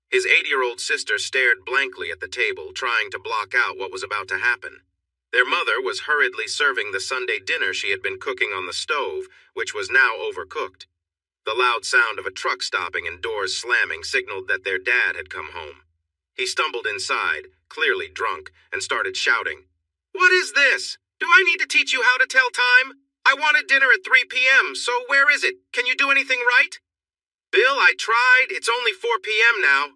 His 80-year-old sister stared blankly at the table, trying to block out what was about to happen. Their mother was hurriedly serving the Sunday dinner she had been cooking on the stove, which was now overcooked. The loud sound of a truck stopping and doors slamming signaled that their dad had come home. He stumbled inside, clearly drunk, and started shouting, "What is this? Do I need to teach you how to tell time? I wanted dinner at 3 p.m., so where is it? Can you do anything right?" "Bill, I tried. It's only 4 p.m. now."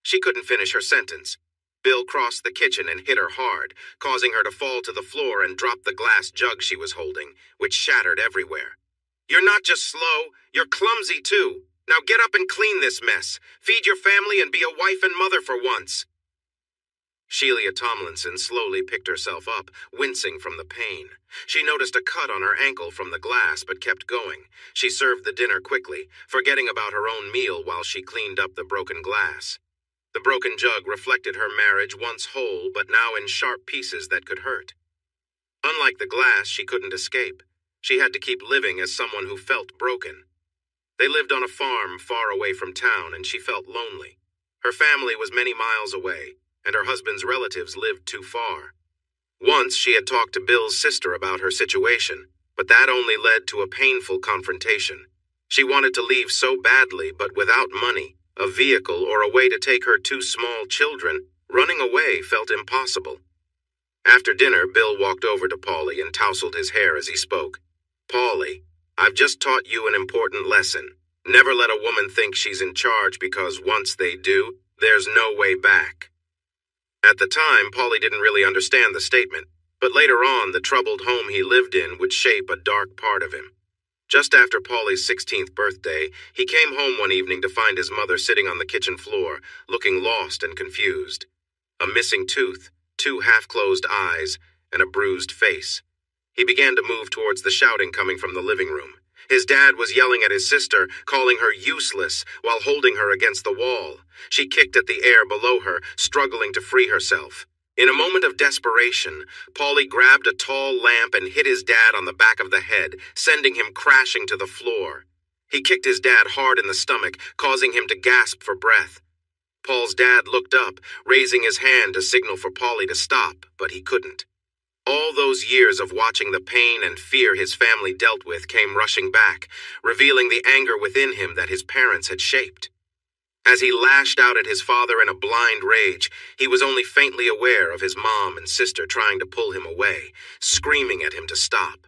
She couldn't finish her sentence. Bill crossed the kitchen and hit her hard, causing her to fall to the floor and drop the glass jug she was holding, which shattered everywhere. "You're not just slow, you're clumsy too. Now get up and clean this mess. Feed your family and be a wife and mother for once." Sheila Tomlinson slowly picked herself up, wincing from the pain. She noticed a cut on her ankle from the glass, but kept going. She served the dinner quickly, forgetting about her own meal while she cleaned up the broken glass. The broken jug reflected her marriage, once whole, but now in sharp pieces that could hurt. Unlike the glass, she couldn't escape. She had to keep living as someone who felt broken. They lived on a farm far away from town, and she felt lonely. Her family was many miles away, and her husband's relatives lived too far. Once she had talked to Bill's sister about her situation, but that only led to a painful confrontation. She wanted to leave so badly, but without money, a vehicle, or a way to take her two small children, running away felt impossible. After dinner, Bill walked over to Paulie and tousled his hair as he spoke. "Paulie, I've just taught you an important lesson. Never let a woman think she's in charge, because once they do, there's no way back." At the time, Paulie didn't really understand the statement, but later on, the troubled home he lived in would shape a dark part of him. Just after Paulie's 16th birthday, he came home one evening to find his mother sitting on the kitchen floor, looking lost and confused. A missing tooth, two half-closed eyes, and a bruised face. He began to move towards the shouting coming from the living room. His dad was yelling at his sister, calling her useless, while holding her against the wall. She kicked at the air below her, struggling to free herself. In a moment of desperation, Paulie grabbed a tall lamp and hit his dad on the back of the head, sending him crashing to the floor. He kicked his dad hard in the stomach, causing him to gasp for breath. Paul's dad looked up, raising his hand to signal for Paulie to stop, but he couldn't. All those years of watching the pain and fear his family dealt with came rushing back, revealing the anger within him that his parents had shaped. As he lashed out at his father in a blind rage, he was only faintly aware of his mom and sister trying to pull him away, screaming at him to stop.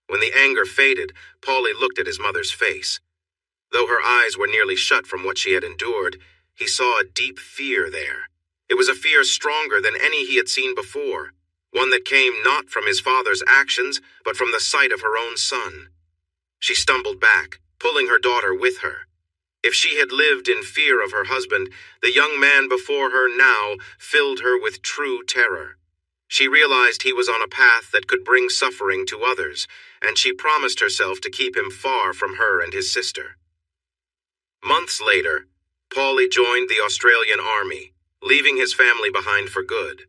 When the anger faded, Paulie looked at his mother's face. Though her eyes were nearly shut from what she had endured, he saw a deep fear there. It was a fear stronger than any he had seen before, one that came not from his father's actions, but from the sight of her own son. She stumbled back, pulling her daughter with her. If she had lived in fear of her husband, the young man before her now filled her with true terror. She realized he was on a path that could bring suffering to others, and she promised herself to keep him far from her and his sister. Months later, Paulie joined the Australian Army, leaving his family behind for good.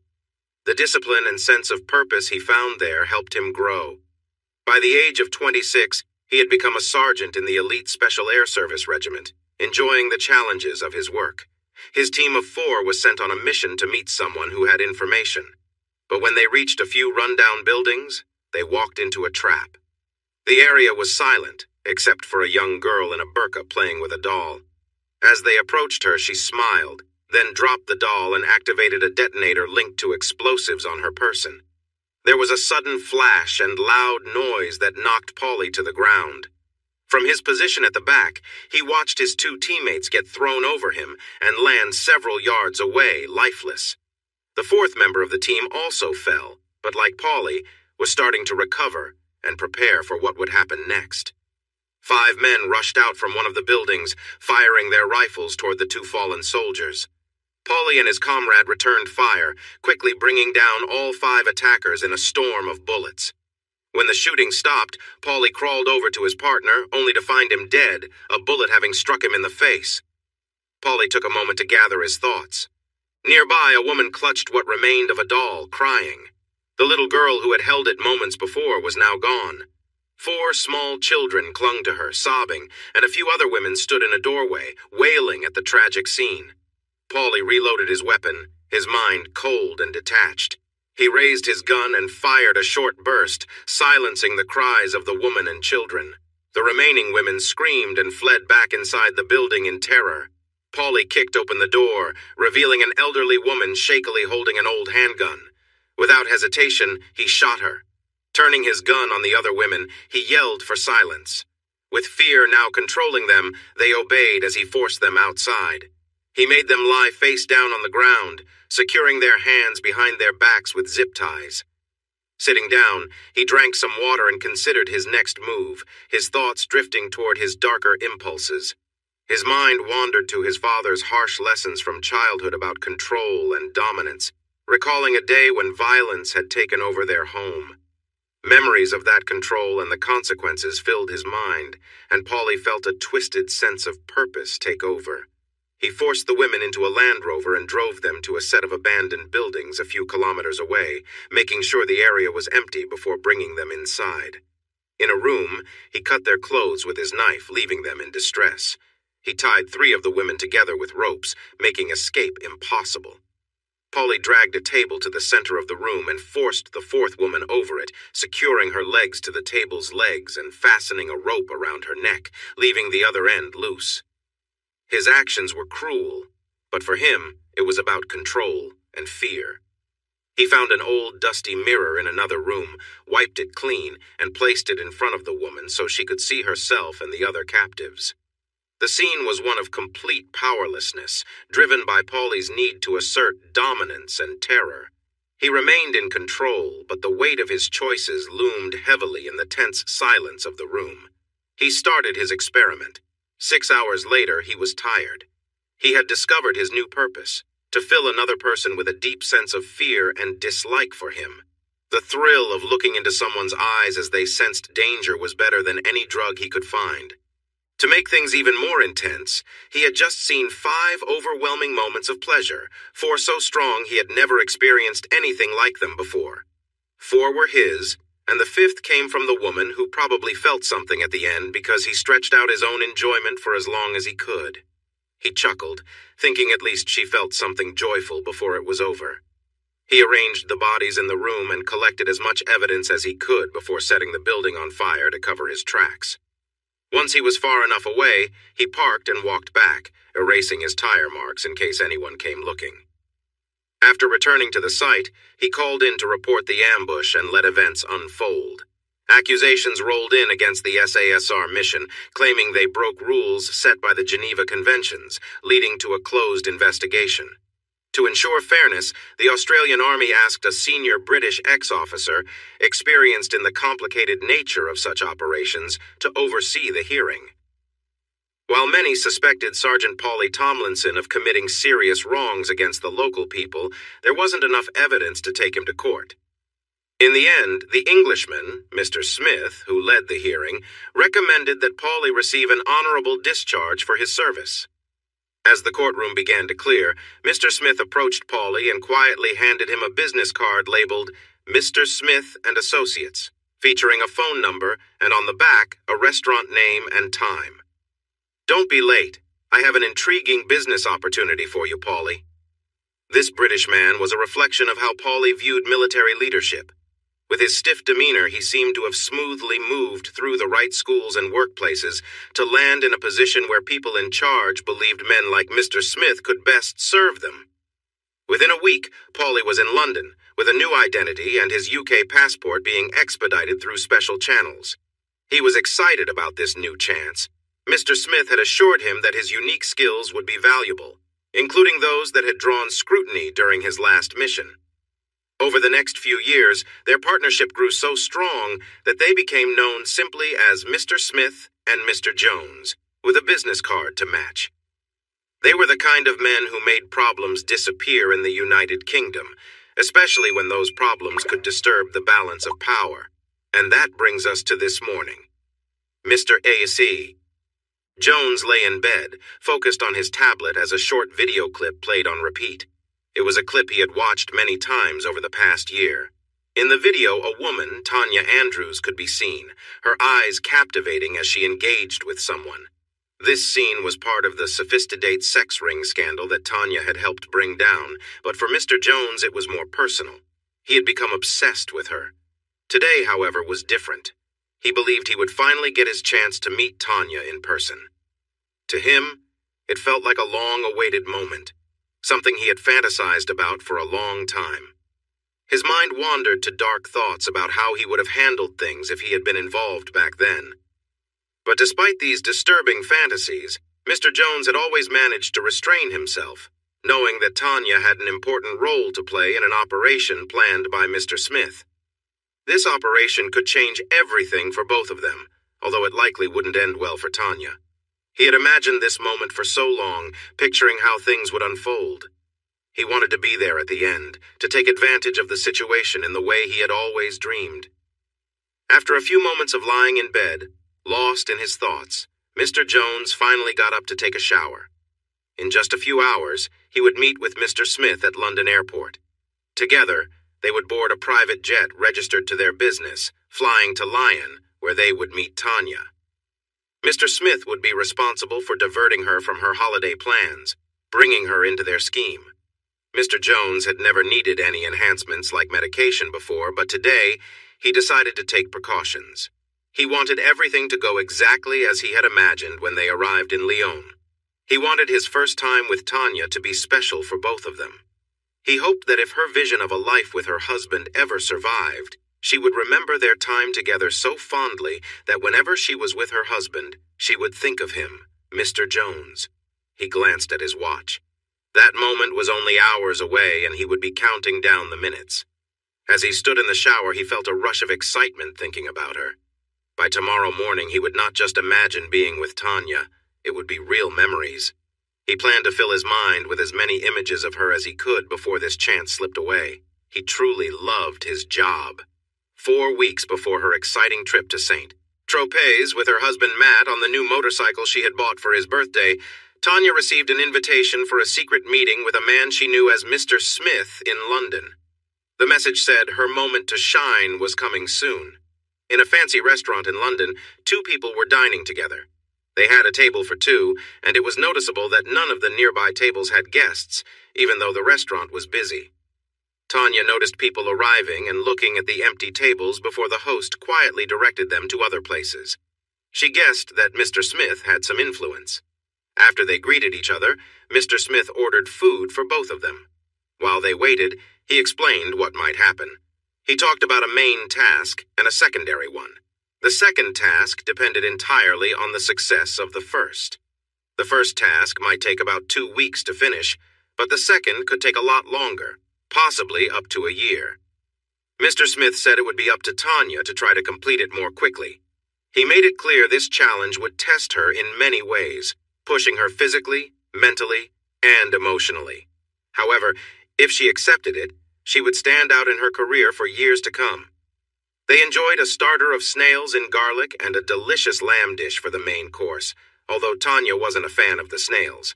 The discipline and sense of purpose he found there helped him grow. By the age of 26, he had become a sergeant in the elite Special Air Service Regiment, enjoying the challenges of his work. His team of 4 was sent on a mission to meet someone who had information. But when they reached a few rundown buildings, they walked into a trap. The area was silent, except for a young girl in a burqa playing with a doll. As they approached her, she smiled, then dropped the doll and activated a detonator linked to explosives on her person. There was a sudden flash and loud noise that knocked Paulie to the ground. From his position at the back, he watched his 2 teammates get thrown over him and land several yards away, lifeless. The 4th member of the team also fell, but like Paulie, was starting to recover and prepare for what would happen next. 5 men rushed out from one of the buildings, firing their rifles toward the 2 fallen soldiers. Paulie and his comrade returned fire, quickly bringing down all 5 attackers in a storm of bullets. When the shooting stopped, Paulie crawled over to his partner, only to find him dead, a bullet having struck him in the face. Paulie took a moment to gather his thoughts. Nearby, a woman clutched what remained of a doll, crying. The little girl who had held it moments before was now gone. 4 small children clung to her, sobbing, and a few other women stood in a doorway, wailing at the tragic scene. Paulie reloaded his weapon, his mind cold and detached. He raised his gun and fired a short burst, silencing the cries of the woman and children. The remaining women screamed and fled back inside the building in terror. Paulie kicked open the door, revealing an elderly woman shakily holding an old handgun. Without hesitation, he shot her. Turning his gun on the other women, he yelled for silence. With fear now controlling them, they obeyed as he forced them outside. He made them lie face down on the ground, securing their hands behind their backs with zip ties. Sitting down, he drank some water and considered his next move, his thoughts drifting toward his darker impulses. His mind wandered to his father's harsh lessons from childhood about control and dominance, recalling a day when violence had taken over their home. Memories of that control and the consequences filled his mind, and Paulie felt a twisted sense of purpose take over. He forced the women into a Land Rover and drove them to a set of abandoned buildings a few kilometers away, making sure the area was empty before bringing them inside. In a room, he cut their clothes with his knife, leaving them in distress. He tied 3 of the women together with ropes, making escape impossible. Paulie dragged a table to the center of the room and forced the 4th woman over it, securing her legs to the table's legs and fastening a rope around her neck, leaving the other end loose. His actions were cruel, but for him, it was about control and fear. He found an old, dusty mirror in another room, wiped it clean, and placed it in front of the woman so she could see herself and the other captives. The scene was one of complete powerlessness, driven by Paulie's need to assert dominance and terror. He remained in control, but the weight of his choices loomed heavily in the tense silence of the room. He started his experiment. 6 hours later, he was tired. He had discovered his new purpose, to fill another person with a deep sense of fear and dislike for him. The thrill of looking into someone's eyes as they sensed danger was better than any drug he could find. To make things even more intense, he had just seen 5 overwhelming moments of pleasure, 4 so strong he had never experienced anything like them before. 4 were his, and the 5th came from the woman who probably felt something at the end because he stretched out his own enjoyment for as long as he could. He chuckled, thinking at least she felt something joyful before it was over. He arranged the bodies in the room and collected as much evidence as he could before setting the building on fire to cover his tracks. Once he was far enough away, he parked and walked back, erasing his tire marks in case anyone came looking. After returning to the site, he called in to report the ambush and let events unfold. Accusations rolled in against the SASR mission, claiming they broke rules set by the Geneva Conventions, leading to a closed investigation. To ensure fairness, the Australian Army asked a senior British ex-officer, experienced in the complicated nature of such operations, to oversee the hearing. While many suspected Sergeant Paulie Tomlinson of committing serious wrongs against the local people, there wasn't enough evidence to take him to court. In the end, the Englishman, Mr. Smith, who led the hearing, recommended that Paulie receive an honorable discharge for his service. As the courtroom began to clear, Mr. Smith approached Paulie and quietly handed him a business card labeled Mr. Smith and Associates, featuring a phone number and on the back a restaurant name and time. "Don't be late. I have an intriguing business opportunity for you, Paulie." This British man was a reflection of how Paulie viewed military leadership. With his stiff demeanor, he seemed to have smoothly moved through the right schools and workplaces to land in a position where people in charge believed men like Mr. Smith could best serve them. Within a week, Paulie was in London, with a new identity and his UK passport being expedited through special channels. He was excited about this new chance. Mr. Smith had assured him that his unique skills would be valuable, including those that had drawn scrutiny during his last mission. Over the next few years, their partnership grew so strong that they became known simply as Mr. Smith and Mr. Jones, with a business card to match. They were the kind of men who made problems disappear in the United Kingdom, especially when those problems could disturb the balance of power. And that brings us to this morning. Mr. A.C. Jones lay in bed, focused on his tablet as a short video clip played on repeat. It was a clip he had watched many times over the past year. In the video, a woman, Tanya Andrews, could be seen, her eyes captivating as she engaged with someone. This scene was part of the sophisticated sex ring scandal that Tanya had helped bring down, but for Mr. Jones it was more personal. He had become obsessed with her. Today, however, was different. He believed he would finally get his chance to meet Tanya in person. To him, it felt like a long-awaited moment, something he had fantasized about for a long time. His mind wandered to dark thoughts about how he would have handled things if he had been involved back then. But despite these disturbing fantasies, Mr. Jones had always managed to restrain himself, knowing that Tanya had an important role to play in an operation planned by Mr. Smith. This operation could change everything for both of them, although it likely wouldn't end well for Tanya. He had imagined this moment for so long, picturing how things would unfold. He wanted to be there at the end, to take advantage of the situation in the way he had always dreamed. After a few moments of lying in bed, lost in his thoughts, Mr. Jones finally got up to take a shower. In just a few hours, he would meet with Mr. Smith at London Airport. Together, they would board a private jet registered to their business, flying to Lyon, where they would meet Tanya. Mr. Smith would be responsible for diverting her from her holiday plans, bringing her into their scheme. Mr. Jones had never needed any enhancements like medication before, but today, he decided to take precautions. He wanted everything to go exactly as he had imagined when they arrived in Lyon. He wanted his first time with Tanya to be special for both of them. He hoped that if her vision of a life with her husband ever survived, she would remember their time together so fondly that whenever she was with her husband, she would think of him, Mr. Jones. He glanced at his watch. That moment was only hours away, and he would be counting down the minutes. As he stood in the shower, he felt a rush of excitement thinking about her. By tomorrow morning, he would not just imagine being with Tanya. It would be real memories. He planned to fill his mind with as many images of her as he could before this chance slipped away. He truly loved his job. 4 weeks before her exciting trip to St. Tropez with her husband Matt on the new motorcycle she had bought for his birthday, Tanya received an invitation for a secret meeting with a man she knew as Mr. Smith in London. The message said her moment to shine was coming soon. In a fancy restaurant in London, 2 people were dining together. They had a table for 2, and it was noticeable that none of the nearby tables had guests, even though the restaurant was busy. Tanya noticed people arriving and looking at the empty tables before the host quietly directed them to other places. She guessed that Mr. Smith had some influence. After they greeted each other, Mr. Smith ordered food for both of them. While they waited, he explained what might happen. He talked about a main task and a secondary one. The second task depended entirely on the success of the first. The first task might take about 2 weeks to finish, but the second could take a lot longer, possibly up to a year. Mr. Smith said it would be up to Tanya to try to complete it more quickly. He made it clear this challenge would test her in many ways, pushing her physically, mentally, and emotionally. However, if she accepted it, she would stand out in her career for years to come. They enjoyed a starter of snails in garlic and a delicious lamb dish for the main course, although Tanya wasn't a fan of the snails.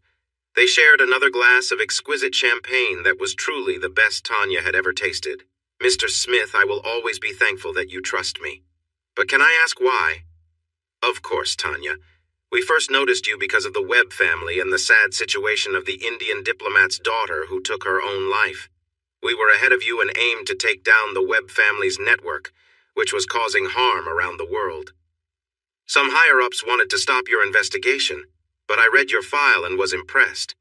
They shared another glass of exquisite champagne that was truly the best Tanya had ever tasted. Mr. Smith, I will always be thankful that you trust me. But can I ask why? Of course, Tanya. We first noticed you because of the Webb family and the sad situation of the Indian diplomat's daughter who took her own life. We were ahead of you and aimed to take down the Webb family's network, which was causing harm around the world. Some higher-ups wanted to stop your investigation, but I read your file and was impressed.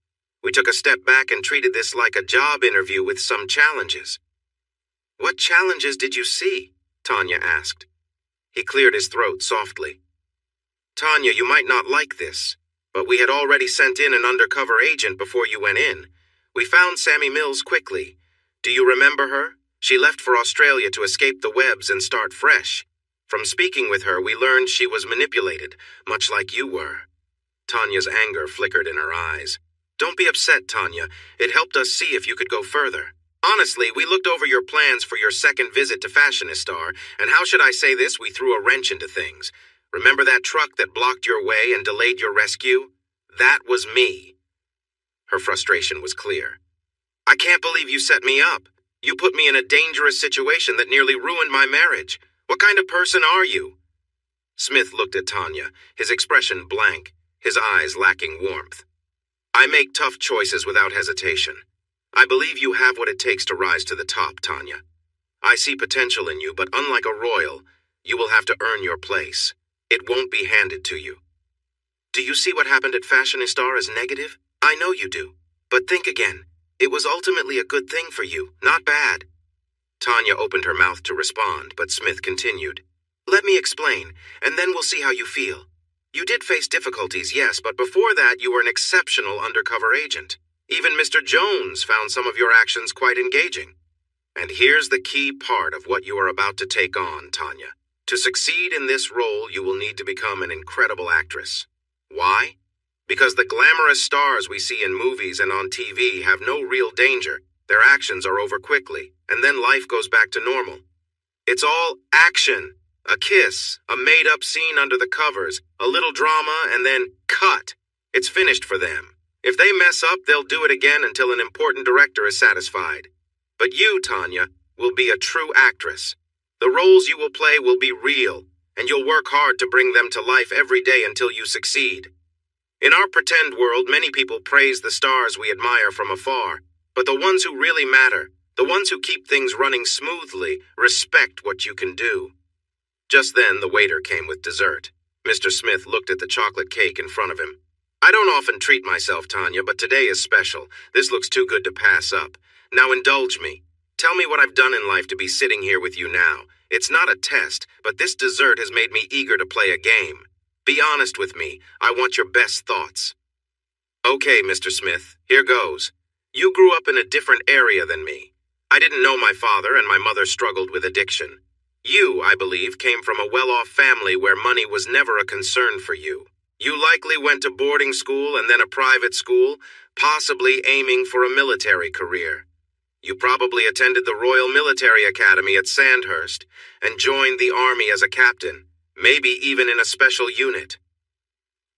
We took a step back and treated this like a job interview with some challenges. What challenges did you see? Tanya asked. He cleared his throat softly. Tanya, you might not like this, but we had already sent in an undercover agent before you went in. We found Sammy Mills quickly. Do you remember her? She left for Australia to escape the Webbs and start fresh. From speaking with her, we learned she was manipulated, much like you were. Tanya's anger flickered in her eyes. Don't be upset, Tanya. It helped us see if you could go further. Honestly, we looked over your plans for your second visit to Fashionistar, and how should I say this? We threw a wrench into things. Remember that truck that blocked your way and delayed your rescue? That was me. Her frustration was clear. I can't believe you set me up. You put me in a dangerous situation that nearly ruined my marriage. What kind of person are you? Smith looked at Tanya, his expression blank. his eyes lacking warmth. "I make tough choices without hesitation. I believe you have what it takes to rise to the top, Tanya. I see potential in you, but unlike a royal, you will have to earn your place. It won't be handed to you." "Do you see what happened at Fashionista as negative? I know you do. But think again. It was ultimately a good thing for you, not bad." Tanya opened her mouth to respond, but Smith continued. "Let me explain, and then we'll see how you feel. You did face difficulties, yes, but before that you were an exceptional undercover agent. Even Mr. Jones found some of your actions quite engaging. And here's the key part of what you are about to take on, Tanya. To succeed in this role, you will need to become an incredible actress. Why? Because the glamorous stars we see in movies and on TV have no real danger. Their actions are over quickly, and then life goes back to normal. It's all action. A kiss, a made-up scene under the covers, a little drama, and then cut. It's finished for them. If they mess up, they'll do it again until an important director is satisfied. But you, Tanya, will be a true actress. The roles you will play will be real, and you'll work hard to bring them to life every day until you succeed. In our pretend world, many people praise the stars we admire from afar, but the ones who really matter, the ones who keep things running smoothly, respect what you can do." Just then, the waiter came with dessert. Mr. Smith looked at the chocolate cake in front of him. "I don't often treat myself, Tanya, but today is special. This looks too good to pass up. Now indulge me. Tell me what I've done in life to be sitting here with you now. It's not a test, but this dessert has made me eager to play a game. Be honest with me. I want your best thoughts." "Okay, Mr. Smith, here goes. You grew up in a different area than me. I didn't know my father, and my mother struggled with addiction. You, I believe, came from a well-off family where money was never a concern for you. You likely went to boarding school and then a private school, possibly aiming for a military career. You probably attended the Royal Military Academy at Sandhurst and joined the Army as a captain, maybe even in a special unit.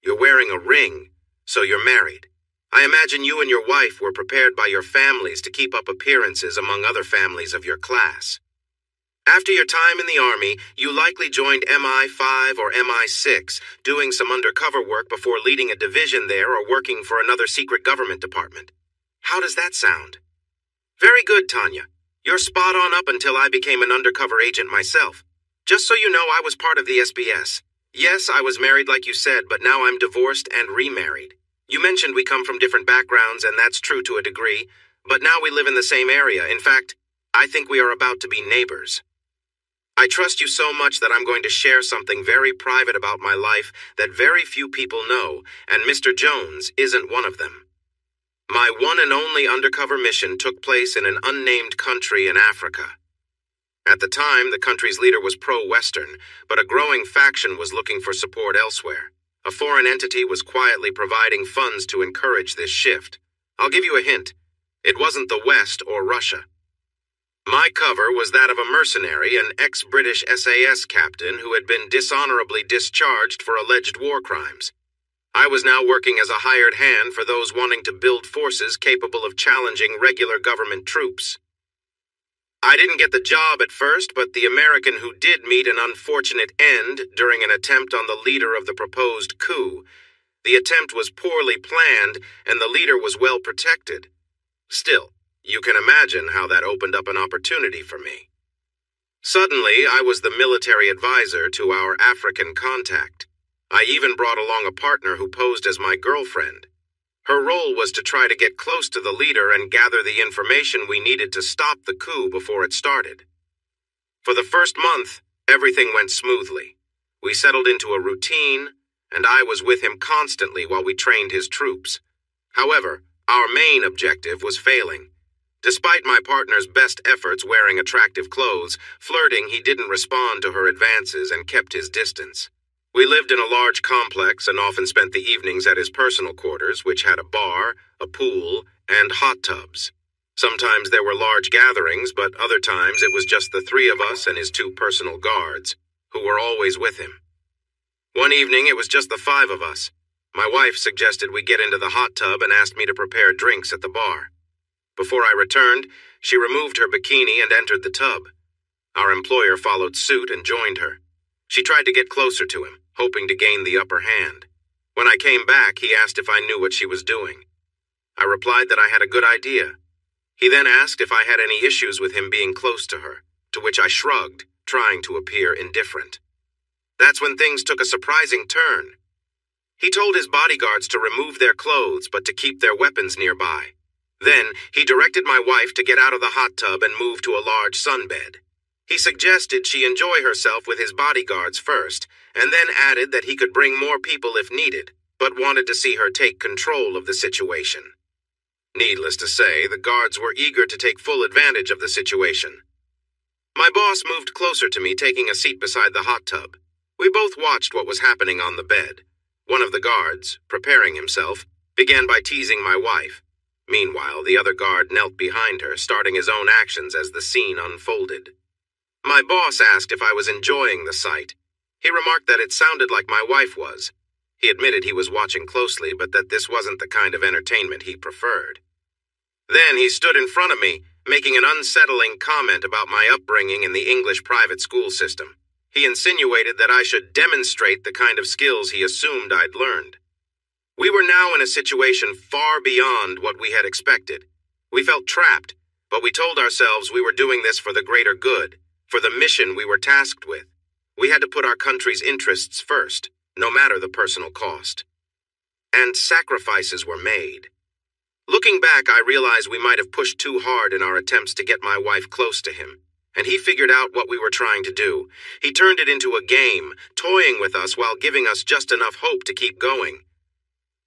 You're wearing a ring, so you're married. I imagine you and your wife were prepared by your families to keep up appearances among other families of your class. After your time in the Army, you likely joined MI5 or MI6, doing some undercover work before leading a division there or working for another secret government department. How does that sound?" "Very good, Tanya. You're spot on up until I became an undercover agent myself. Just so you know, I was part of the SBS. Yes, I was married like you said, but now I'm divorced and remarried. You mentioned we come from different backgrounds, and that's true to a degree, but now we live in the same area. In fact, I think we are about to be neighbors. I trust you so much that I'm going to share something very private about my life that very few people know, and Mr. Jones isn't one of them. My one and only undercover mission took place in an unnamed country in Africa. At the time, the country's leader was pro-Western, but a growing faction was looking for support elsewhere. A foreign entity was quietly providing funds to encourage this shift. I'll give you a hint. It wasn't the West or Russia. My cover was that of a mercenary, an ex-British SAS captain who had been dishonorably discharged for alleged war crimes. I was now working as a hired hand for those wanting to build forces capable of challenging regular government troops. I didn't get the job at first, but the American who did meet an unfortunate end during an attempt on the leader of the proposed coup. The attempt was poorly planned, and the leader was well protected. Still, you can imagine how that opened up an opportunity for me. Suddenly, I was the military advisor to our African contact. I even brought along a partner who posed as my girlfriend. Her role was to try to get close to the leader and gather the information we needed to stop the coup before it started. For the first month, everything went smoothly. We settled into a routine, and I was with him constantly while we trained his troops. However, our main objective was failing. Despite my partner's best efforts wearing attractive clothes, flirting, he didn't respond to her advances and kept his distance. We lived in a large complex and often spent the evenings at his personal quarters, which had a bar, a pool, and hot tubs. Sometimes there were large gatherings, but other times it was just the three of us and his two personal guards, who were always with him. One evening, it was just the five of us. My wife suggested we get into the hot tub and asked me to prepare drinks at the bar. Before I returned, she removed her bikini and entered the tub. Our employer followed suit and joined her. She tried to get closer to him, hoping to gain the upper hand. When I came back, he asked if I knew what she was doing. I replied that I had a good idea. He then asked if I had any issues with him being close to her, to which I shrugged, trying to appear indifferent. That's when things took a surprising turn. He told his bodyguards to remove their clothes but to keep their weapons nearby. Then, he directed my wife to get out of the hot tub and move to a large sunbed. He suggested she enjoy herself with his bodyguards first, and then added that he could bring more people if needed, but wanted to see her take control of the situation. Needless to say, the guards were eager to take full advantage of the situation. My boss moved closer to me, taking a seat beside the hot tub. We both watched what was happening on the bed. One of the guards, preparing himself, began by teasing my wife. Meanwhile, the other guard knelt behind her, starting his own actions as the scene unfolded. My boss asked if I was enjoying the sight. He remarked that it sounded like my wife was. He admitted he was watching closely, but that this wasn't the kind of entertainment he preferred. Then he stood in front of me, making an unsettling comment about my upbringing in the English private school system. He insinuated that I should demonstrate the kind of skills he assumed I'd learned. We were now in a situation far beyond what we had expected. We felt trapped, but we told ourselves we were doing this for the greater good, for the mission we were tasked with. We had to put our country's interests first, no matter the personal cost. And sacrifices were made. Looking back, I realized we might have pushed too hard in our attempts to get my wife close to him, and he figured out what we were trying to do. He turned it into a game, toying with us while giving us just enough hope to keep going.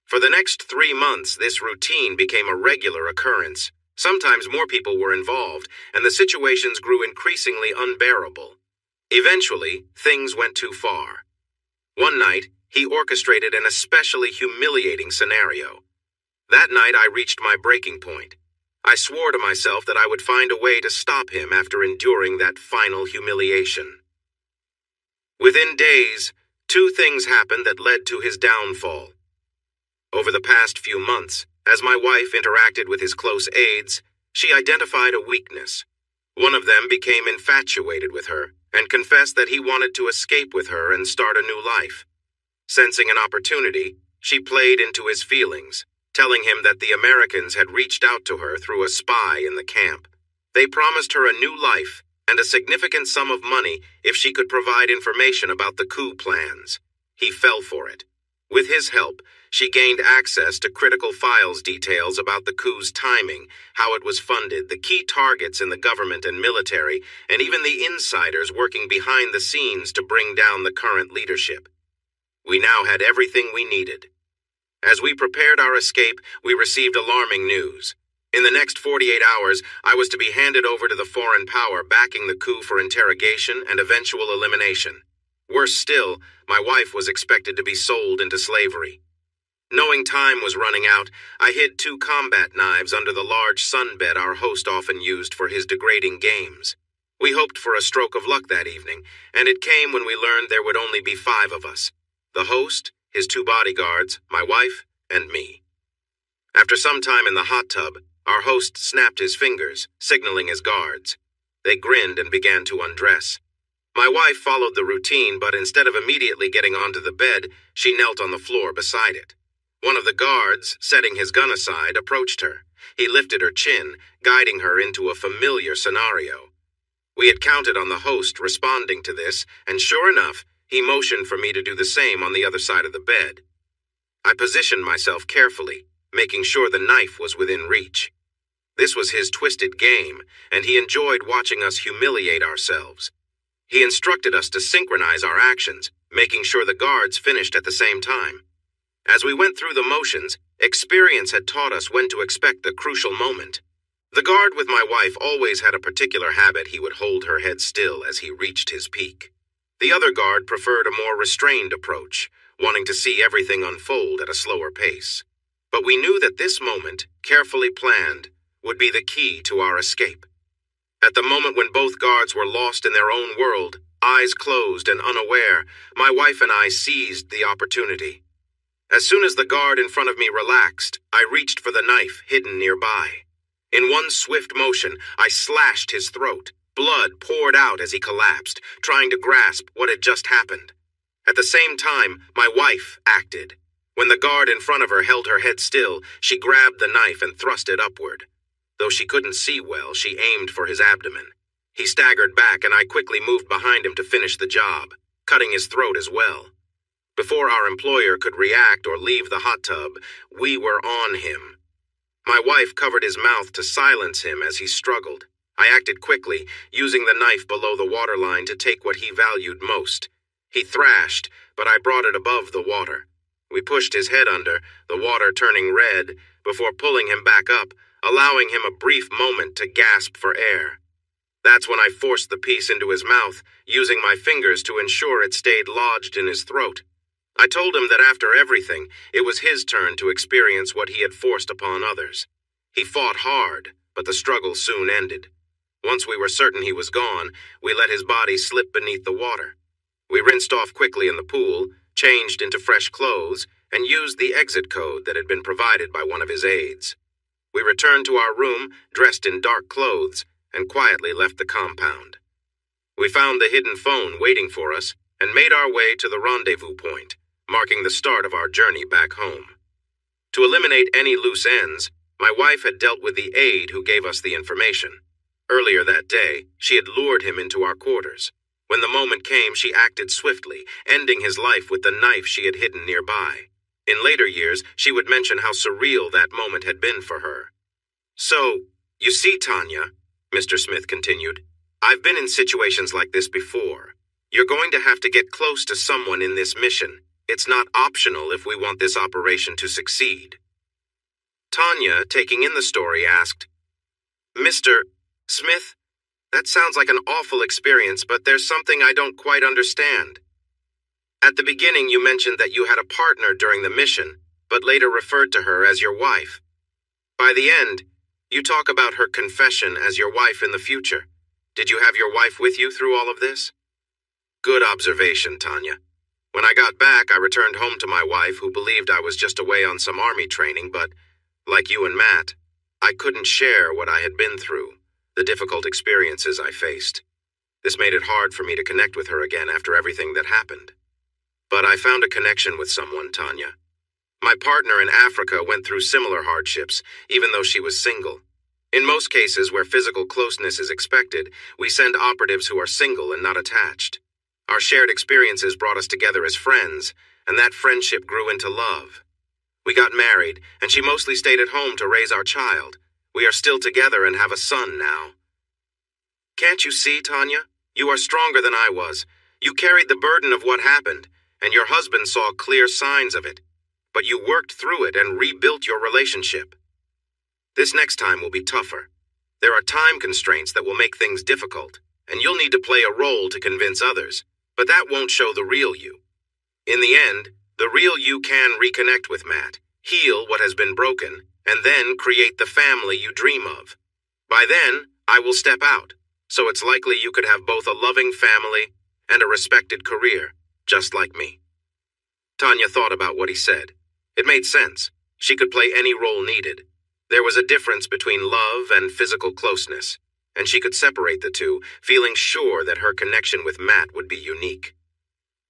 For the next 3 months, this routine became a regular occurrence. Sometimes more people were involved, and the situations grew increasingly unbearable. Eventually, things went too far. One night, he orchestrated an especially humiliating scenario. That night, I reached my breaking point. I swore to myself that I would find a way to stop him after enduring that final humiliation. Within days, 2 things happened that led to his downfall. Over the past few months, as my wife interacted with his close aides, she identified a weakness. One of them became infatuated with her and confessed that he wanted to escape with her and start a new life. Sensing an opportunity, she played into his feelings, telling him that the Americans had reached out to her through a spy in the camp. They promised her a new life and a significant sum of money if she could provide information about the coup plans. He fell for it. With his help, she gained access to critical files details about the coup's timing, how it was funded, the key targets in the government and military, and even the insiders working behind the scenes to bring down the current leadership. We now had everything we needed. As we prepared our escape, we received alarming news. In the next 48 hours, I was to be handed over to the foreign power backing the coup for interrogation and eventual elimination. Worse still, my wife was expected to be sold into slavery. Knowing time was running out, I hid 2 combat knives under the large sunbed our host often used for his degrading games. We hoped for a stroke of luck that evening, and it came when we learned there would only be 5 of us: the host, his 2 bodyguards, my wife, and me. After some time in the hot tub, our host snapped his fingers, signaling his guards. They grinned and began to undress. My wife followed the routine, but instead of immediately getting onto the bed, she knelt on the floor beside it. One of the guards, setting his gun aside, approached her. He lifted her chin, guiding her into a familiar scenario. We had counted on the host responding to this, and sure enough, he motioned for me to do the same on the other side of the bed. I positioned myself carefully, making sure the knife was within reach. This was his twisted game, and he enjoyed watching us humiliate ourselves. He instructed us to synchronize our actions, making sure the guards finished at the same time. As we went through the motions, experience had taught us when to expect the crucial moment. The guard with my wife always had a particular habit: he would hold her head still as he reached his peak. The other guard preferred a more restrained approach, wanting to see everything unfold at a slower pace. But we knew that this moment, carefully planned, would be the key to our escape. At the moment when both guards were lost in their own world, eyes closed and unaware, my wife and I seized the opportunity. As soon as the guard in front of me relaxed, I reached for the knife hidden nearby. In one swift motion, I slashed his throat. Blood poured out as he collapsed, trying to grasp what had just happened. At the same time, my wife acted. When the guard in front of her held her head still, she grabbed the knife and thrust it upward. Though she couldn't see well, she aimed for his abdomen. He staggered back, and I quickly moved behind him to finish the job, cutting his throat as well. Before our employer could react or leave the hot tub, we were on him. My wife covered his mouth to silence him as he struggled. I acted quickly, using the knife below the waterline to take what he valued most. He thrashed, but I brought it above the water. We pushed his head under, the water turning red, before pulling him back up, allowing him a brief moment to gasp for air. That's when I forced the piece into his mouth, using my fingers to ensure it stayed lodged in his throat. I told him that after everything, it was his turn to experience what he had forced upon others. He fought hard, but the struggle soon ended. Once we were certain he was gone, we let his body slip beneath the water. We rinsed off quickly in the pool, changed into fresh clothes, and used the exit code that had been provided by one of his aides. We returned to our room, dressed in dark clothes, and quietly left the compound. We found the hidden phone waiting for us and made our way to the rendezvous point, marking the start of our journey back home. To eliminate any loose ends, my wife had dealt with the aide who gave us the information. Earlier that day, she had lured him into our quarters. When the moment came, she acted swiftly, ending his life with the knife she had hidden nearby. In later years, she would mention how surreal that moment had been for her. "So, you see, Tanya," Mr. Smith continued, "I've been in situations like this before. You're going to have to get close to someone in this mission. It's not optional if we want this operation to succeed." Tanya, taking in the story, asked, "Mr. Smith, that sounds like an awful experience, but there's something I don't quite understand. At the beginning, you mentioned that you had a partner during the mission, but later referred to her as your wife. By the end, you talk about her confession as your wife in the future. Did you have your wife with you through all of this?" "Good observation, Tanya. When I got back, I returned home to my wife, who believed I was just away on some army training, but, like you and Matt, I couldn't share what I had been through, the difficult experiences I faced. This made it hard for me to connect with her again after everything that happened. But I found a connection with someone, Tanya. My partner in Africa went through similar hardships, even though she was single. In most cases where physical closeness is expected, we send operatives who are single and not attached. Our shared experiences brought us together as friends, and that friendship grew into love. We got married, and she mostly stayed at home to raise our child. We are still together and have a son now. Can't you see, Tanya? You are stronger than I was. You carried the burden of what happened, and your husband saw clear signs of it. But you worked through it and rebuilt your relationship. This next time will be tougher. There are time constraints that will make things difficult, and you'll need to play a role to convince others, but that won't show the real you. In the end, the real you can reconnect with Matt, heal what has been broken, and then create the family you dream of. By then, I will step out, so it's likely you could have both a loving family and a respected career, just like me." Tanya thought about what he said. It made sense. She could play any role needed. There was a difference between love and physical closeness, and she could separate the two, feeling sure that her connection with Matt would be unique.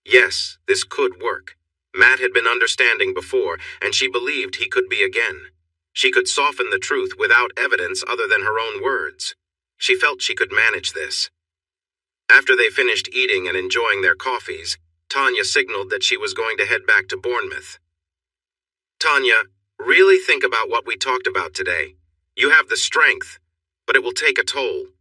Yes, this could work. Matt had been understanding before, and she believed he could be again. She could soften the truth without evidence other than her own words. She felt she could manage this. After they finished eating and enjoying their coffees, Tanya signaled that she was going to head back to Bournemouth. "Tanya, really think about what we talked about today. You have the strength, but it will take a toll.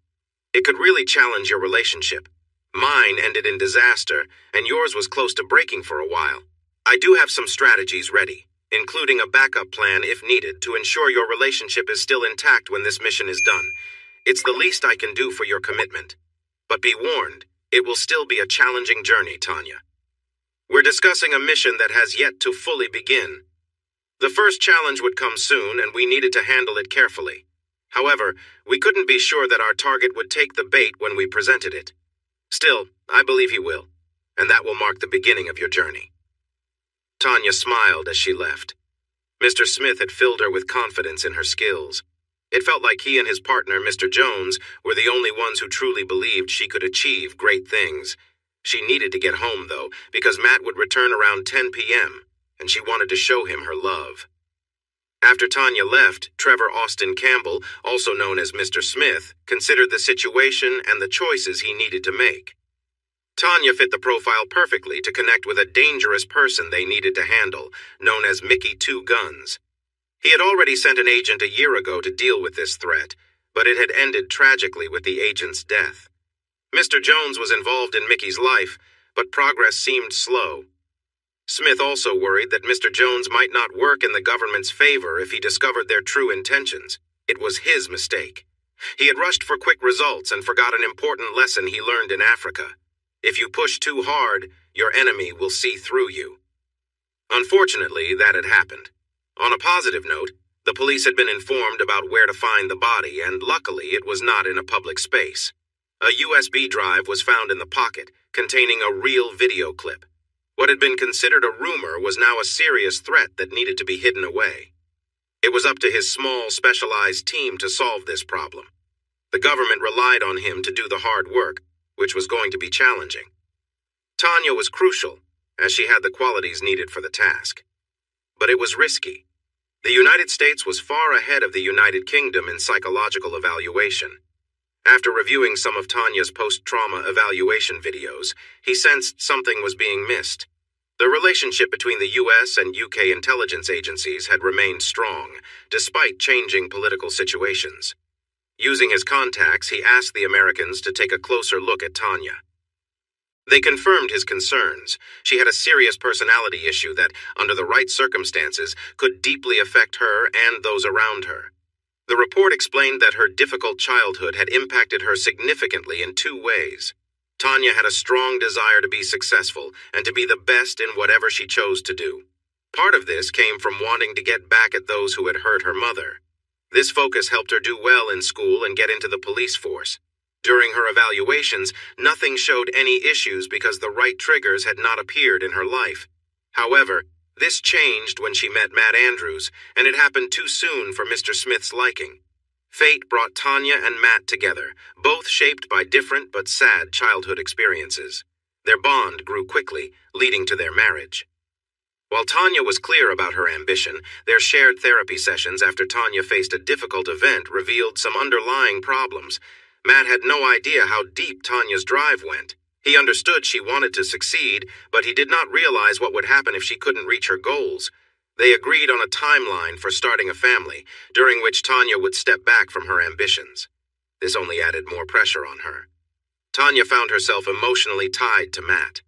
It could really challenge your relationship. Mine ended in disaster, and yours was close to breaking for a while. I do have some strategies ready, including a backup plan if needed to ensure your relationship is still intact when this mission is done. It's the least I can do for your commitment. But be warned, it will still be a challenging journey, Tanya. We're discussing a mission that has yet to fully begin. The first challenge would come soon, and we needed to handle it carefully. However, we couldn't be sure that our target would take the bait when we presented it. Still, I believe he will, and that will mark the beginning of your journey." Tanya smiled as she left. Mr. Smith had filled her with confidence in her skills. It felt like he and his partner, Mr. Jones, were the only ones who truly believed she could achieve great things. She needed to get home, though, because Matt would return around 10 p.m. and she wanted to show him her love. After Tanya left, Trevor Austin Campbell, also known as Mr. Smith, considered the situation and the choices he needed to make. Tanya fit the profile perfectly to connect with a dangerous person they needed to handle, known as Mickey Two Guns. He had already sent an agent a year ago to deal with this threat, but it had ended tragically with the agent's death. Mr. Jones was involved in Mickey's life, but progress seemed slow. Smith also worried that Mr. Jones might not work in the government's favor if he discovered their true intentions. It was his mistake. He had rushed for quick results and forgot an important lesson he learned in Africa. If you push too hard, your enemy will see through you. Unfortunately, that had happened. On a positive note, the police had been informed about where to find the body, and luckily it was not in a public space. A USB drive was found in the pocket, containing a real video clip. What had been considered a rumor was now a serious threat that needed to be hidden away. It was up to his small, specialized team to solve this problem. The government relied on him to do the hard work, which was going to be challenging. Tanya was crucial, as she had the qualities needed for the task. But it was risky. The United States was far ahead of the United Kingdom in psychological evaluation. After reviewing some of Tanya's post-trauma evaluation videos, he sensed something was being missed. The relationship between the US and UK intelligence agencies had remained strong, despite changing political situations. Using his contacts, he asked the Americans to take a closer look at Tanya. They confirmed his concerns. She had a serious personality issue that, under the right circumstances, could deeply affect her and those around her. The report explained that her difficult childhood had impacted her significantly in two ways. Tanya had a strong desire to be successful and to be the best in whatever she chose to do. Part of this came from wanting to get back at those who had hurt her mother. This focus helped her do well in school and get into the police force. During her evaluations, nothing showed any issues because the right triggers had not appeared in her life. However, this changed when she met Matt Andrews, and it happened too soon for Mr. Smith's liking. Fate brought Tanya and Matt together, both shaped by different but sad childhood experiences. Their bond grew quickly, leading to their marriage. While Tanya was clear about her ambition, their shared therapy sessions after Tanya faced a difficult event revealed some underlying problems. Matt had no idea how deep Tanya's drive went. He understood she wanted to succeed, but he did not realize what would happen if she couldn't reach her goals. They agreed on a timeline for starting a family, during which Tanya would step back from her ambitions. This only added more pressure on her. Tanya found herself emotionally tied to Matt.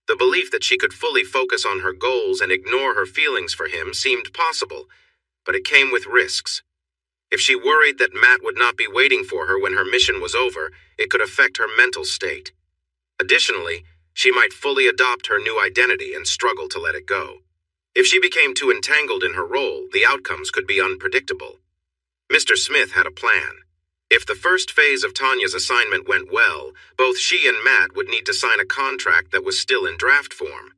The belief that she could fully focus on her goals and ignore her feelings for him seemed possible, but it came with risks. If she worried that Matt would not be waiting for her when her mission was over, it could affect her mental state. Additionally, she might fully adopt her new identity and struggle to let it go. If she became too entangled in her role, the outcomes could be unpredictable. Mr. Smith had a plan. If the first phase of Tanya's assignment went well, both she and Matt would need to sign a contract that was still in draft form.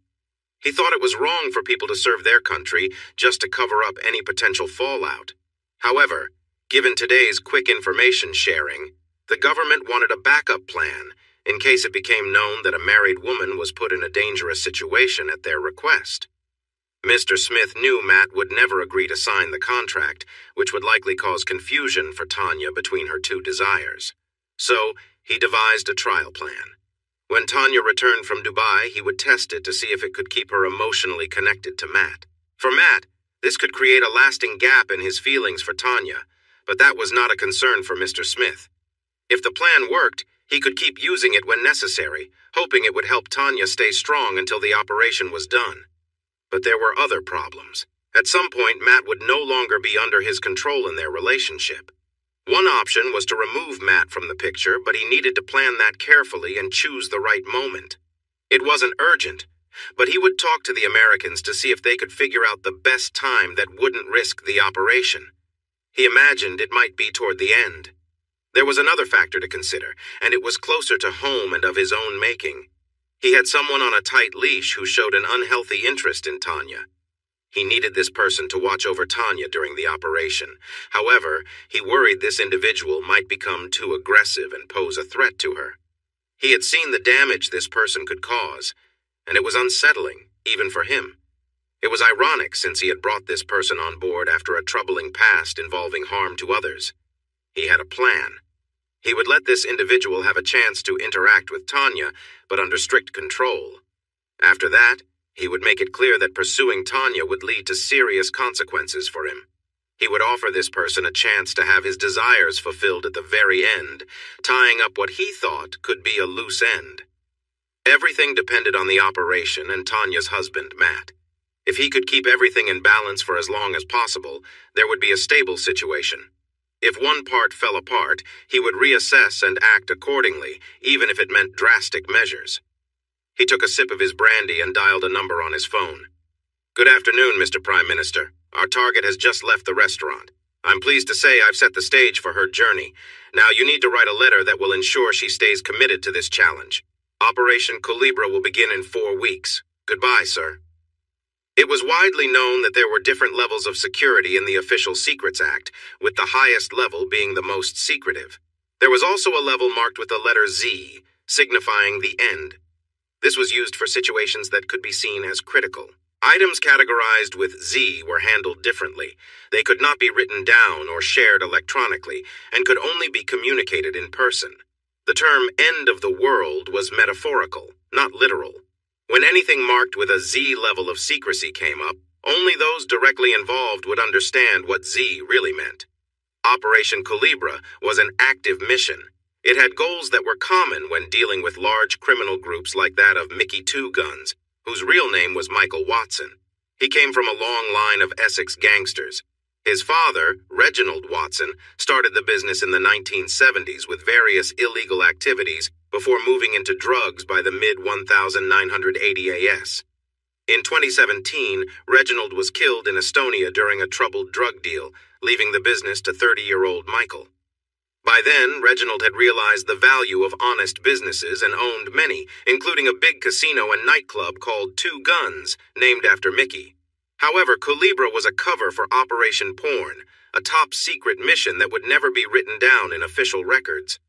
He thought it was wrong for people to serve their country just to cover up any potential fallout. However, given today's quick information sharing, the government wanted a backup plan in case it became known that a married woman was put in a dangerous situation at their request. Mr. Smith knew Matt would never agree to sign the contract, which would likely cause confusion for Tanya between her two desires. So, he devised a trial plan. When Tanya returned from Dubai, he would test it to see if it could keep her emotionally connected to Matt. For Matt, this could create a lasting gap in his feelings for Tanya, but that was not a concern for Mr. Smith. If the plan worked, he could keep using it when necessary, hoping it would help Tanya stay strong until the operation was done. But there were other problems. At some point, Matt would no longer be under his control in their relationship. One option was to remove Matt from the picture, but he needed to plan that carefully and choose the right moment. It wasn't urgent, but he would talk to the Americans to see if they could figure out the best time that wouldn't risk the operation. He imagined it might be toward the end. There was another factor to consider, and it was closer to home and of his own making. He had someone on a tight leash who showed an unhealthy interest in Tanya. He needed this person to watch over Tanya during the operation. However, he worried this individual might become too aggressive and pose a threat to her. He had seen the damage this person could cause, and it was unsettling, even for him. It was ironic since he had brought this person on board after a troubling past involving harm to others. He had a plan. He would let this individual have a chance to interact with Tanya, but under strict control. After that, he would make it clear that pursuing Tanya would lead to serious consequences for him. He would offer this person a chance to have his desires fulfilled at the very end, tying up what he thought could be a loose end. Everything depended on the operation and Tanya's husband, Matt. If he could keep everything in balance for as long as possible, there would be a stable situation. If one part fell apart, he would reassess and act accordingly, even if it meant drastic measures. He took a sip of his brandy and dialed a number on his phone. "Good afternoon, Mr. Prime Minister. Our target has just left the restaurant. I'm pleased to say I've set the stage for her journey. Now you need to write a letter that will ensure she stays committed to this challenge. Operation Culebra will begin in 4 weeks. Goodbye, sir." It was widely known that there were different levels of security in the Official Secrets Act, with the highest level being the most secretive. There was also a level marked with the letter Z, signifying the end. This was used for situations that could be seen as critical. Items categorized with Z were handled differently. They could not be written down or shared electronically, and could only be communicated in person. The term end of the world was metaphorical, not literal. When anything marked with a Z level of secrecy came up, only those directly involved would understand what Z really meant. Operation Culebra was an active mission. It had goals that were common when dealing with large criminal groups like that of Mickey Two Guns, whose real name was Michael Watson. He came from a long line of Essex gangsters. His father, Reginald Watson, started the business in the 1970s with various illegal activities before moving into drugs by the mid-1980 AS. In 2017, Reginald was killed in Estonia during a troubled drug deal, leaving the business to 30-year-old Michael. By then, Reginald had realized the value of honest businesses and owned many, including a big casino and nightclub called Two Guns, named after Mickey. However, Culebra was a cover for Operation Porn, a top-secret mission that would never be written down in official records.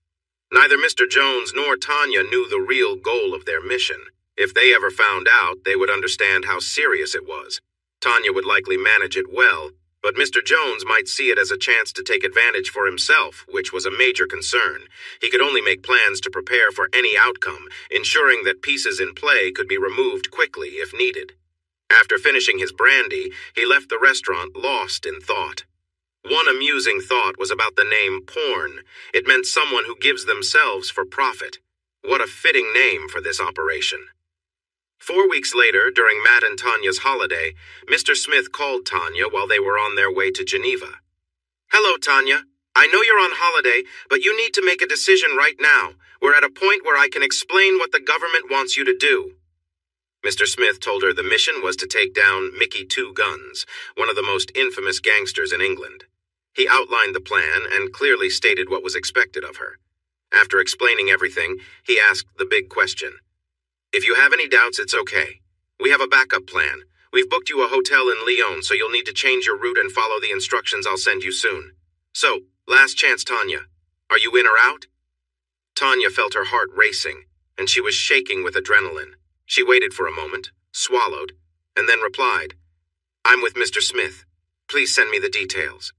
Neither Mr. Jones nor Tanya knew the real goal of their mission. If they ever found out, they would understand how serious it was. Tanya would likely manage it well, but Mr. Jones might see it as a chance to take advantage for himself, which was a major concern. He could only make plans to prepare for any outcome, ensuring that pieces in play could be removed quickly if needed. After finishing his brandy, he left the restaurant lost in thought. One amusing thought was about the name Porn. It meant someone who gives themselves for profit. What a fitting name for this operation. 4 weeks later, during Matt and Tanya's holiday, Mr. Smith called Tanya while they were on their way to Geneva. "Hello, Tanya. I know you're on holiday, but you need to make a decision right now. We're at a point where I can explain what the government wants you to do." Mr. Smith told her the mission was to take down Mickey Two Guns, one of the most infamous gangsters in England. He outlined the plan and clearly stated what was expected of her. After explaining everything, he asked the big question. "If you have any doubts, it's okay. We have a backup plan. We've booked you a hotel in Lyon, so you'll need to change your route and follow the instructions I'll send you soon. So, last chance, Tanya. Are you in or out?" Tanya felt her heart racing, and she was shaking with adrenaline. She waited for a moment, swallowed, and then replied, "I'm with Mr. Smith. Please send me the details."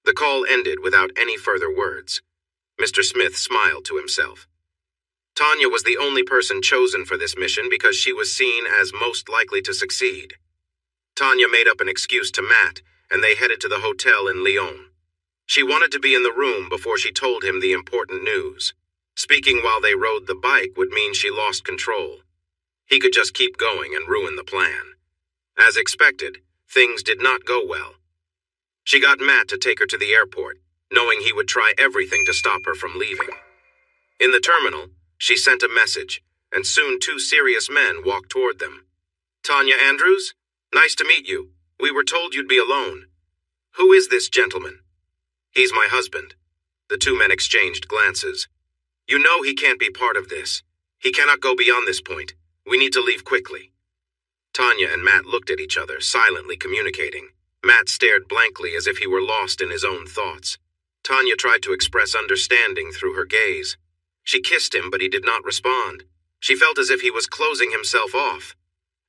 The call ended without any further words. Mr. Smith smiled to himself. Tanya was the only person chosen for this mission because she was seen as most likely to succeed. Tanya made up an excuse to Matt, and they headed to the hotel in Lyon. She wanted to be in the room before she told him the important news. Speaking while they rode the bike would mean she lost control. He could just keep going and ruin the plan. As expected, things did not go well. She got Matt to take her to the airport, knowing he would try everything to stop her from leaving. In the terminal, she sent a message, and soon 2 serious men walked toward them. "Tanya Andrews? Nice to meet you. We were told you'd be alone. Who is this gentleman?" "He's my husband." The 2 men exchanged glances. "You know he can't be part of this. He cannot go beyond this point. We need to leave quickly." Tanya and Matt looked at each other, silently communicating. Matt stared blankly as if he were lost in his own thoughts. Tanya tried to express understanding through her gaze. She kissed him, but he did not respond. She felt as if he was closing himself off.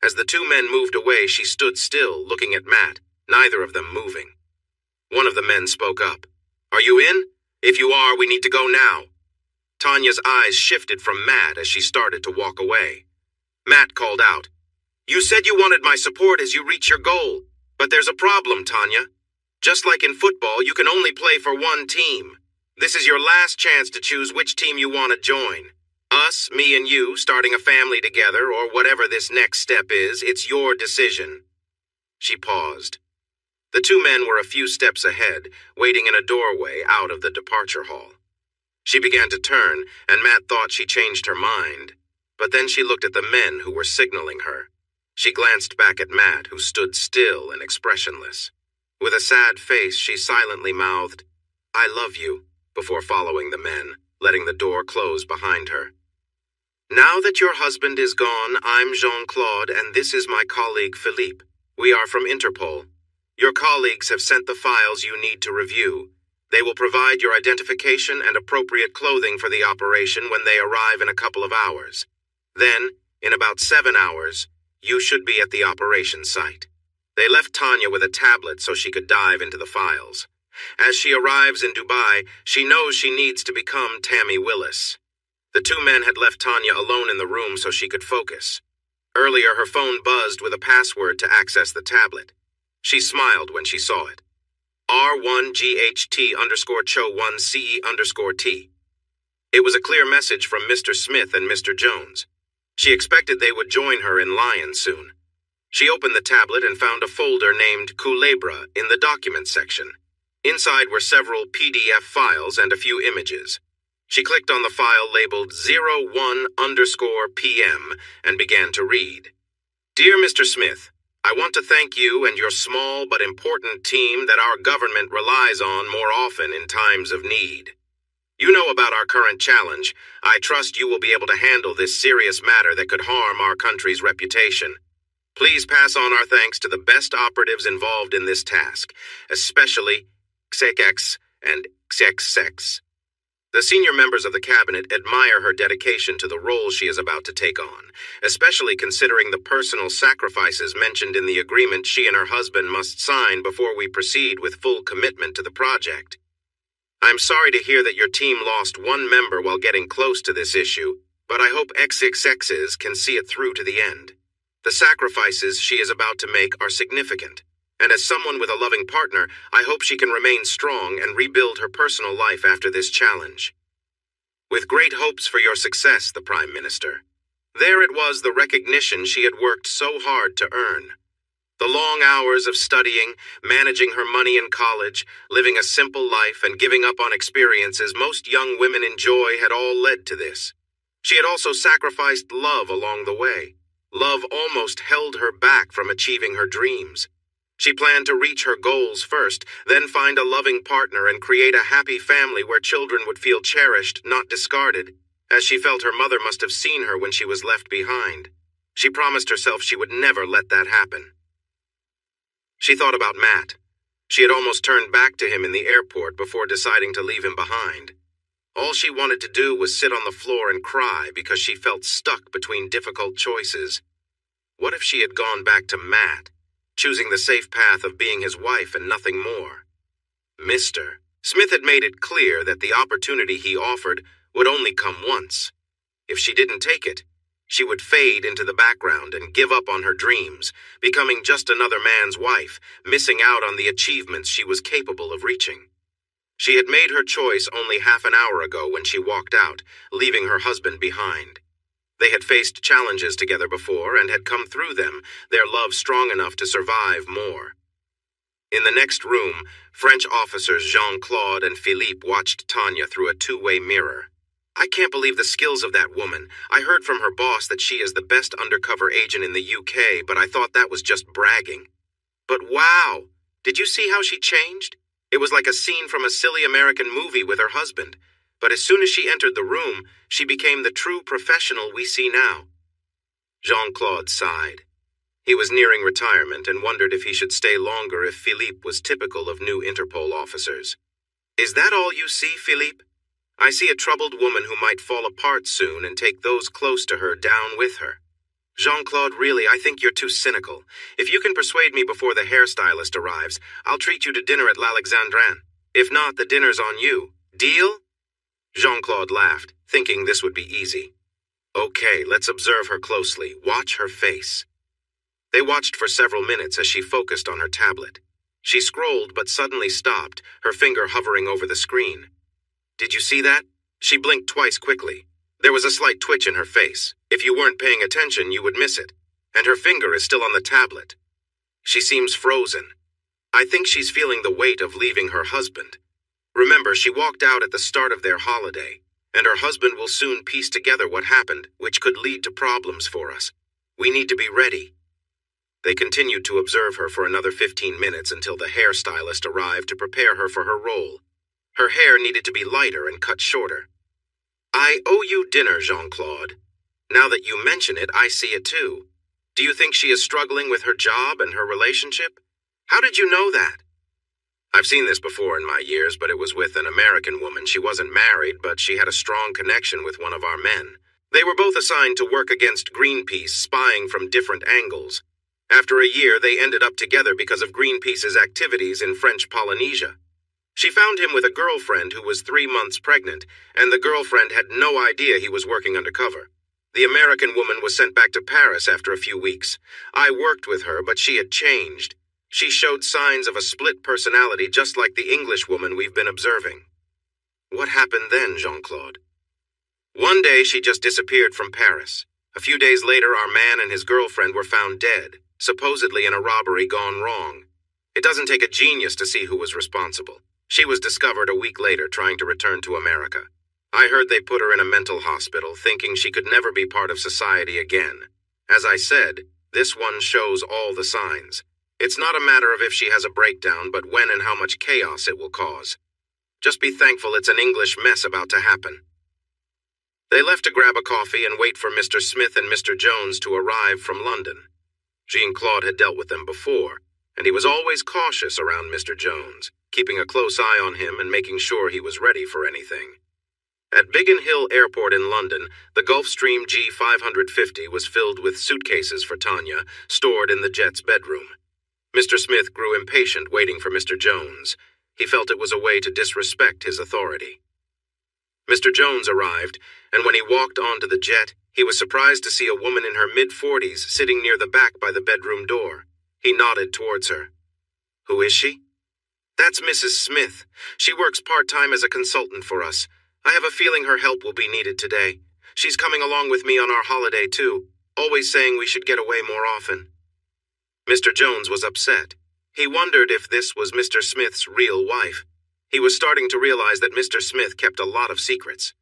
As the two men moved away, she stood still, looking at Matt, neither of them moving. One of the men spoke up. "Are you in? If you are, we need to go now." Tanya's eyes shifted from Matt as she started to walk away. Matt called out, "You said you wanted my support as you reach your goal, but there's a problem, Tanya. Just like in football, you can only play for one team. This is your last chance to choose which team you want to join. Us, me and you, starting a family together, or whatever this next step is, it's your decision." She paused. The two men were a few steps ahead, waiting in a doorway out of the departure hall. She began to turn, and Matt thought she changed her mind. But then she looked at the men who were signaling her. She glanced back at Matt, who stood still and expressionless. With a sad face, she silently mouthed, "I love you," before following the men, letting the door close behind her. "Now that your husband is gone, I'm Jean-Claude, and this is my colleague Philippe. We are from Interpol. Your colleagues have sent the files you need to review. They will provide your identification and appropriate clothing for the operation when they arrive in a couple of hours. Then, in about 7 hours, you should be at the operation site." They left Tanya with a tablet so she could dive into the files. As she arrives in Dubai, she knows she needs to become Tammy Willis. The two men had left Tanya alone in the room so she could focus. Earlier, her phone buzzed with a password to access the tablet. She smiled when she saw it. R1GHT_Cho1CE_T. It was a clear message from Mr. Smith and Mr. Jones. She expected they would join her in Lyon soon. She opened the tablet and found a folder named Culebra in the Documents section. Inside were several PDF files and a few images. She clicked on the file labeled 01_PM and began to read. "Dear Mr. Smith, I want to thank you and your small but important team that our government relies on more often in times of need. You know about our current challenge. I trust you will be able to handle this serious matter that could harm our country's reputation. Please pass on our thanks to the best operatives involved in this task, especially XX and XX. The senior members of the cabinet admire her dedication to the role she is about to take on, especially considering the personal sacrifices mentioned in the agreement she and her husband must sign before we proceed with full commitment to the project. I'm sorry to hear that your team lost one member while getting close to this issue, but I hope XXX's can see it through to the end. The sacrifices she is about to make are significant, and as someone with a loving partner, I hope she can remain strong and rebuild her personal life after this challenge. With great hopes for your success, the Prime Minister." There it was, the recognition she had worked so hard to earn. The long hours of studying, managing her money in college, living a simple life, and giving up on experiences most young women enjoy had all led to this. She had also sacrificed love along the way. Love almost held her back from achieving her dreams. She planned to reach her goals first, then find a loving partner and create a happy family where children would feel cherished, not discarded, as she felt her mother must have seen her when she was left behind. She promised herself she would never let that happen. She thought about Matt. She had almost turned back to him in the airport before deciding to leave him behind. All she wanted to do was sit on the floor and cry because she felt stuck between difficult choices. What if she had gone back to Matt, choosing the safe path of being his wife and nothing more? Mr. Smith had made it clear that the opportunity he offered would only come once. If she didn't take it, she would fade into the background and give up on her dreams, becoming just another man's wife, missing out on the achievements she was capable of reaching. She had made her choice only half an hour ago when she walked out, leaving her husband behind. They had faced challenges together before and had come through them, their love strong enough to survive more. In the next room, French officers Jean-Claude and Philippe watched Tanya through a two-way mirror. "I can't believe the skills of that woman. I heard from her boss that she is the best undercover agent in the UK, but I thought that was just bragging. But wow! Did you see how she changed? It was like a scene from a silly American movie with her husband. But as soon as she entered the room, she became the true professional we see now." Jean-Claude sighed. He was nearing retirement and wondered if he should stay longer if Philippe was typical of new Interpol officers. "Is that all you see, Philippe? I see a troubled woman who might fall apart soon and take those close to her down with her." Jean-Claude, really, I think you're too cynical. If you can persuade me before the hairstylist arrives, I'll treat you to dinner at L'Alexandrin. If not, the dinner's on you. Deal? Jean-Claude laughed, thinking this would be easy. Okay, let's observe her closely. Watch her face. They watched for several minutes as she focused on her tablet. She scrolled but suddenly stopped, her finger hovering over the screen. Did you see that? She blinked twice quickly. There was a slight twitch in her face. If you weren't paying attention, you would miss it. And her finger is still on the tablet. She seems frozen. I think she's feeling the weight of leaving her husband. Remember, she walked out at the start of their holiday, and her husband will soon piece together what happened, which could lead to problems for us. We need to be ready. They continued to observe her for another 15 minutes until the hairstylist arrived to prepare her for her role. Her hair needed to be lighter and cut shorter. I owe you dinner, Jean-Claude. Now that you mention it, I see it too. Do you think she is struggling with her job and her relationship? How did you know that? I've seen this before in my years, but it was with an American woman. She wasn't married, but she had a strong connection with one of our men. They were both assigned to work against Greenpeace, spying from different angles. After a year, they ended up together because of Greenpeace's activities in French Polynesia. She found him with a girlfriend who was 3 months pregnant, and the girlfriend had no idea he was working undercover. The American woman was sent back to Paris after a few weeks. I worked with her, but she had changed. She showed signs of a split personality just like the English woman we've been observing. What happened then, Jean-Claude? One day she just disappeared from Paris. A few days later, our man and his girlfriend were found dead, supposedly in a robbery gone wrong. It doesn't take a genius to see who was responsible. She was discovered a week later trying to return to America. I heard they put her in a mental hospital, thinking she could never be part of society again. As I said, this one shows all the signs. It's not a matter of if she has a breakdown, but when and how much chaos it will cause. Just be thankful it's an English mess about to happen. They left to grab a coffee and wait for Mr. Smith and Mr. Jones to arrive from London. Jean-Claude had dealt with them before, and he was always cautious around Mr. Jones, keeping a close eye on him and making sure he was ready for anything. At Biggin Hill Airport in London, the Gulfstream G550 was filled with suitcases for Tanya, stored in the jet's bedroom. Mr. Smith grew impatient waiting for Mr. Jones. He felt it was a way to disrespect his authority. Mr. Jones arrived, and when he walked onto the jet, he was surprised to see a woman in her mid-40s sitting near the back by the bedroom door. He nodded towards her. Who is she? That's Mrs. Smith. She works part-time as a consultant for us. I have a feeling her help will be needed today. She's coming along with me on our holiday, too, always saying we should get away more often. Mr. Jones was upset. He wondered if this was Mr. Smith's real wife. He was starting to realize that Mr. Smith kept a lot of secrets.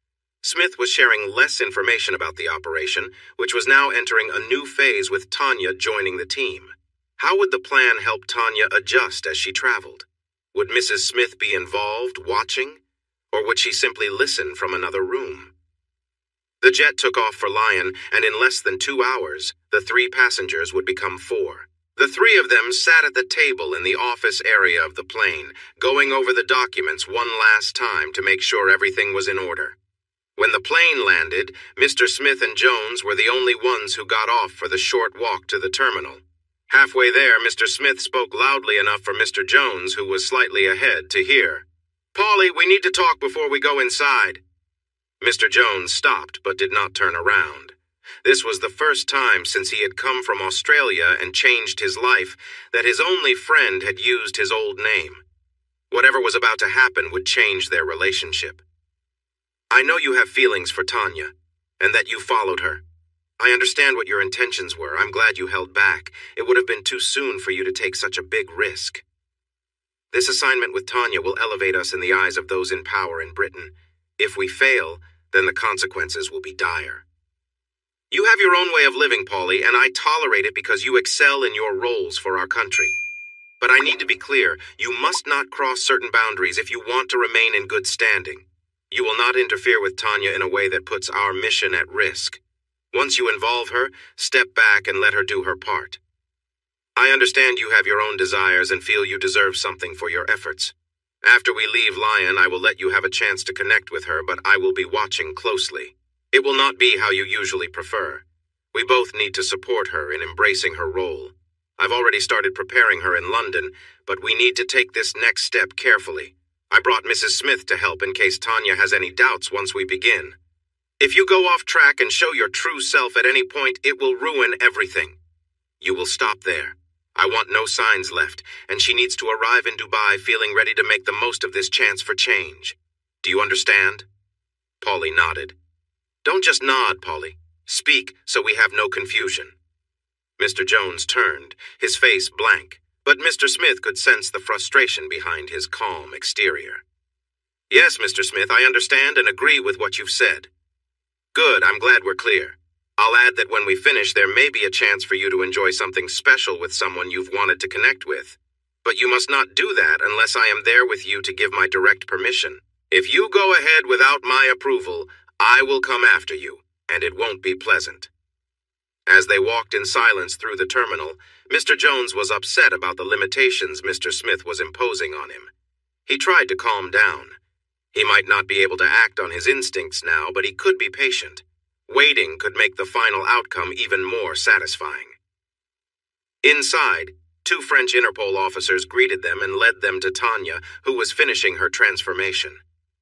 Smith was sharing less information about the operation, which was now entering a new phase with Tanya joining the team. How would the plan help Tanya adjust as she traveled? Would Mrs. Smith be involved, watching? Or would she simply listen from another room? The jet took off for Lyon, and in less than 2 hours, the 3 passengers would become 4. The 3 of them sat at the table in the office area of the plane, going over the documents one last time to make sure everything was in order. When the plane landed, Mr. Smith and Jones were the only ones who got off for the short walk to the terminal. Halfway there, Mr. Smith spoke loudly enough for Mr. Jones, who was slightly ahead, to hear. "Paulie, we need to talk before we go inside." Mr. Jones stopped but did not turn around. This was the first time since he had come from Australia and changed his life that his only friend had used his old name. Whatever was about to happen would change their relationship. I know you have feelings for Tanya, and that you followed her. I understand what your intentions were. I'm glad you held back. It would have been too soon for you to take such a big risk. This assignment with Tanya will elevate us in the eyes of those in power in Britain. If we fail, then the consequences will be dire. You have your own way of living, Paulie, and I tolerate it because you excel in your roles for our country. But I need to be clear, you must not cross certain boundaries if you want to remain in good standing. You will not interfere with Tanya in a way that puts our mission at risk. Once you involve her, step back and let her do her part. I understand you have your own desires and feel you deserve something for your efforts. After we leave Lyon, I will let you have a chance to connect with her, but I will be watching closely. It will not be how you usually prefer. We both need to support her in embracing her role. I've already started preparing her in London, but we need to take this next step carefully. I brought Mrs. Smith to help in case Tanya has any doubts once we begin. If you go off track and show your true self at any point, it will ruin everything. You will stop there. I want no signs left, and she needs to arrive in Dubai feeling ready to make the most of this chance for change. Do you understand? Polly nodded. Don't just nod, Polly. Speak so we have no confusion. Mr. Jones turned, his face blank, but Mr. Smith could sense the frustration behind his calm exterior. Yes, Mr. Smith, I understand and agree with what you've said. Good, I'm glad we're clear. I'll add that when we finish, there may be a chance for you to enjoy something special with someone you've wanted to connect with. But you must not do that unless I am there with you to give my direct permission. If you go ahead without my approval, I will come after you, and it won't be pleasant. As they walked in silence through the terminal, Mr. Jones was upset about the limitations Mr. Smith was imposing on him. He tried to calm down. He might not be able to act on his instincts now, but he could be patient. Waiting could make the final outcome even more satisfying. Inside, 2 French Interpol officers greeted them and led them to Tanya, who was finishing her transformation.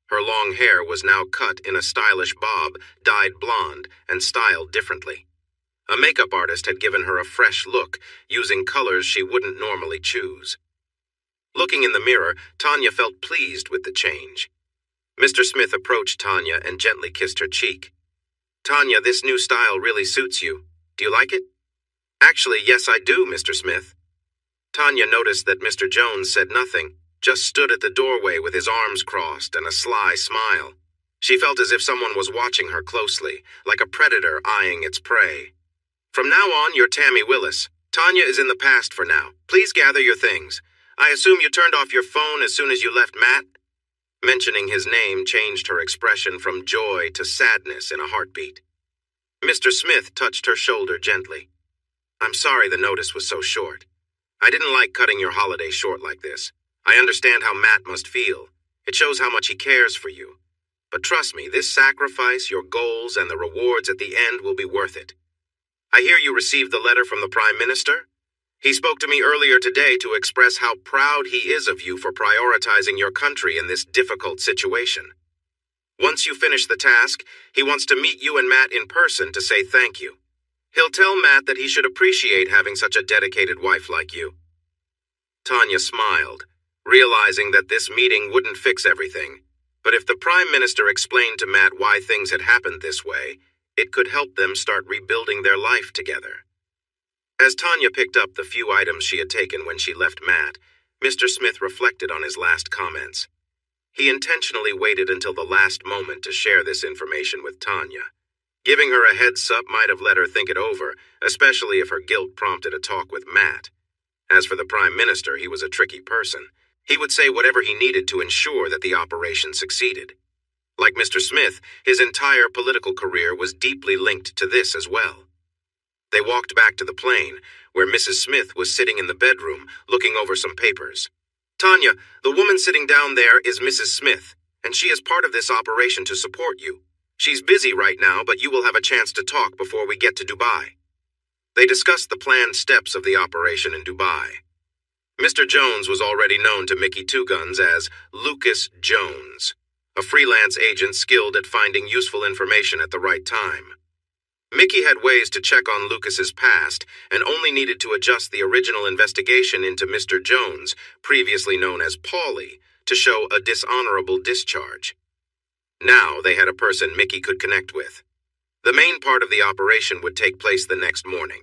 Her long hair was now cut in a stylish bob, dyed blonde, and styled differently. A makeup artist had given her a fresh look, using colors she wouldn't normally choose. Looking in the mirror, Tanya felt pleased with the change. Mr. Smith approached Tanya and gently kissed her cheek. Tanya, this new style really suits you. Do you like it? Actually, yes, I do, Mr. Smith. Tanya noticed that Mr. Jones said nothing, just stood at the doorway with his arms crossed and a sly smile. She felt as if someone was watching her closely, like a predator eyeing its prey. From now on, you're Tammy Willis. Tanya is in the past for now. Please gather your things. I assume you turned off your phone as soon as you left Matt? Mentioning his name changed her expression from joy to sadness in a heartbeat. Mr. Smith touched her shoulder gently. I'm sorry the notice was so short. I didn't like cutting your holiday short like this. I understand how Matt must feel. It shows how much he cares for you. But trust me, this sacrifice, your goals, and the rewards at the end will be worth it. I hear you received the letter from the Prime Minister? He spoke to me earlier today to express how proud he is of you for prioritizing your country in this difficult situation. Once you finish the task, he wants to meet you and Matt in person to say thank you. He'll tell Matt that he should appreciate having such a dedicated wife like you. Tanya smiled, realizing that this meeting wouldn't fix everything, but if the Prime Minister explained to Matt why things had happened this way, it could help them start rebuilding their life together. As Tanya picked up the few items she had taken when she left Matt, Mr. Smith reflected on his last comments. He intentionally waited until the last moment to share this information with Tanya. Giving her a heads-up might have let her think it over, especially if her guilt prompted a talk with Matt. As for the Prime Minister, he was a tricky person. He would say whatever he needed to ensure that the operation succeeded. Like Mr. Smith, his entire political career was deeply linked to this as well. They walked back to the plane, where Mrs. Smith was sitting in the bedroom, looking over some papers. Tanya, the woman sitting down there is Mrs. Smith, and she is part of this operation to support you. She's busy right now, but you will have a chance to talk before we get to Dubai. They discussed the planned steps of the operation in Dubai. Mr. Jones was already known to Mickey Two Guns as Lucas Jones, a freelance agent skilled at finding useful information at the right time. Mickey had ways to check on Lucas's past and only needed to adjust the original investigation into Mr. Jones, previously known as Paulie, to show a dishonorable discharge. Now they had a person Mickey could connect with. The main part of the operation would take place the next morning.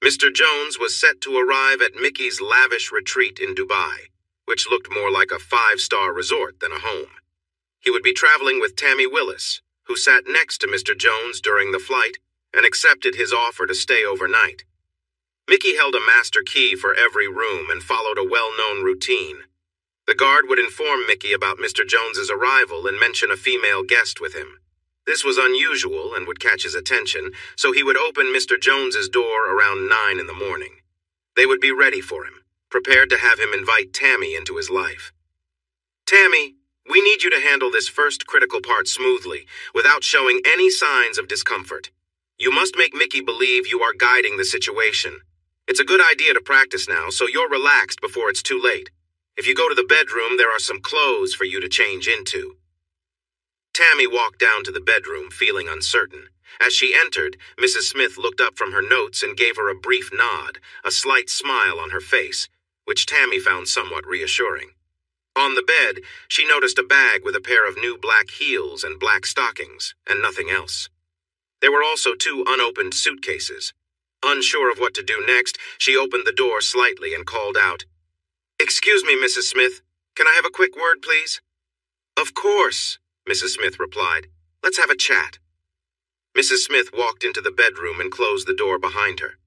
Mr. Jones was set to arrive at Mickey's lavish retreat in Dubai, which looked more like a 5-star resort than a home. He would be traveling with Tammy Willis, who sat next to Mr. Jones during the flight and accepted his offer to stay overnight. Mickey held a master key for every room and followed a well-known routine. The guard would inform Mickey about Mr. Jones's arrival and mention a female guest with him. This was unusual and would catch his attention, so he would open Mr. Jones's door around 9 in the morning. They would be ready for him, prepared to have him invite Tammy into his life. Tammy, we need you to handle this first critical part smoothly, without showing any signs of discomfort. You must make Mickey believe you are guiding the situation. It's a good idea to practice now, so you're relaxed before it's too late. If you go to the bedroom, there are some clothes for you to change into." Tammy walked down to the bedroom, feeling uncertain. As she entered, Mrs. Smith looked up from her notes and gave her a brief nod, a slight smile on her face, which Tammy found somewhat reassuring. On the bed, she noticed a bag with a pair of new black heels and black stockings, and nothing else. There were also 2 unopened suitcases. Unsure of what to do next, she opened the door slightly and called out, "Excuse me, Mrs. Smith. Can I have a quick word, please?" "Of course," Mrs. Smith replied. "Let's have a chat." Mrs. Smith walked into the bedroom and closed the door behind her.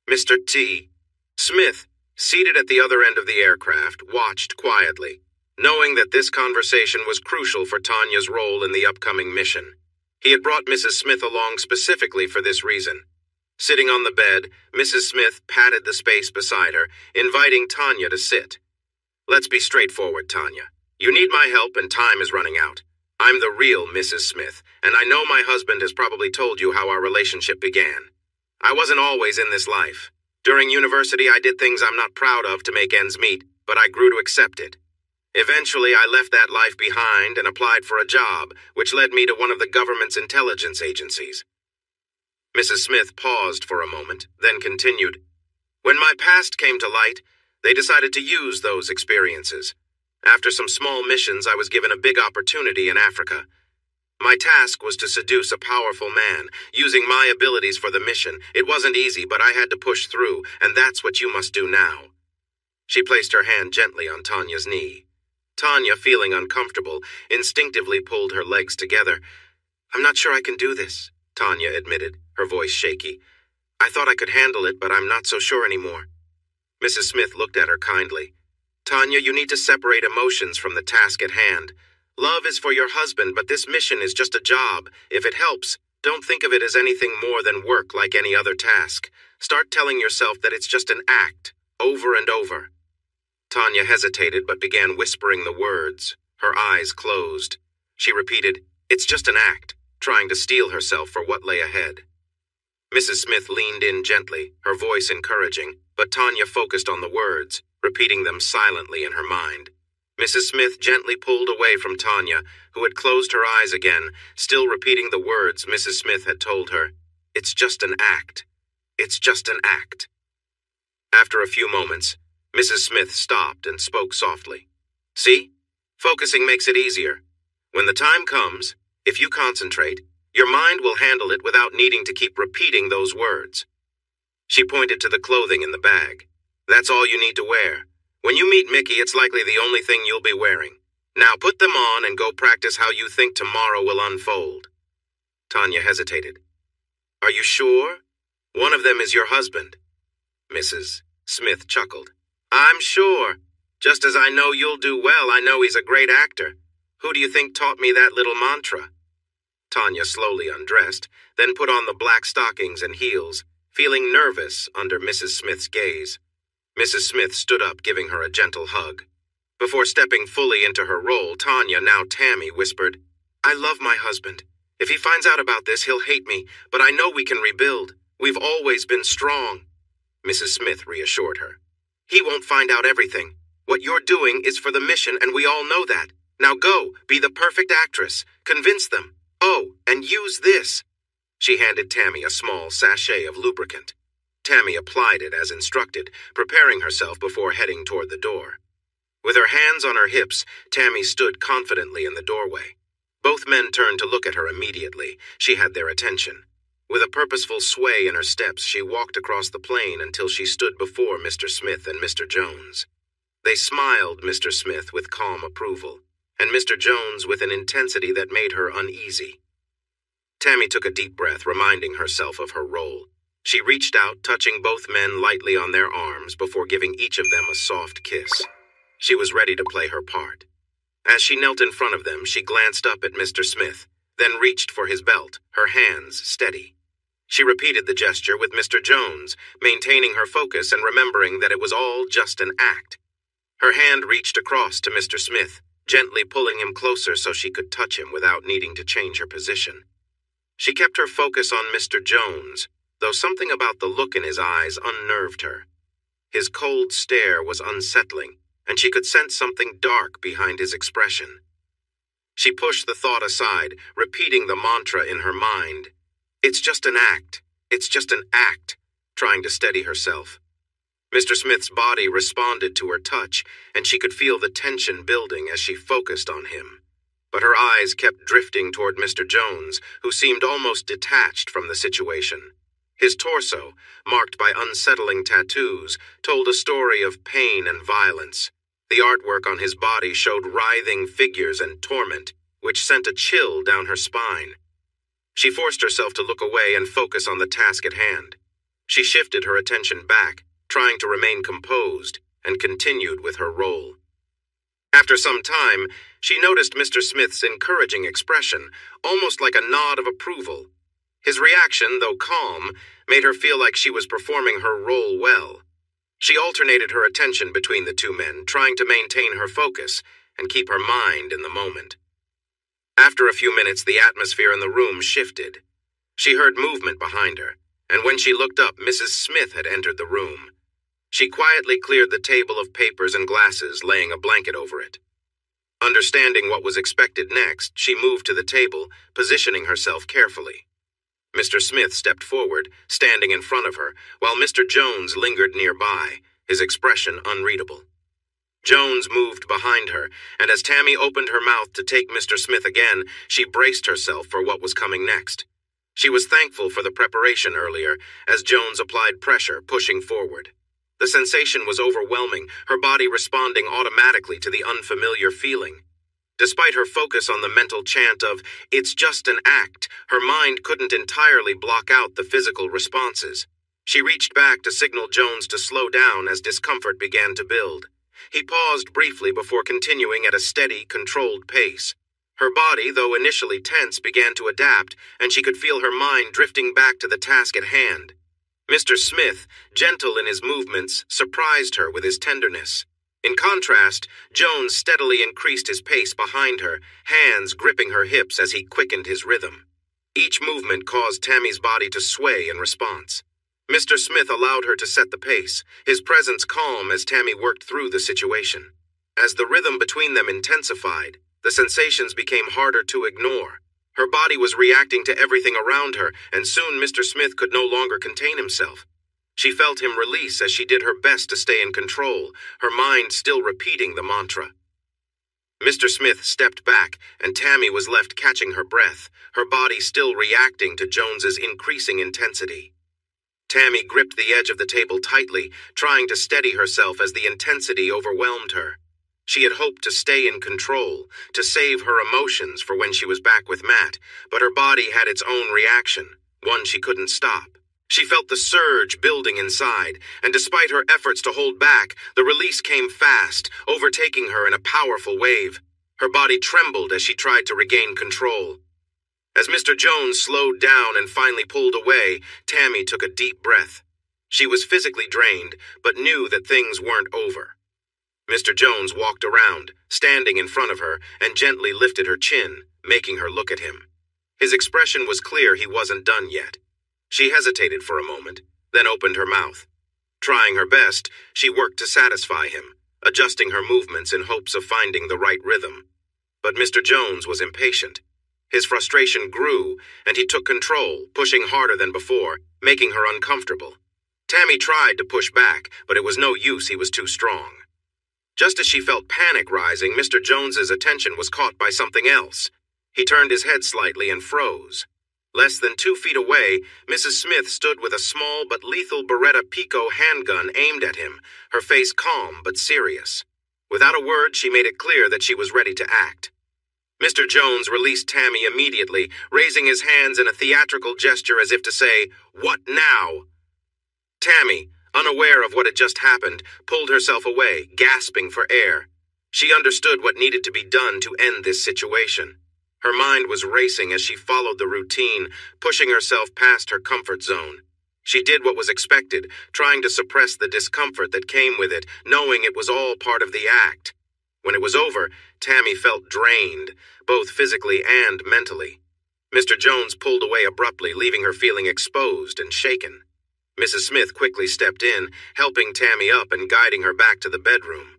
Mr. T. Smith, seated at the other end of the aircraft, watched quietly, knowing that this conversation was crucial for Tanya's role in the upcoming mission. He had brought Mrs. Smith along specifically for this reason. Sitting on the bed, Mrs. Smith patted the space beside her, inviting Tanya to sit. "Let's be straightforward, Tanya. You need my help and time is running out. I'm the real Mrs. Smith, and I know my husband has probably told you how our relationship began. I wasn't always in this life. During university, I did things I'm not proud of to make ends meet, but I grew to accept it. Eventually, I left that life behind and applied for a job, which led me to one of the government's intelligence agencies." Mrs. Smith paused for a moment, then continued. "When my past came to light, they decided to use those experiences. After some small missions, I was given a big opportunity in Africa. My task was to seduce a powerful man, using my abilities for the mission. It wasn't easy, but I had to push through, and that's what you must do now." She placed her hand gently on Tanya's knee. Tanya, feeling uncomfortable, instinctively pulled her legs together. "I'm not sure I can do this," Tanya admitted, her voice shaky. "I thought I could handle it, but I'm not so sure anymore." Mrs. Smith looked at her kindly. "Tanya, you need to separate emotions from the task at hand. Love is for your husband, but this mission is just a job. If it helps, don't think of it as anything more than work like any other task. Start telling yourself that it's just an act, over and over." Tanya hesitated but began whispering the words, her eyes closed. She repeated, "It's just an act," trying to steel herself for what lay ahead. Mrs. Smith leaned in gently, her voice encouraging, but Tanya focused on the words, repeating them silently in her mind. Mrs. Smith gently pulled away from Tanya, who had closed her eyes again, still repeating the words Mrs. Smith had told her. "It's just an act. It's just an act." After a few moments, Mrs. Smith stopped and spoke softly. "See? Focusing makes it easier. When the time comes, if you concentrate, your mind will handle it without needing to keep repeating those words." She pointed to the clothing in the bag. "That's all you need to wear. When you meet Mickey, it's likely the only thing you'll be wearing. Now put them on and go practice how you think tomorrow will unfold." Tanya hesitated. "Are you sure? One of them is your husband." Mrs. Smith chuckled. "I'm sure. Just as I know you'll do well, I know he's a great actor. Who do you think taught me that little mantra?" Tanya slowly undressed, then put on the black stockings and heels, feeling nervous under Mrs. Smith's gaze. Mrs. Smith stood up, giving her a gentle hug. Before stepping fully into her role, Tanya, now Tammy, whispered, "I love my husband. If he finds out about this, he'll hate me, but I know we can rebuild. We've always been strong." Mrs. Smith reassured her. "He won't find out everything. What you're doing is for the mission, and we all know that. Now go, be the perfect actress. Convince them. Oh, and use this." She handed Tammy a small sachet of lubricant. Tammy applied it as instructed, preparing herself before heading toward the door. With her hands on her hips, Tammy stood confidently in the doorway. Both men turned to look at her immediately. She had their attention. With a purposeful sway in her steps, she walked across the plain until she stood before Mr. Smith and Mr. Jones. They smiled, Mr. Smith with calm approval, and Mr. Jones with an intensity that made her uneasy. Tammy took a deep breath, reminding herself of her role. She reached out, touching both men lightly on their arms before giving each of them a soft kiss. She was ready to play her part. As she knelt in front of them, she glanced up at Mr. Smith, then reached for his belt, her hands steady. She repeated the gesture with Mr. Jones, maintaining her focus and remembering that it was all just an act. Her hand reached across to Mr. Smith, gently pulling him closer so she could touch him without needing to change her position. She kept her focus on Mr. Jones, though something about the look in his eyes unnerved her. His cold stare was unsettling, and she could sense something dark behind his expression. She pushed the thought aside, repeating the mantra in her mind. "It's just an act. It's just an act," trying to steady herself. Mr. Smith's body responded to her touch, and she could feel the tension building as she focused on him. But her eyes kept drifting toward Mr. Jones, who seemed almost detached from the situation. His torso, marked by unsettling tattoos, told a story of pain and violence. The artwork on his body showed writhing figures and torment, which sent a chill down her spine. She forced herself to look away and focus on the task at hand. She shifted her attention back, trying to remain composed, and continued with her role. After some time, she noticed Mr. Smith's encouraging expression, almost like a nod of approval. His reaction, though calm, made her feel like she was performing her role well. She alternated her attention between the two men, trying to maintain her focus and keep her mind in the moment. After a few minutes, the atmosphere in the room shifted. She heard movement behind her, and when she looked up, Mrs. Smith had entered the room. She quietly cleared the table of papers and glasses, laying a blanket over it. Understanding what was expected next, she moved to the table, positioning herself carefully. Mr. Smith stepped forward, standing in front of her, while Mr. Jones lingered nearby, his expression unreadable. Jones moved behind her, and as Tammy opened her mouth to take Mr. Smith again, she braced herself for what was coming next. She was thankful for the preparation earlier, as Jones applied pressure, pushing forward. The sensation was overwhelming, her body responding automatically to the unfamiliar feeling. Despite her focus on the mental chant of, "It's just an act," her mind couldn't entirely block out the physical responses. She reached back to signal Jones to slow down as discomfort began to build. He paused briefly before continuing at a steady, controlled pace. Her body, though initially tense, began to adapt, and she could feel her mind drifting back to the task at hand. Mr. Smith, gentle in his movements, surprised her with his tenderness. In contrast, Jones steadily increased his pace behind her, hands gripping her hips as he quickened his rhythm. Each movement caused Tammy's body to sway in response. Mr. Smith allowed her to set the pace, his presence calm as Tammy worked through the situation. As the rhythm between them intensified, the sensations became harder to ignore. Her body was reacting to everything around her, and soon Mr. Smith could no longer contain himself. She felt him release as she did her best to stay in control, her mind still repeating the mantra. Mr. Smith stepped back, and Tammy was left catching her breath, her body still reacting to Jones's increasing intensity. Tammy gripped the edge of the table tightly, trying to steady herself as the intensity overwhelmed her. She had hoped to stay in control, to save her emotions for when she was back with Matt, but her body had its own reaction, one she couldn't stop. She felt the surge building inside, and despite her efforts to hold back, the release came fast, overtaking her in a powerful wave. Her body trembled as she tried to regain control. As Mr. Jones slowed down and finally pulled away, Tammy took a deep breath. She was physically drained, but knew that things weren't over. Mr. Jones walked around, standing in front of her, and gently lifted her chin, making her look at him. His expression was clear he wasn't done yet. She hesitated for a moment, then opened her mouth. Trying her best, she worked to satisfy him, adjusting her movements in hopes of finding the right rhythm. But Mr. Jones was impatient. His frustration grew, and he took control, pushing harder than before, making her uncomfortable. Tammy tried to push back, but it was no use, he was too strong. Just as she felt panic rising, Mr. Jones's attention was caught by something else. He turned his head slightly and froze. Less than 2 feet away, Mrs. Smith stood with a small but lethal Beretta Pico handgun aimed at him, her face calm but serious. Without a word, she made it clear that she was ready to act. Mr. Jones released Tammy immediately, raising his hands in a theatrical gesture as if to say, "What now?" Tammy, unaware of what had just happened, pulled herself away, gasping for air. She understood what needed to be done to end this situation. Her mind was racing as she followed the routine, pushing herself past her comfort zone. She did what was expected, trying to suppress the discomfort that came with it, knowing it was all part of the act. When it was over, Tammy felt drained, both physically and mentally. Mr. Jones pulled away abruptly, leaving her feeling exposed and shaken. Mrs. Smith quickly stepped in, helping Tammy up and guiding her back to the bedroom.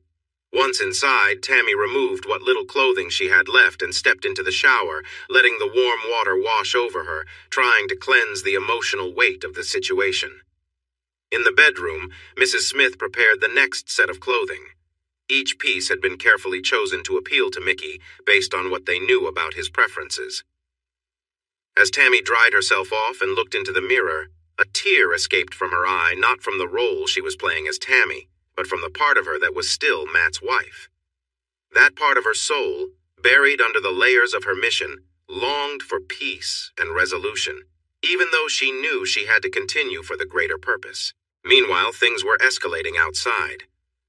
Once inside, Tammy removed what little clothing she had left and stepped into the shower, letting the warm water wash over her, trying to cleanse the emotional weight of the situation. In the bedroom, Mrs. Smith prepared the next set of clothing. Each piece had been carefully chosen to appeal to Mickey, based on what they knew about his preferences. As Tammy dried herself off and looked into the mirror, a tear escaped from her eye, not from the role she was playing as Tammy, but from the part of her that was still Matt's wife. That part of her soul, buried under the layers of her mission, longed for peace and resolution, even though she knew she had to continue for the greater purpose. Meanwhile, things were escalating outside.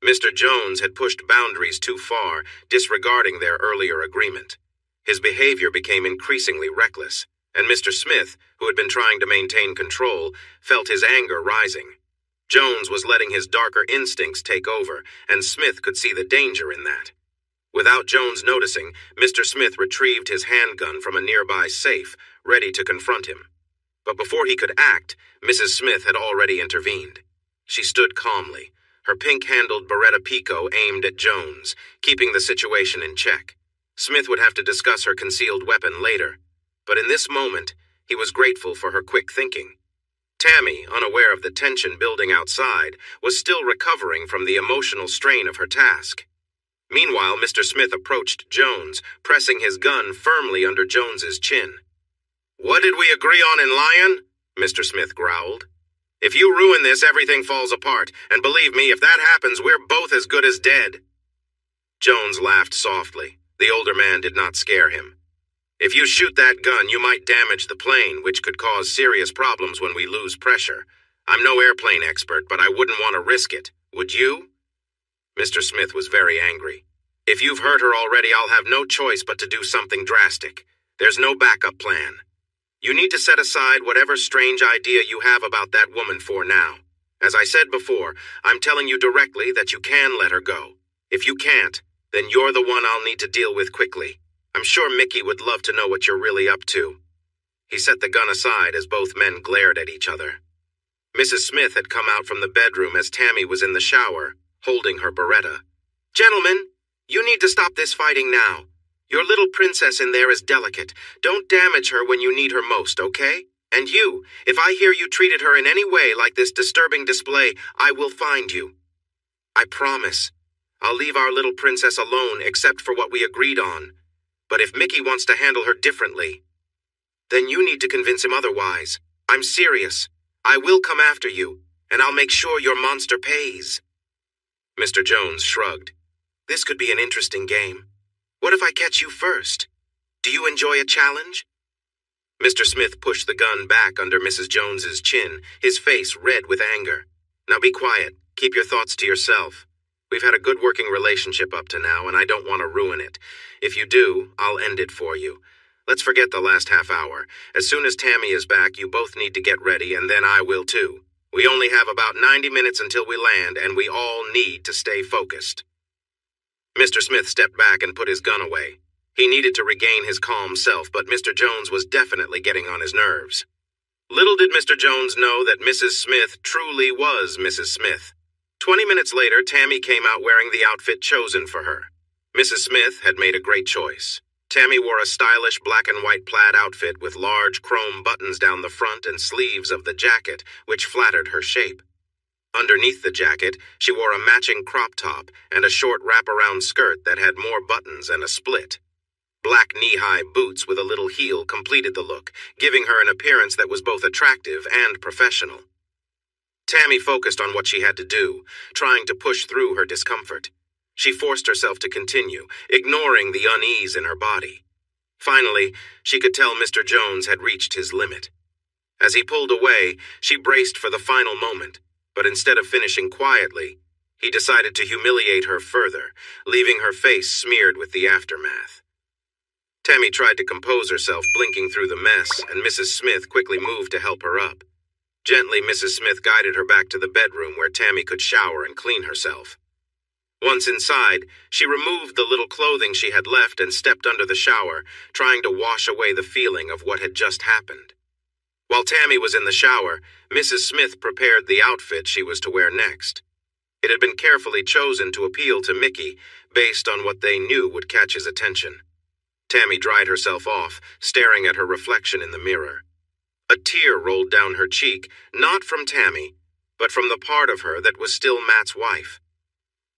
Mr. Jones had pushed boundaries too far, disregarding their earlier agreement. His behavior became increasingly reckless, and Mr. Smith, who had been trying to maintain control, felt his anger rising. Jones was letting his darker instincts take over, and Smith could see the danger in that. Without Jones noticing, Mr. Smith retrieved his handgun from a nearby safe, ready to confront him. But before he could act, Mrs. Smith had already intervened. She stood calmly, her pink-handled Beretta Pico aimed at Jones, keeping the situation in check. Smith would have to discuss her concealed weapon later, but in this moment, he was grateful for her quick thinking. Tammy, unaware of the tension building outside, was still recovering from the emotional strain of her task. Meanwhile, Mr. Smith approached Jones, pressing his gun firmly under Jones's chin. "What did we agree on in Lyon?" Mr. Smith growled. "If you ruin this, everything falls apart, and believe me, if that happens, we're both as good as dead." Jones laughed softly. The older man did not scare him. "If you shoot that gun, you might damage the plane, which could cause serious problems when we lose pressure. I'm no airplane expert, but I wouldn't want to risk it. Would you?" Mr. Smith was very angry. "If you've hurt her already, I'll have no choice but to do something drastic. There's no backup plan. You need to set aside whatever strange idea you have about that woman for now. As I said before, I'm telling you directly that you can let her go. If you can't, then you're the one I'll need to deal with quickly. I'm sure Mickey would love to know what you're really up to." He set the gun aside as both men glared at each other. Mrs. Smith had come out from the bedroom as Tammy was in the shower, holding her Beretta. "Gentlemen, you need to stop this fighting now. Your little princess in there is delicate. Don't damage her when you need her most, okay? And you, if I hear you treated her in any way like this disturbing display, I will find you. I promise. I'll leave our little princess alone except for what we agreed on. But if Mickey wants to handle her differently, then you need to convince him otherwise. I'm serious. I will come after you, and I'll make sure your monster pays." Mr. Jones shrugged. "This could be an interesting game. What if I catch you first? Do you enjoy a challenge?" Mr. Smith pushed the gun back under Mrs. Jones's chin, his face red with anger. "Now be quiet. Keep your thoughts to yourself. We've had a good working relationship up to now, and I don't want to ruin it. If you do, I'll end it for you. Let's forget the last half hour. As soon as Tammy is back, you both need to get ready, and then I will too. We only have about 90 minutes until we land, and we all need to stay focused." Mr. Smith stepped back and put his gun away. He needed to regain his calm self, but Mr. Jones was definitely getting on his nerves. Little did Mr. Jones know that Mrs. Smith truly was Mrs. Smith. 20 minutes later, Tammy came out wearing the outfit chosen for her. Mrs. Smith had made a great choice. Tammy wore a stylish black and white plaid outfit with large chrome buttons down the front and sleeves of the jacket, which flattered her shape. Underneath the jacket, she wore a matching crop top and a short wraparound skirt that had more buttons and a split. Black knee-high boots with a little heel completed the look, giving her an appearance that was both attractive and professional. Tammy focused on what she had to do, trying to push through her discomfort. She forced herself to continue, ignoring the unease in her body. Finally, she could tell Mr. Jones had reached his limit. As he pulled away, she braced for the final moment, but instead of finishing quietly, he decided to humiliate her further, leaving her face smeared with the aftermath. Tammy tried to compose herself, blinking through the mess, and Mrs. Smith quickly moved to help her up. Gently, Mrs. Smith guided her back to the bedroom where Tammy could shower and clean herself. Once inside, she removed the little clothing she had left and stepped under the shower, trying to wash away the feeling of what had just happened. While Tammy was in the shower, Mrs. Smith prepared the outfit she was to wear next. It had been carefully chosen to appeal to Mickey, based on what they knew would catch his attention. Tammy dried herself off, staring at her reflection in the mirror. A tear rolled down her cheek, not from Tammy, but from the part of her that was still Matt's wife.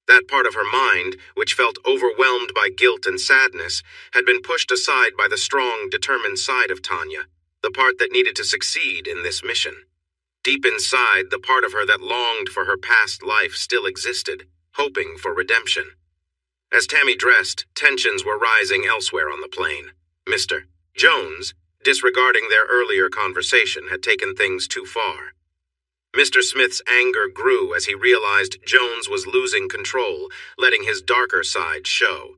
That part of her mind, which felt overwhelmed by guilt and sadness, had been pushed aside by the strong, determined side of Tanya, the part that needed to succeed in this mission. Deep inside, the part of her that longed for her past life still existed, hoping for redemption. As Tammy dressed, tensions were rising elsewhere on the plane. Mr. Jones, disregarding their earlier conversation, had taken things too far. Mr. Smith's anger grew as he realized Jones was losing control, letting his darker side show.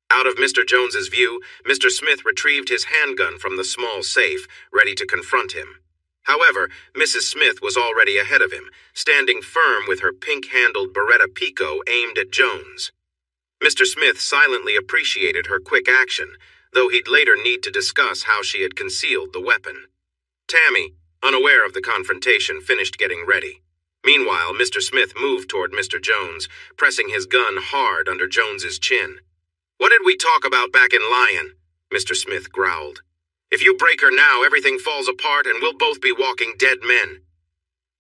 Out of Mr. Jones's view, Mr. Smith retrieved his handgun from the small safe, ready to confront him. However, Mrs. Smith was already ahead of him, standing firm with her pink-handled Beretta Pico aimed at Jones. Mr. Smith silently appreciated her quick action, though he'd later need to discuss how she had concealed the weapon. Tammy, unaware of the confrontation, finished getting ready. Meanwhile, Mr. Smith moved toward Mr. Jones, pressing his gun hard under Jones's chin. "What did we talk about back in Lyon?" Mr. Smith growled. "If you break her now, everything falls apart and we'll both be walking dead men."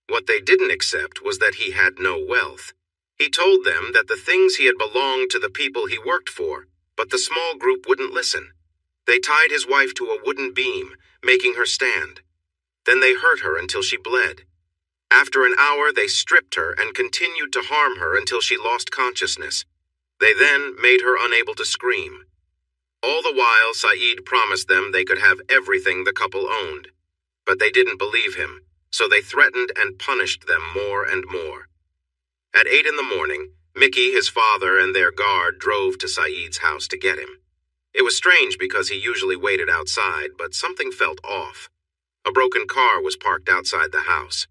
What they didn't accept was that he had no wealth. He told them that the things he had belonged to the people he worked for, but the small group wouldn't listen. They tied his wife to a wooden beam, making her stand. Then they hurt her until she bled. After an hour, they stripped her and continued to harm her until she lost consciousness. They then made her unable to scream. All the while, Saeed promised them they could have everything the couple owned. But they didn't believe him, so they threatened and punished them more and more. At 8 in the morning, Mickey, his father, and their guard drove to Saeed's house to get him. It was strange because he usually waited outside, but something felt off. A broken car was parked outside the house.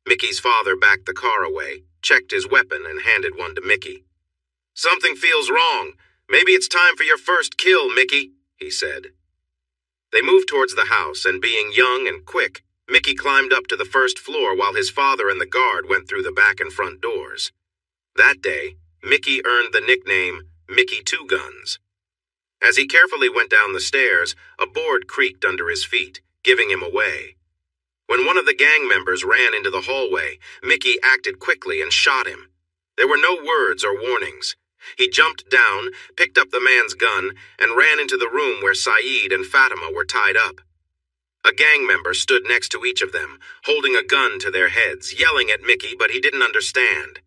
Mickey's father backed the car away, checked his weapon, and handed one to Mickey. "Something feels wrong. Maybe it's time for your first kill, Mickey," he said. They moved towards the house, and being young and quick, Mickey climbed up to the first floor while his father and the guard went through the back and front doors. That day, Mickey earned the nickname Mickey Two Guns. As he carefully went down the stairs, a board creaked under his feet, giving him away. When one of the gang members ran into the hallway, Mickey acted quickly and shot him. There were no words or warnings. He jumped down, picked up the man's gun, and ran into the room where Saeed and Fatima were tied up. A gang member stood next to each of them, holding a gun to their heads, yelling at Mickey, but he didn't understand.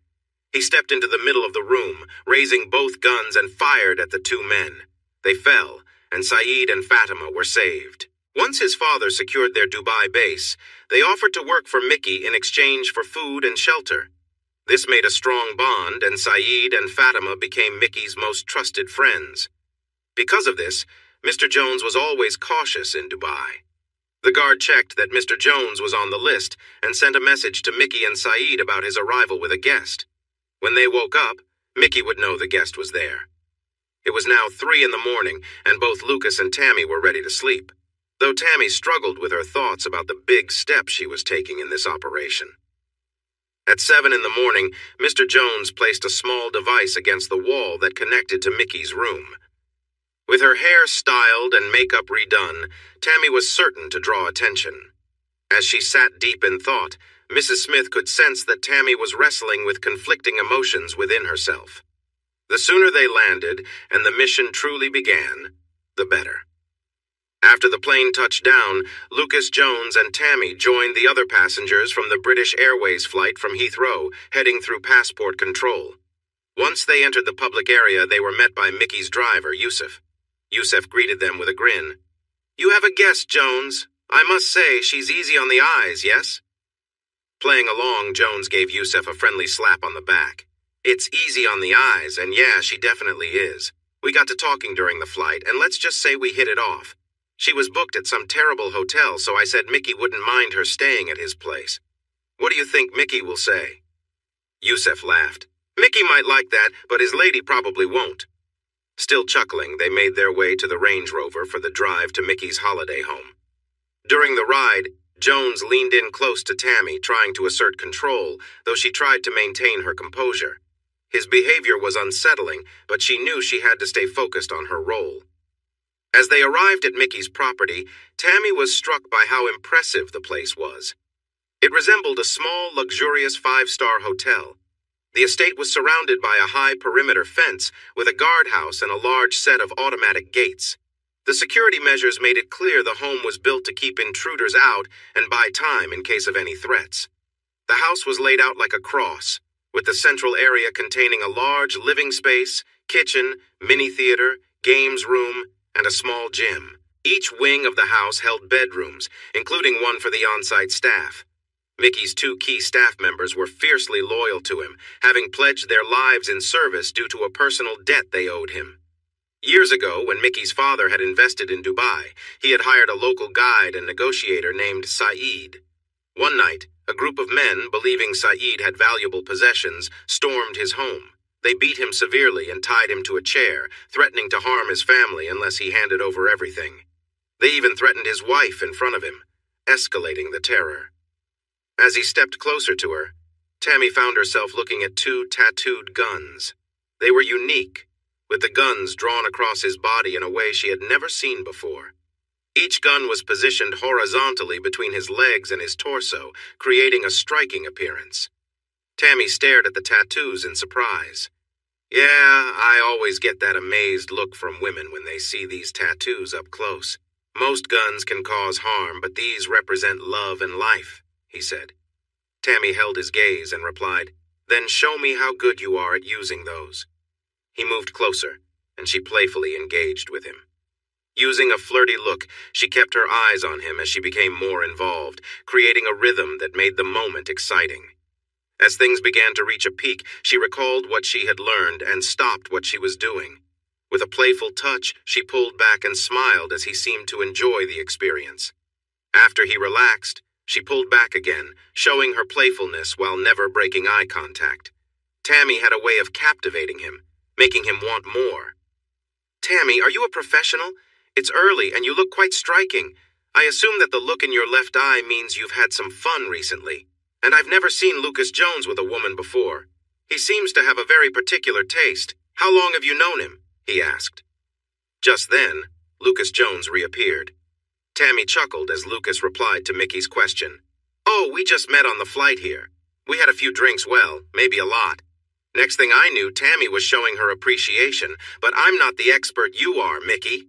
He stepped into the middle of the room, raising both guns, and fired at the two men. They fell, and Saeed and Fatima were saved. Once his father secured their Dubai base, they offered to work for Mickey in exchange for food and shelter. This made a strong bond, and Saeed and Fatima became Mickey's most trusted friends. Because of this, Mr. Jones was always cautious in Dubai. The guard checked that Mr. Jones was on the list and sent a message to Mickey and Saeed about his arrival with a guest. When they woke up, Mickey would know the guest was there. It was now 3 in the morning, and both Lucas and Tammy were ready to sleep, though Tammy struggled with her thoughts about the big step she was taking in this operation. At 7 in the morning, Mr. Jones placed a small device against the wall that connected to Mickey's room. With her hair styled and makeup redone, Tammy was certain to draw attention. As she sat deep in thought, Mrs. Smith could sense that Tammy was wrestling with conflicting emotions within herself. The sooner they landed and the mission truly began, the better. After the plane touched down, Lucas Jones and Tammy joined the other passengers from the British Airways flight from Heathrow, heading through passport control. Once they entered the public area, they were met by Mickey's driver, Yusuf. Yusuf greeted them with a grin. "You have a guest, Jones. I must say, she's easy on the eyes, yes?" Playing along, Jones gave Yusuf a friendly slap on the back. "It's easy on the eyes, and yeah, she definitely is. We got to talking during the flight, and let's just say we hit it off. She was booked at some terrible hotel, so I said Mickey wouldn't mind her staying at his place. What do you think Mickey will say?" Yusuf laughed. Mickey might like that, but his lady probably won't. Still chuckling, they made their way to the Range Rover for the drive to Mickey's holiday home. During the ride, Jones leaned in close to Tammy, trying to assert control, though she tried to maintain her composure. His behavior was unsettling, but she knew she had to stay focused on her role. As they arrived at Mickey's property, Tammy was struck by how impressive the place was. It resembled a small, luxurious five-star hotel. The estate was surrounded by a high perimeter fence with a guardhouse and a large set of automatic gates. The security measures made it clear the home was built to keep intruders out and buy time in case of any threats. The house was laid out like a cross, with the central area containing a large living space, kitchen, mini theater, games room, and a small gym. Each wing of the house held bedrooms, including one for the on-site staff. Mickey's two key staff members were fiercely loyal to him, having pledged their lives in service due to a personal debt they owed him. Years ago, when Mickey's father had invested in Dubai, he had hired a local guide and negotiator named Saeed. One night, a group of men, believing Saeed had valuable possessions, stormed his home. They beat him severely and tied him to a chair, threatening to harm his family unless he handed over everything. They even threatened his wife in front of him, escalating the terror. As he stepped closer to her, Tammy found herself looking at two tattooed guns. They were unique, with the guns drawn across his body in a way she had never seen before. Each gun was positioned horizontally between his legs and his torso, creating a striking appearance. Tammy stared at the tattoos in surprise. Yeah, I always get that amazed look from women when they see these tattoos up close. Most guns can cause harm, but these represent love and life, he said. Tammy held his gaze and replied, "Then show me how good you are at using those." He moved closer, and she playfully engaged with him. Using a flirty look, she kept her eyes on him as she became more involved, creating a rhythm that made the moment exciting. As things began to reach a peak, she recalled what she had learned and stopped what she was doing. With a playful touch, she pulled back and smiled as he seemed to enjoy the experience. After he relaxed, she pulled back again, showing her playfulness while never breaking eye contact. Tammy had a way of captivating him, making him want more. "Tammy, are you a professional? It's early and you look quite striking. I assume that the look in your left eye means you've had some fun recently. And I've never seen Lucas Jones with a woman before. He seems to have a very particular taste. How long have you known him?" he asked. Just then, Lucas Jones reappeared. Tammy chuckled as Lucas replied to Mickey's question. "Oh, we just met on the flight here. We had a few drinks, well, maybe a lot. Next thing I knew, Tammy was showing her appreciation, but I'm not the expert you are, Mickey."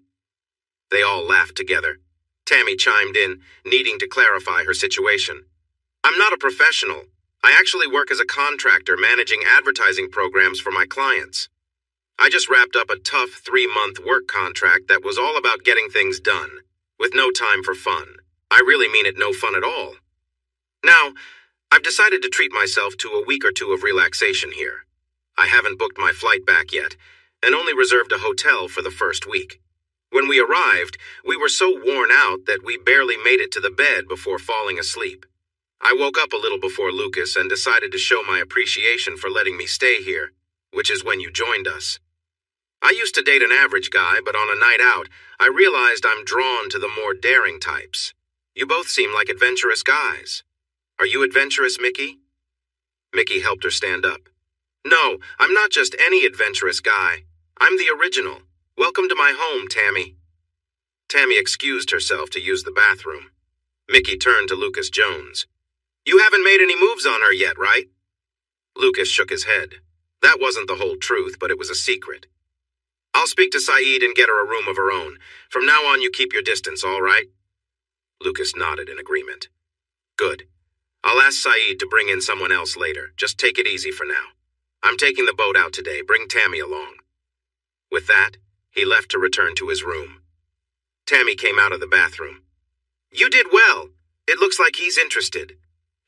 They all laughed together. Tammy chimed in, needing to clarify her situation. "I'm not a professional. I actually work as a contractor managing advertising programs for my clients. I just wrapped up a tough 3-month work contract that was all about getting things done, with no time for fun. I really mean it, no fun at all. Now, I've decided to treat myself to a week or two of relaxation here. I haven't booked my flight back yet, and only reserved a hotel for the first week. When we arrived, we were so worn out that we barely made it to the bed before falling asleep. I woke up a little before Lucas and decided to show my appreciation for letting me stay here, which is when you joined us. I used to date an average guy, but on a night out, I realized I'm drawn to the more daring types. You both seem like adventurous guys. Are you adventurous, Mickey?" Mickey helped her stand up. "No, I'm not just any adventurous guy. I'm the original. Welcome to my home, Tammy." Tammy excused herself to use the bathroom. Mickey turned to Lucas Jones. "You haven't made any moves on her yet, right?" Lucas shook his head. That wasn't the whole truth, but it was a secret. "I'll speak to Saeed and get her a room of her own. From now on, you keep your distance, all right?" Lucas nodded in agreement. "Good. I'll ask Saeed to bring in someone else later. Just take it easy for now. I'm taking the boat out today. Bring Tammy along." With that, he left to return to his room. Tammy came out of the bathroom. "You did well. It looks like he's interested.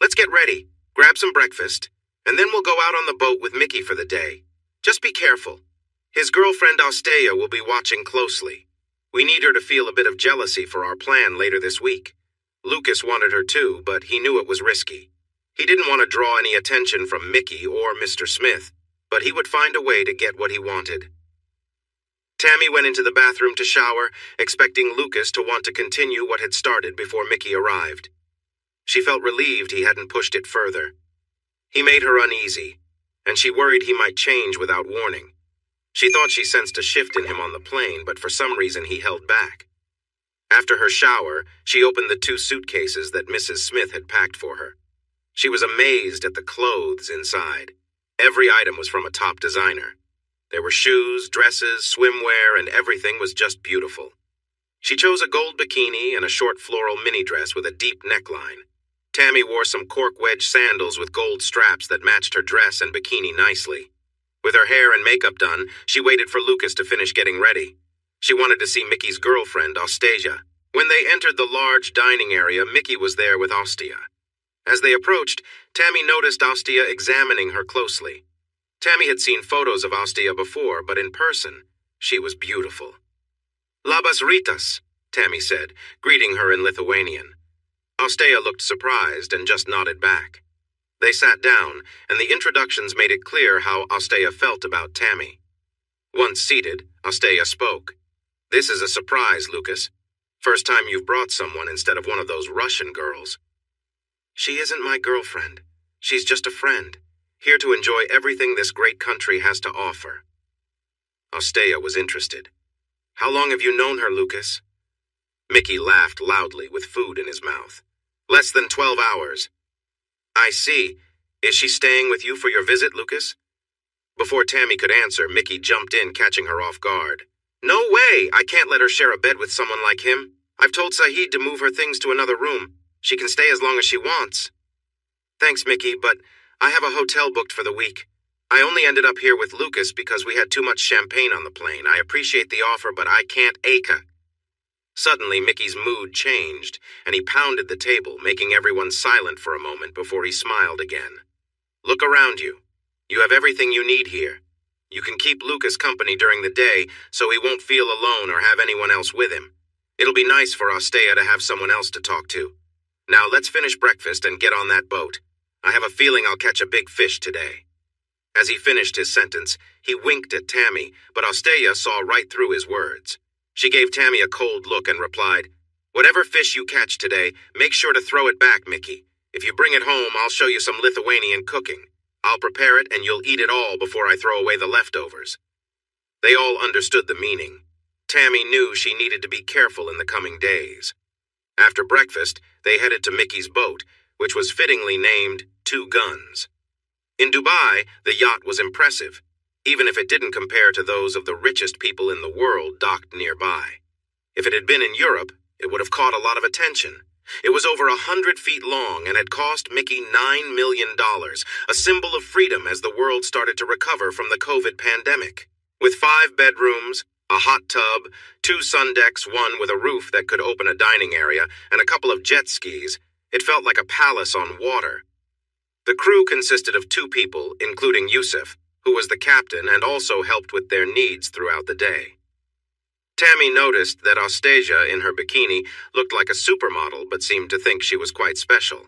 Let's get ready, grab some breakfast, and then we'll go out on the boat with Mickey for the day. Just be careful. His girlfriend Ostea will be watching closely. We need her to feel a bit of jealousy for our plan later this week. Lucas wanted her too, but he knew it was risky. He didn't want to draw any attention from Mickey or Mr. Smith, but but he would find a way to get what he wanted. Tammy went into the bathroom to shower, expecting Lucas to want to continue what had started before Mickey arrived. She felt relieved he hadn't pushed it further. He made her uneasy, and she worried he might change without warning. She thought she sensed a shift in him on the plane, but for some reason he held back. After her shower, she opened the 2 suitcases that Mrs. Smith had packed for her. She was amazed at the clothes inside. Every item was from a top designer. There were shoes, dresses, swimwear, and everything was just beautiful. She chose a gold bikini and a short floral mini dress with a deep neckline. Tammy wore some cork wedge sandals with gold straps that matched her dress and bikini nicely. With her hair and makeup done, she waited for Lucas to finish getting ready. She wanted to see Mickey's girlfriend, Ostasia. When they entered the large dining area, Mickey was there with Ostia. As they approached, Tammy noticed Ostia examining her closely. Tammy had seen photos of Ostia before, but in person, she was beautiful. Labas rytas, Tammy said, greeting her in Lithuanian. Ostia looked surprised and just nodded back. They sat down, and the introductions made it clear how Ostia felt about Tammy. Once seated, Ostia spoke. This is a surprise, Lucas. First time you've brought someone instead of one of those Russian girls. She isn't my girlfriend. She's just a friend, here to enjoy everything this great country has to offer. Ostia was interested. How long have you known her, Lucas? Mickey laughed loudly with food in his mouth. Less than 12 hours. I see. Is she staying with you for your visit, Lucas? Before Tammy could answer, Mickey jumped in, catching her off guard. No way! I can't let her share a bed with someone like him. I've told Saeed to move her things to another room. She can stay as long as she wants. Thanks, Mickey, but I have a hotel booked for the week. I only ended up here with Lucas because we had too much champagne on the plane. I appreciate the offer, but I can't acre. Suddenly, Mickey's mood changed, and he pounded the table, making everyone silent for a moment before he smiled again. Look around you. You have everything you need here. You can keep Lucas company during the day, so he won't feel alone or have anyone else with him. It'll be nice for Ostea to have someone else to talk to. Now let's finish breakfast and get on that boat. I have a feeling I'll catch a big fish today. As he finished his sentence, he winked at Tammy, but Ostea saw right through his words. She gave Tammy a cold look and replied, Whatever fish you catch today, make sure to throw it back, Mickey. If you bring it home, I'll show you some Lithuanian cooking. I'll prepare it and you'll eat it all before I throw away the leftovers. They all understood the meaning. Tammy knew she needed to be careful in the coming days. After breakfast, they headed to Mickey's boat, which was fittingly named Two Guns. In Dubai, the yacht was impressive, even if it didn't compare to those of the richest people in the world docked nearby. If it had been in Europe, it would have caught a lot of attention. It was over 100 feet long and had cost Mickey $9 million, a symbol of freedom as the world started to recover from the COVID pandemic. With 5 bedrooms, a hot tub, 2 sun decks, one with a roof that could open a dining area, and a couple of jet skis, it felt like a palace on water. The crew consisted of 2 people, including Yusuf, who was the captain and also helped with their needs throughout the day. Tammy noticed that Ostasia, in her bikini, looked like a supermodel but seemed to think she was quite special.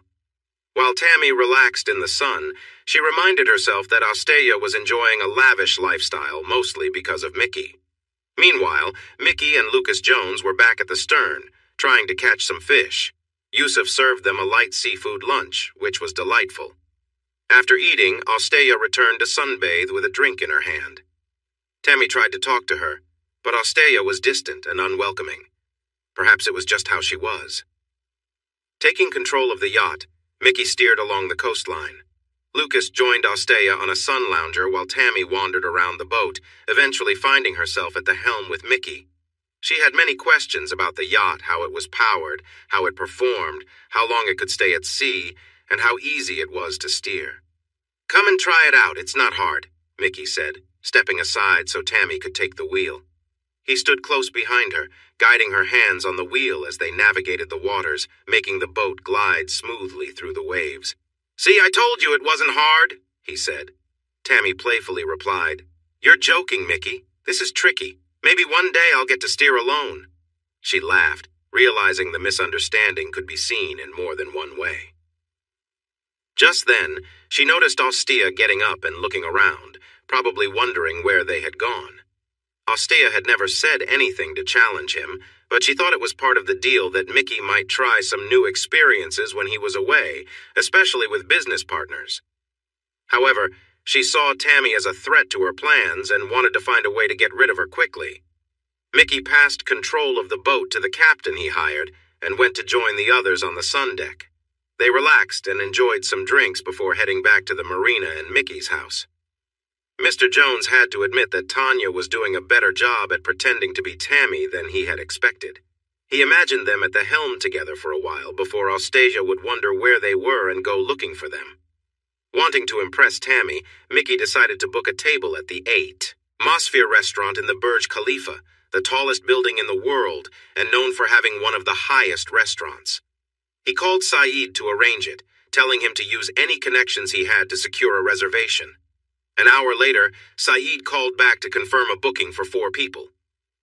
While Tammy relaxed in the sun, she reminded herself that Ostasia was enjoying a lavish lifestyle, mostly because of Mickey. Meanwhile, Mickey and Lucas Jones were back at the stern, trying to catch some fish. Yusuf served them a light seafood lunch, which was delightful. After eating, Ostasia returned to sunbathe with a drink in her hand. Tammy tried to talk to her, but Ostasia was distant and unwelcoming. Perhaps it was just how she was. Taking control of the yacht, Mickey steered along the coastline. Lucas joined Ostasia on a sun lounger while Tammy wandered around the boat, eventually finding herself at the helm with Mickey. She had many questions about the yacht, how it was powered, how it performed, how long it could stay at sea, and how easy it was to steer. Come and try it out, it's not hard, Mickey said, stepping aside so Tammy could take the wheel. He stood close behind her, guiding her hands on the wheel as they navigated the waters, making the boat glide smoothly through the waves. See, I told you it wasn't hard, he said. Tammy playfully replied, You're joking, Mickey. This is tricky. Maybe one day I'll get to steer alone. She laughed, realizing the misunderstanding could be seen in more than one way. Just then, she noticed Ostia getting up and looking around, probably wondering where they had gone. Ostea had never said anything to challenge him, but she thought it was part of the deal that Mickey might try some new experiences when he was away, especially with business partners. However, she saw Tammy as a threat to her plans and wanted to find a way to get rid of her quickly. Mickey passed control of the boat to the captain he hired and went to join the others on the sun deck. They relaxed and enjoyed some drinks before heading back to the marina and Mickey's house. Mr. Jones had to admit that Tanya was doing a better job at pretending to be Tammy than he had expected. He imagined them at the helm together for a while before Ostasia would wonder where they were and go looking for them. Wanting to impress Tammy, Mickey decided to book a table at the 8 Mosphere restaurant in the Burj Khalifa, the tallest building in the world and known for having one of the highest restaurants. He called Saeed to arrange it, telling him to use any connections he had to secure a reservation. An hour later, Saeed called back to confirm a booking for 4 people.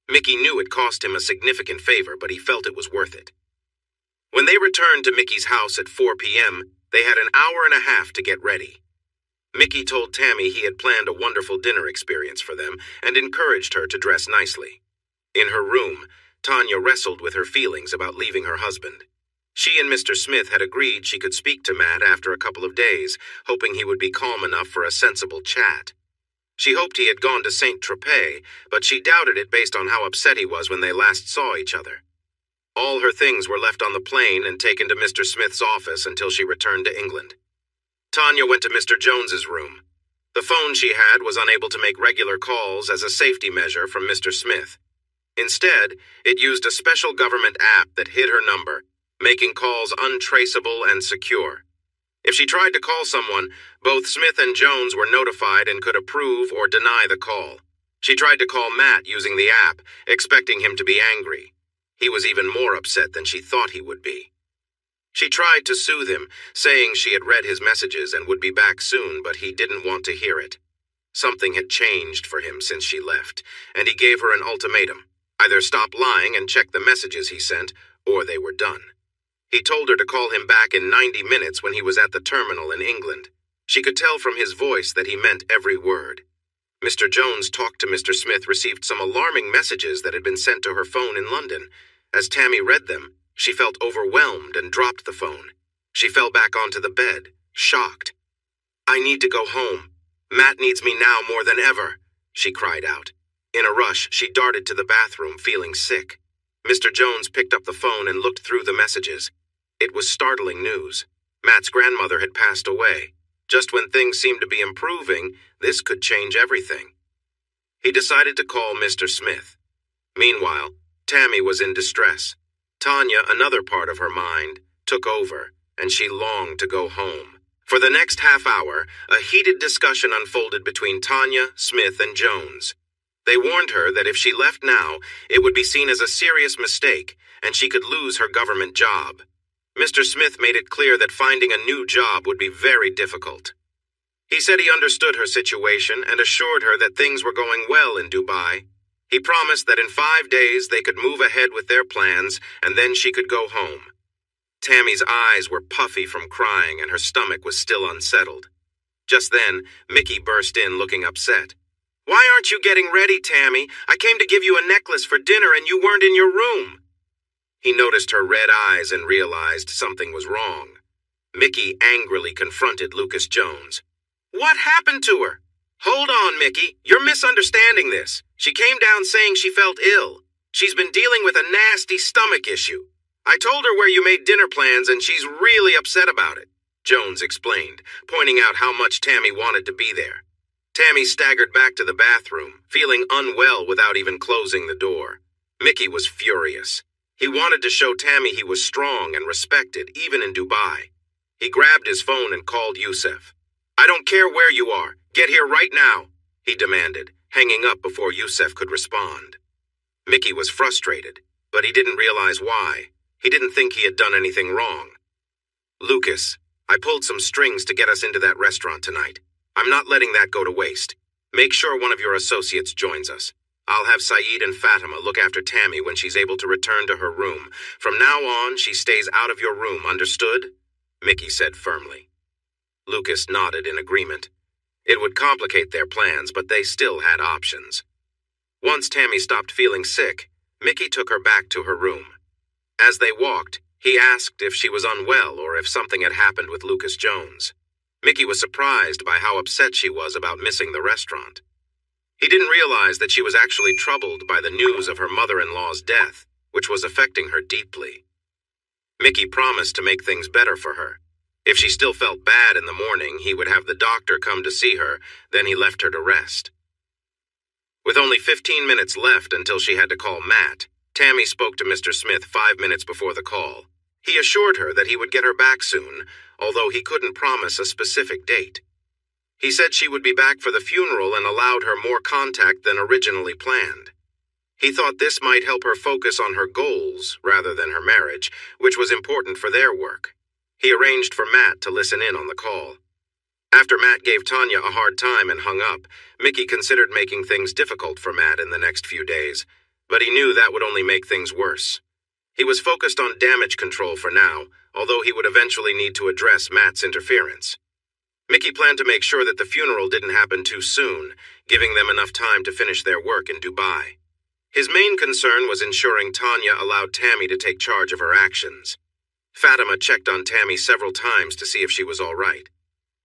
Mickey knew it cost him a significant favor, but he felt it was worth it. When they returned to Mickey's house at 4 p.m., they had an hour and a half to get ready. Mickey told Tammy he had planned a wonderful dinner experience for them and encouraged her to dress nicely. In her room, Tanya wrestled with her feelings about leaving her husband. She and Mr. Smith had agreed she could speak to Matt after a couple of days, hoping he would be calm enough for a sensible chat. She hoped he had gone to Saint-Tropez, but she doubted it based on how upset he was when they last saw each other. All her things were left on the plane and taken to Mr. Smith's office until she returned to England. Tanya went to Mr. Jones's room. The phone she had was unable to make regular calls as a safety measure from Mr. Smith. Instead, it used a special government app that hid her number, making calls untraceable and secure. If she tried to call someone, both Smith and Jones were notified and could approve or deny the call. She tried to call Matt using the app, expecting him to be angry. He was even more upset than she thought he would be. She tried to soothe him, saying she had read his messages and would be back soon, but he didn't want to hear it. Something had changed for him since she left, and he gave her an ultimatum. Either stop lying and check the messages he sent, or they were done. He told her to call him back in 90 minutes when he was at the terminal in England. She could tell from his voice that he meant every word. Mr. Jones talked to Mr. Smith received some alarming messages that had been sent to her phone in London. As Tammy read them, she felt overwhelmed and dropped the phone. She fell back onto the bed, shocked. "I need to go home. Matt needs me now more than ever," she cried out. In a rush, she darted to the bathroom, feeling sick. Mr. Jones picked up the phone and looked through the messages. It was startling news. Matt's grandmother had passed away. Just when things seemed to be improving, this could change everything. He decided to call Mr. Smith. Meanwhile, Tammy was in distress. Tanya, another part of her mind, took over, and she longed to go home. For the next half hour, a heated discussion unfolded between Tanya, Smith, and Jones. They warned her that if she left now, it would be seen as a serious mistake, and she could lose her government job. Mr. Smith made it clear that finding a new job would be very difficult. He said he understood her situation and assured her that things were going well in Dubai. He promised that in 5 days they could move ahead with their plans, and then she could go home. Tammy's eyes were puffy from crying, and her stomach was still unsettled. Just then, Mickey burst in looking upset. "Why aren't you getting ready, Tammy? I came to give you a necklace for dinner and you weren't in your room." He noticed her red eyes and realized something was wrong. Mickey angrily confronted Lucas Jones. "What happened to her?" "Hold on, Mickey. You're misunderstanding this. She came down saying she felt ill. She's been dealing with a nasty stomach issue. I told her where you made dinner plans and she's really upset about it," Jones explained, pointing out how much Tammy wanted to be there. Tammy staggered back to the bathroom, feeling unwell without even closing the door. Mickey was furious. He wanted to show Tammy he was strong and respected, even in Dubai. He grabbed his phone and called Yusef. "I don't care where you are. Get here right now," he demanded, hanging up before Yusef could respond. Mickey was frustrated, but he didn't realize why. He didn't think he had done anything wrong. "Lucas, I pulled some strings to get us into that restaurant tonight. I'm not letting that go to waste. Make sure one of your associates joins us. I'll have Saeed and Fatima look after Tammy when she's able to return to her room. From now on, she stays out of your room, understood?" Mickey said firmly. Lucas nodded in agreement. It would complicate their plans, but they still had options. Once Tammy stopped feeling sick, Mickey took her back to her room. As they walked, he asked if she was unwell or if something had happened with Lucas Jones. Mickey was surprised by how upset she was about missing the restaurant. He didn't realize that she was actually troubled by the news of her mother-in-law's death, which was affecting her deeply. Mickey promised to make things better for her. If she still felt bad in the morning, he would have the doctor come to see her, then he left her to rest. With only 15 minutes left until she had to call Matt, Tammy spoke to Mr. Smith 5 minutes before the call. He assured her that he would get her back soon, although he couldn't promise a specific date. He said she would be back for the funeral and allowed her more contact than originally planned. He thought this might help her focus on her goals rather than her marriage, which was important for their work. He arranged for Matt to listen in on the call. After Matt gave Tanya a hard time and hung up, Mickey considered making things difficult for Matt in the next few days, but he knew that would only make things worse. He was focused on damage control for now, although he would eventually need to address Matt's interference. Mickey planned to make sure that the funeral didn't happen too soon, giving them enough time to finish their work in Dubai. His main concern was ensuring Tanya allowed Tammy to take charge of her actions. Fatima checked on Tammy several times to see if she was all right.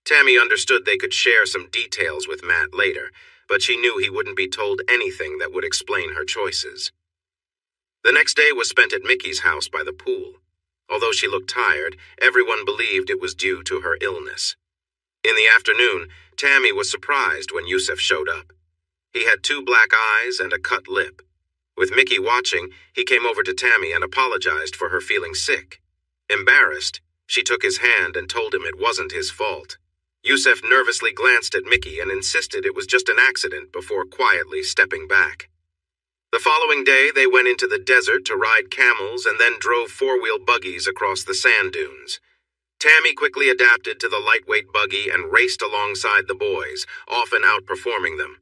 Tammy understood they could share some details with Matt later, but she knew he wouldn't be told anything that would explain her choices. The next day was spent at Mickey's house by the pool. Although she looked tired, everyone believed it was due to her illness. In the afternoon, Tammy was surprised when Yusuf showed up. He had 2 black eyes and a cut lip. With Mickey watching, he came over to Tammy and apologized for her feeling sick. Embarrassed, she took his hand and told him it wasn't his fault. Yusuf nervously glanced at Mickey and insisted it was just an accident before quietly stepping back. The following day, they went into the desert to ride camels and then drove 4-wheel buggies across the sand dunes. Tammy quickly adapted to the lightweight buggy and raced alongside the boys, often outperforming them.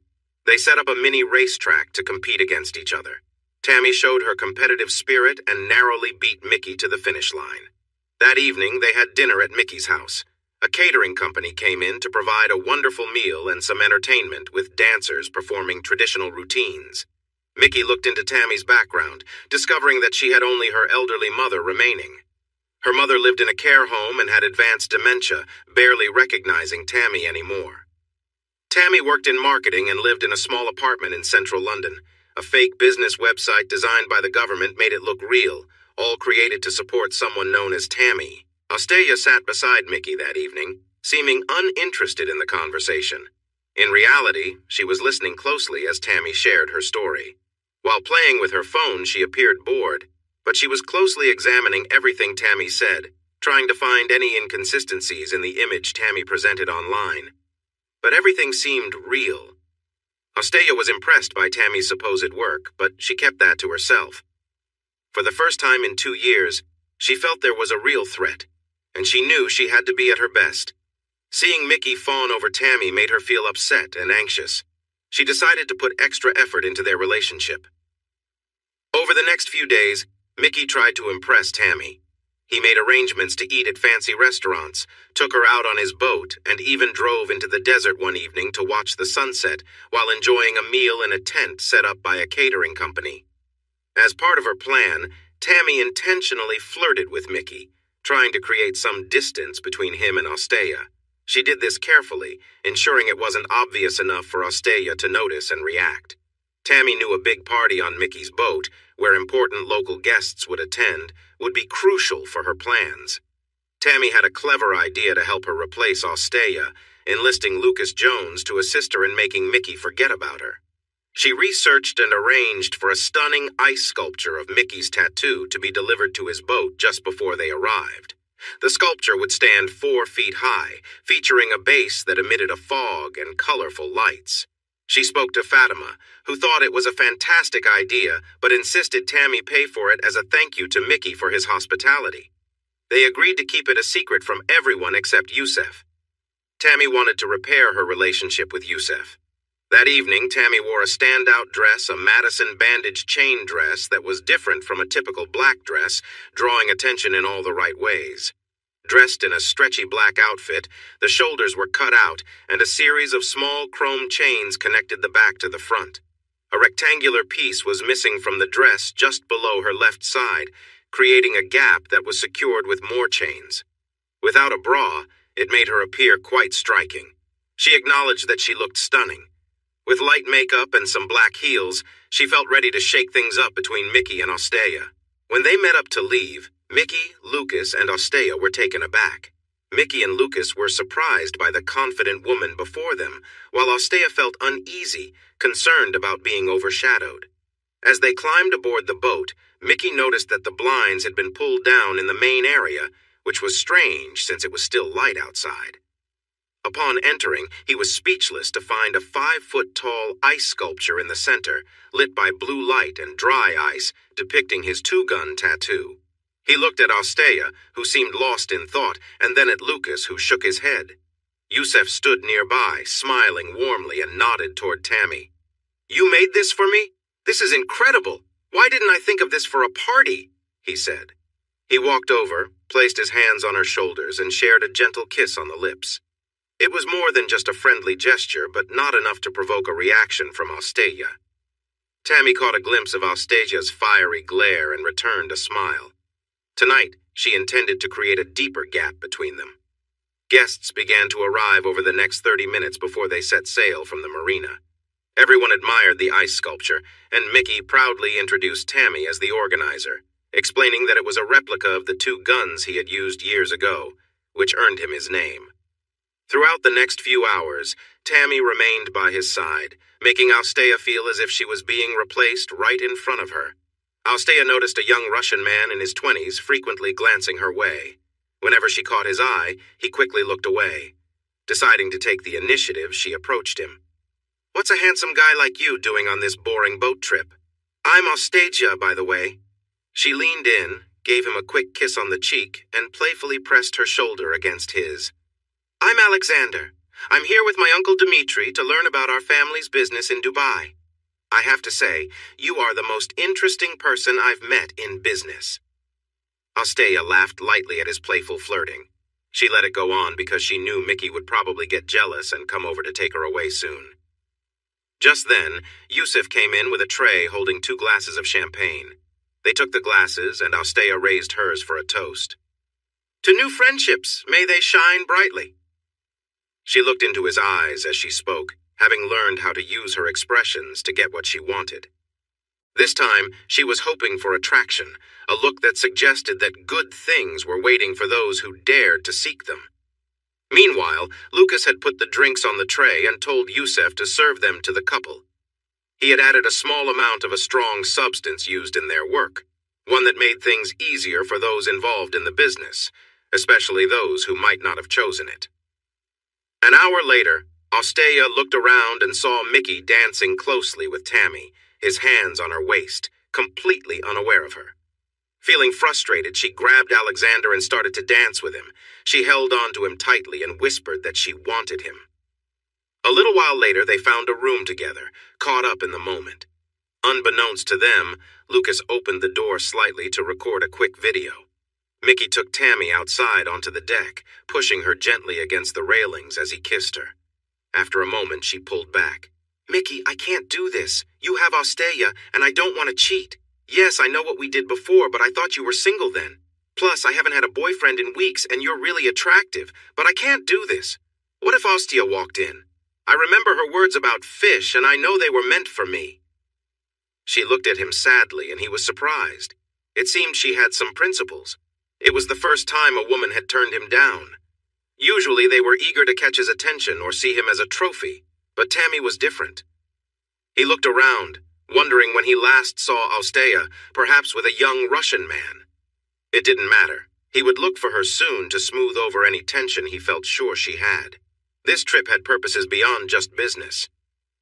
They set up a mini racetrack to compete against each other. Tammy showed her competitive spirit and narrowly beat Mickey to the finish line. That evening, they had dinner at Mickey's house. A catering company came in to provide a wonderful meal and some entertainment with dancers performing traditional routines. Mickey looked into Tammy's background, discovering that she had only her elderly mother remaining. Her mother lived in a care home and had advanced dementia, barely recognizing Tammy anymore. Tammy worked in marketing and lived in a small apartment in central London. A fake business website designed by the government made it look real, all created to support someone known as Tammy. Osteya sat beside Mickey that evening, seeming uninterested in the conversation. In reality, she was listening closely as Tammy shared her story. While playing with her phone, she appeared bored, but she was closely examining everything Tammy said, trying to find any inconsistencies in the image Tammy presented online. But everything seemed real. Osteya was impressed by Tammy's supposed work, but she kept that to herself. For the first time in 2 years, she felt there was a real threat, and she knew she had to be at her best. Seeing Mickey fawn over Tammy made her feel upset and anxious. She decided to put extra effort into their relationship. Over the next few days, Mickey tried to impress Tammy. He made arrangements to eat at fancy restaurants, took her out on his boat, and even drove into the desert one evening to watch the sunset while enjoying a meal in a tent set up by a catering company. As part of her plan, Tammy intentionally flirted with Mickey, trying to create some distance between him and Osteya. She did this carefully, ensuring it wasn't obvious enough for Osteya to notice and react. Tammy knew a big party on Mickey's boat, where important local guests would attend, would be crucial for her plans. Tammy had a clever idea to help her replace Osteya, enlisting Lucas Jones to assist her in making Mickey forget about her. She researched and arranged for a stunning ice sculpture of Mickey's tattoo to be delivered to his boat just before they arrived. The sculpture would stand 4 feet high, featuring a base that emitted a fog and colorful lights. She spoke to Fatima, who thought it was a fantastic idea, but insisted Tammy pay for it as a thank you to Mickey for his hospitality. They agreed to keep it a secret from everyone except Yusuf. Tammy wanted to repair her relationship with Yusuf. That evening, Tammy wore a standout dress, a Madison bandage chain dress that was different from a typical black dress, drawing attention in all the right ways. Dressed in a stretchy black outfit, the shoulders were cut out, and a series of small chrome chains connected the back to the front. A rectangular piece was missing from the dress just below her left side, creating a gap that was secured with more chains. Without a bra, it made her appear quite striking. She acknowledged that she looked stunning. With light makeup and some black heels, she felt ready to shake things up between Mickey and Ostea. When they met up to leave, Mickey, Lucas, and Ostea were taken aback. Mickey and Lucas were surprised by the confident woman before them, while Ostea felt uneasy, concerned about being overshadowed. As they climbed aboard the boat, Mickey noticed that the blinds had been pulled down in the main area, which was strange since it was still light outside. Upon entering, he was speechless to find a 5-foot-tall ice sculpture in the center, lit by blue light and dry ice, depicting his two-gun tattoo. He looked at Ostea, who seemed lost in thought, and then at Lucas, who shook his head. Yusef stood nearby, smiling warmly, and nodded toward Tammy. "You made this for me? This is incredible! Why didn't I think of this for a party?" he said. He walked over, placed his hands on her shoulders, and shared a gentle kiss on the lips. It was more than just a friendly gesture, but not enough to provoke a reaction from Ostea. Tammy caught a glimpse of Ostasia's fiery glare and returned a smile. Tonight, she intended to create a deeper gap between them. Guests began to arrive over the next 30 minutes before they set sail from the marina. Everyone admired the ice sculpture, and Mickey proudly introduced Tammy as the organizer, explaining that it was a replica of the two guns he had used years ago, which earned him his name. Throughout the next few hours, Tammy remained by his side, making Ostea feel as if she was being replaced right in front of her. Ostea noticed a young Russian man in his 20s frequently glancing her way. Whenever she caught his eye, he quickly looked away. Deciding to take the initiative, she approached him. "What's a handsome guy like you doing on this boring boat trip?" "I'm Ostasia, by the way." She leaned in, gave him a quick kiss on the cheek, and playfully pressed her shoulder against his. "I'm Alexander. I'm here with my Uncle Dmitri to learn about our family's business in Dubai. I have to say, you are the most interesting person I've met in business." Ostea laughed lightly at his playful flirting. She let it go on because she knew Mickey would probably get jealous and come over to take her away soon. Just then, Yusuf came in with a tray holding 2 glasses of champagne. They took the glasses, and Ostea raised hers for a toast. "To new friendships, may they shine brightly." She looked into his eyes as she spoke, having learned how to use her expressions to get what she wanted. This time, she was hoping for attraction, a look that suggested that good things were waiting for those who dared to seek them. Meanwhile, Lucas had put the drinks on the tray and told Yusef to serve them to the couple. He had added a small amount of a strong substance used in their work, one that made things easier for those involved in the business, especially those who might not have chosen it. An hour later, Ostea looked around and saw Mickey dancing closely with Tammy, his hands on her waist, completely unaware of her. Feeling frustrated, she grabbed Alexander and started to dance with him. She held on to him tightly and whispered that she wanted him. A little while later, they found a room together, caught up in the moment. Unbeknownst to them, Lucas opened the door slightly to record a quick video. Mickey took Tammy outside onto the deck, pushing her gently against the railings as he kissed her. After a moment, she pulled back. "Mickey, I can't do this. You have Ostea, and I don't want to cheat. Yes, I know what we did before, but I thought you were single then. Plus, I haven't had a boyfriend in weeks, and you're really attractive, but I can't do this. What if Ostea walked in? I remember her words about fish, and I know they were meant for me." She looked at him sadly, and he was surprised. It seemed she had some principles. It was the first time a woman had turned him down. Usually they were eager to catch his attention or see him as a trophy, but Tammy was different. He looked around, wondering when he last saw Ostea, perhaps with a young Russian man. It didn't matter. He would look for her soon to smooth over any tension he felt sure she had. This trip had purposes beyond just business.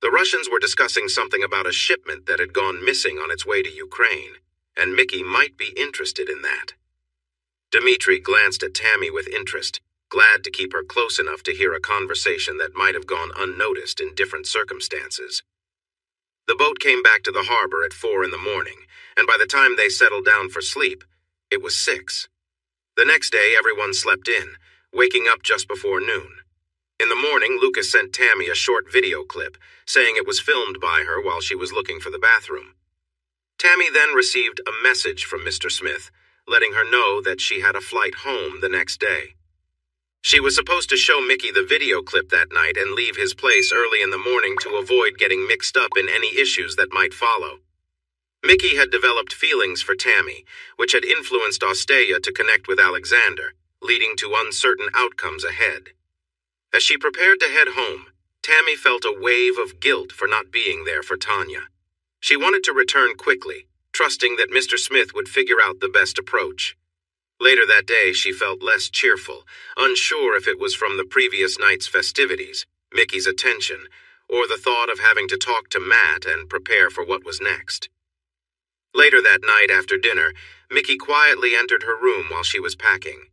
The Russians were discussing something about a shipment that had gone missing on its way to Ukraine, and Mickey might be interested in that. Dmitri glanced at Tammy with interest, glad to keep her close enough to hear a conversation that might have gone unnoticed in different circumstances. The boat came back to the harbor at 4 in the morning, and by the time they settled down for sleep, it was 6. The next day, everyone slept in, waking up just before noon. In the morning, Lucas sent Tammy a short video clip, saying it was filmed by her while she was looking for the bathroom. Tammy then received a message from Mr. Smith, letting her know that she had a flight home the next day. She was supposed to show Mickey the video clip that night and leave his place early in the morning to avoid getting mixed up in any issues that might follow. Mickey had developed feelings for Tammy, which had influenced Asteya to connect with Alexander, leading to uncertain outcomes ahead. As she prepared to head home, Tammy felt a wave of guilt for not being there for Tanya. She wanted to return quickly, trusting that Mr. Smith would figure out the best approach. Later that day, she felt less cheerful, unsure if it was from the previous night's festivities, Mickey's attention, or the thought of having to talk to Matt and prepare for what was next. Later that night after dinner, Mickey quietly entered her room while she was packing.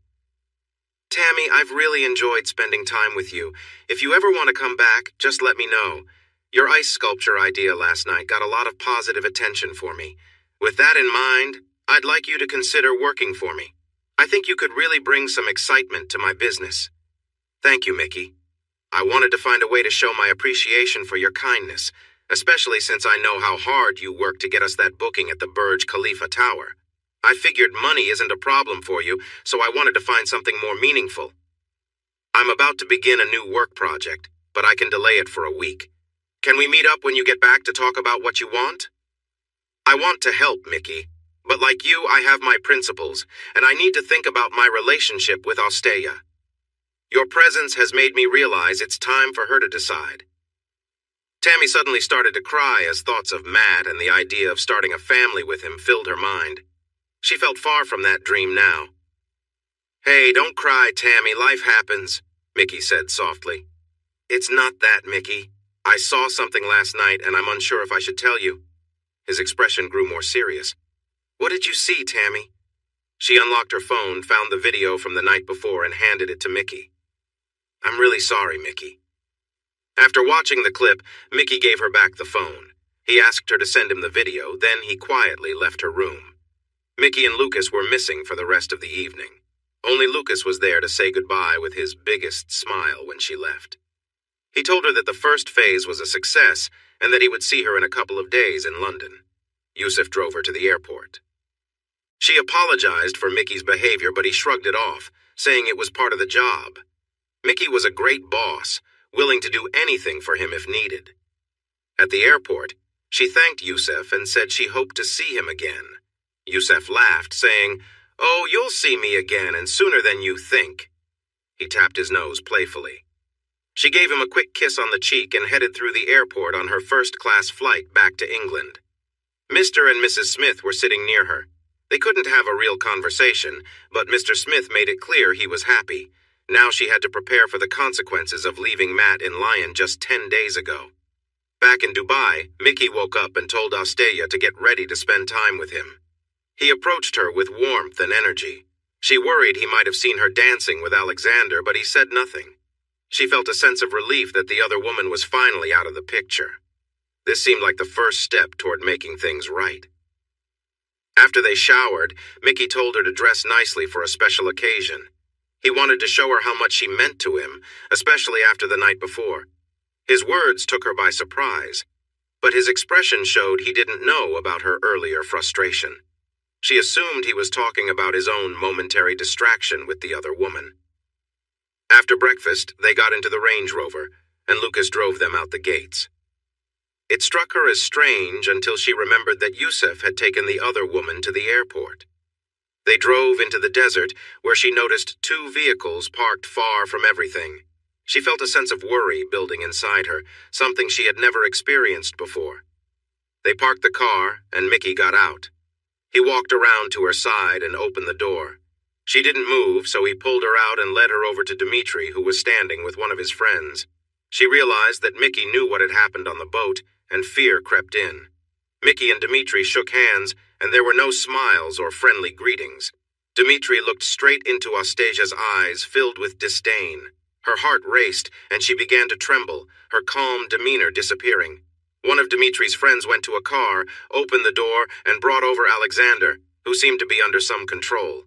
"Tammy, I've really enjoyed spending time with you. If you ever want to come back, just let me know. Your ice sculpture idea last night got a lot of positive attention for me. With that in mind, I'd like you to consider working for me. I think you could really bring some excitement to my business." "Thank you, Mickey. I wanted to find a way to show my appreciation for your kindness, especially since I know how hard you worked to get us that booking at the Burj Khalifa Tower. I figured money isn't a problem for you, so I wanted to find something more meaningful. I'm about to begin a new work project, but I can delay it for a week. Can we meet up when you get back to talk about what you want?" "I want to help, Mickey. But like you, I have my principles, and I need to think about my relationship with Asteya. Your presence has made me realize it's time for her to decide." Tammy suddenly started to cry as thoughts of Matt and the idea of starting a family with him filled her mind. She felt far from that dream now. "Hey, don't cry, Tammy. Life happens," Mickey said softly. "It's not that, Mickey. I saw something last night, and I'm unsure if I should tell you." His expression grew more serious. "What did you see, Tammy?" She unlocked her phone, found the video from the night before, and handed it to Mickey. "I'm really sorry, Mickey." After watching the clip, Mickey gave her back the phone. He asked her to send him the video, then he quietly left her room. Mickey and Lucas were missing for the rest of the evening. Only Lucas was there to say goodbye with his biggest smile when she left. He told her that the first phase was a success and that he would see her in a couple of days in London. Yusuf drove her to the airport. She apologized for Mickey's behavior, but he shrugged it off, saying it was part of the job. Mickey was a great boss, willing to do anything for him if needed. At the airport, she thanked Yusuf and said she hoped to see him again. Yusuf laughed, saying, "Oh, you'll see me again, and sooner than you think." He tapped his nose playfully. She gave him a quick kiss on the cheek and headed through the airport on her first-class flight back to England. Mr. and Mrs. Smith were sitting near her. They couldn't have a real conversation, but Mr. Smith made it clear he was happy. Now she had to prepare for the consequences of leaving Matt in Lyon just 10 days ago. Back in Dubai, Mickey woke up and told Asteya to get ready to spend time with him. He approached her with warmth and energy. She worried he might have seen her dancing with Alexander, but he said nothing. She felt a sense of relief that the other woman was finally out of the picture. This seemed like the first step toward making things right. After they showered, Mickey told her to dress nicely for a special occasion. He wanted to show her how much she meant to him, especially after the night before. His words took her by surprise, but his expression showed he didn't know about her earlier frustration. She assumed he was talking about his own momentary distraction with the other woman. After breakfast, they got into the Range Rover, and Lucas drove them out the gates. It struck her as strange until she remembered that Yusuf had taken the other woman to the airport. They drove into the desert, where she noticed 2 vehicles parked far from everything. She felt a sense of worry building inside her, something she had never experienced before. They parked the car, and Mickey got out. He walked around to her side and opened the door. She didn't move, so he pulled her out and led her over to Dimitri, who was standing with one of his friends. She realized that Mickey knew what had happened on the boat, and fear crept in. Mickey and Dimitri shook hands, and there were no smiles or friendly greetings. Dimitri looked straight into Asteya's eyes, filled with disdain. Her heart raced, and she began to tremble, her calm demeanor disappearing. One of Dimitri's friends went to a car, opened the door, and brought over Alexander, who seemed to be under some control.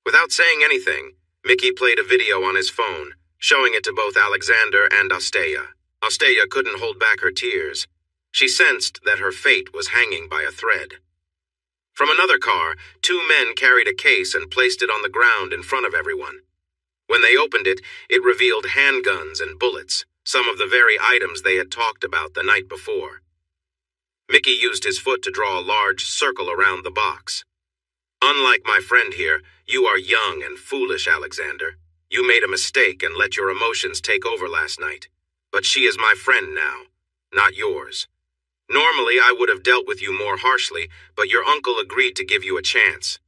Without saying anything, Mickey played a video on his phone, showing it to both Alexander and Asteya. Asteya couldn't hold back her tears. She sensed that her fate was hanging by a thread. From another car, two men carried a case and placed it on the ground in front of everyone. When they opened it, it revealed handguns and bullets, some of the very items they had talked about the night before. Mickey used his foot to draw a large circle around the box. Unlike my friend here, you are young and foolish, Alexander. You made a mistake and let your emotions take over last night. But she is my friend now, not yours. Normally, I would have dealt with you more harshly, but your uncle agreed to give you a chance.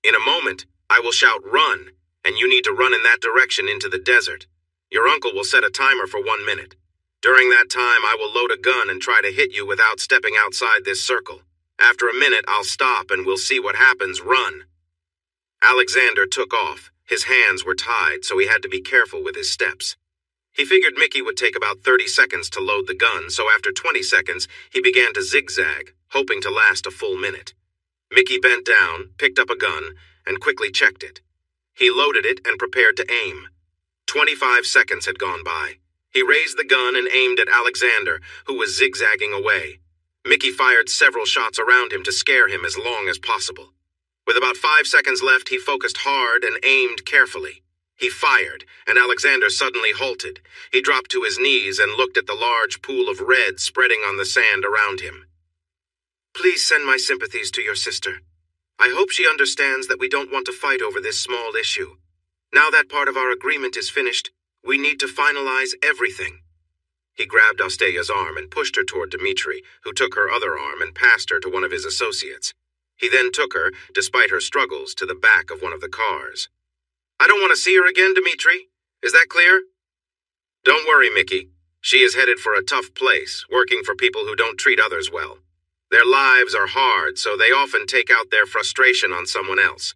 In a moment, I will shout, "Run!" and you need to run in that direction into the desert. Your uncle will set a timer for 1 minute. During that time, I will load a gun and try to hit you without stepping outside this circle. After a minute, I'll stop and we'll see what happens. Run. Alexander took off. His hands were tied, so he had to be careful with his steps. He figured Mickey would take about 30 seconds to load the gun, so after 20 seconds, he began to zigzag, hoping to last a full minute. Mickey bent down, picked up a gun, and quickly checked it. He loaded it and prepared to aim. 25 seconds had gone by. He raised the gun and aimed at Alexander, who was zigzagging away. Mickey fired several shots around him to scare him as long as possible. With about 5 seconds left, he focused hard and aimed carefully. He fired, and Alexander suddenly halted. He dropped to his knees and looked at the large pool of red spreading on the sand around him. Please send my sympathies to your sister. I hope she understands that we don't want to fight over this small issue. Now that part of our agreement is finished, we need to finalize everything. He grabbed Asteya's arm and pushed her toward Dmitri, who took her other arm and passed her to one of his associates. He then took her, despite her struggles, to the back of one of the cars. I don't want to see her again, Dmitri. Is that clear? Don't worry, Mickey. She is headed for a tough place, working for people who don't treat others well. Their lives are hard, so they often take out their frustration on someone else.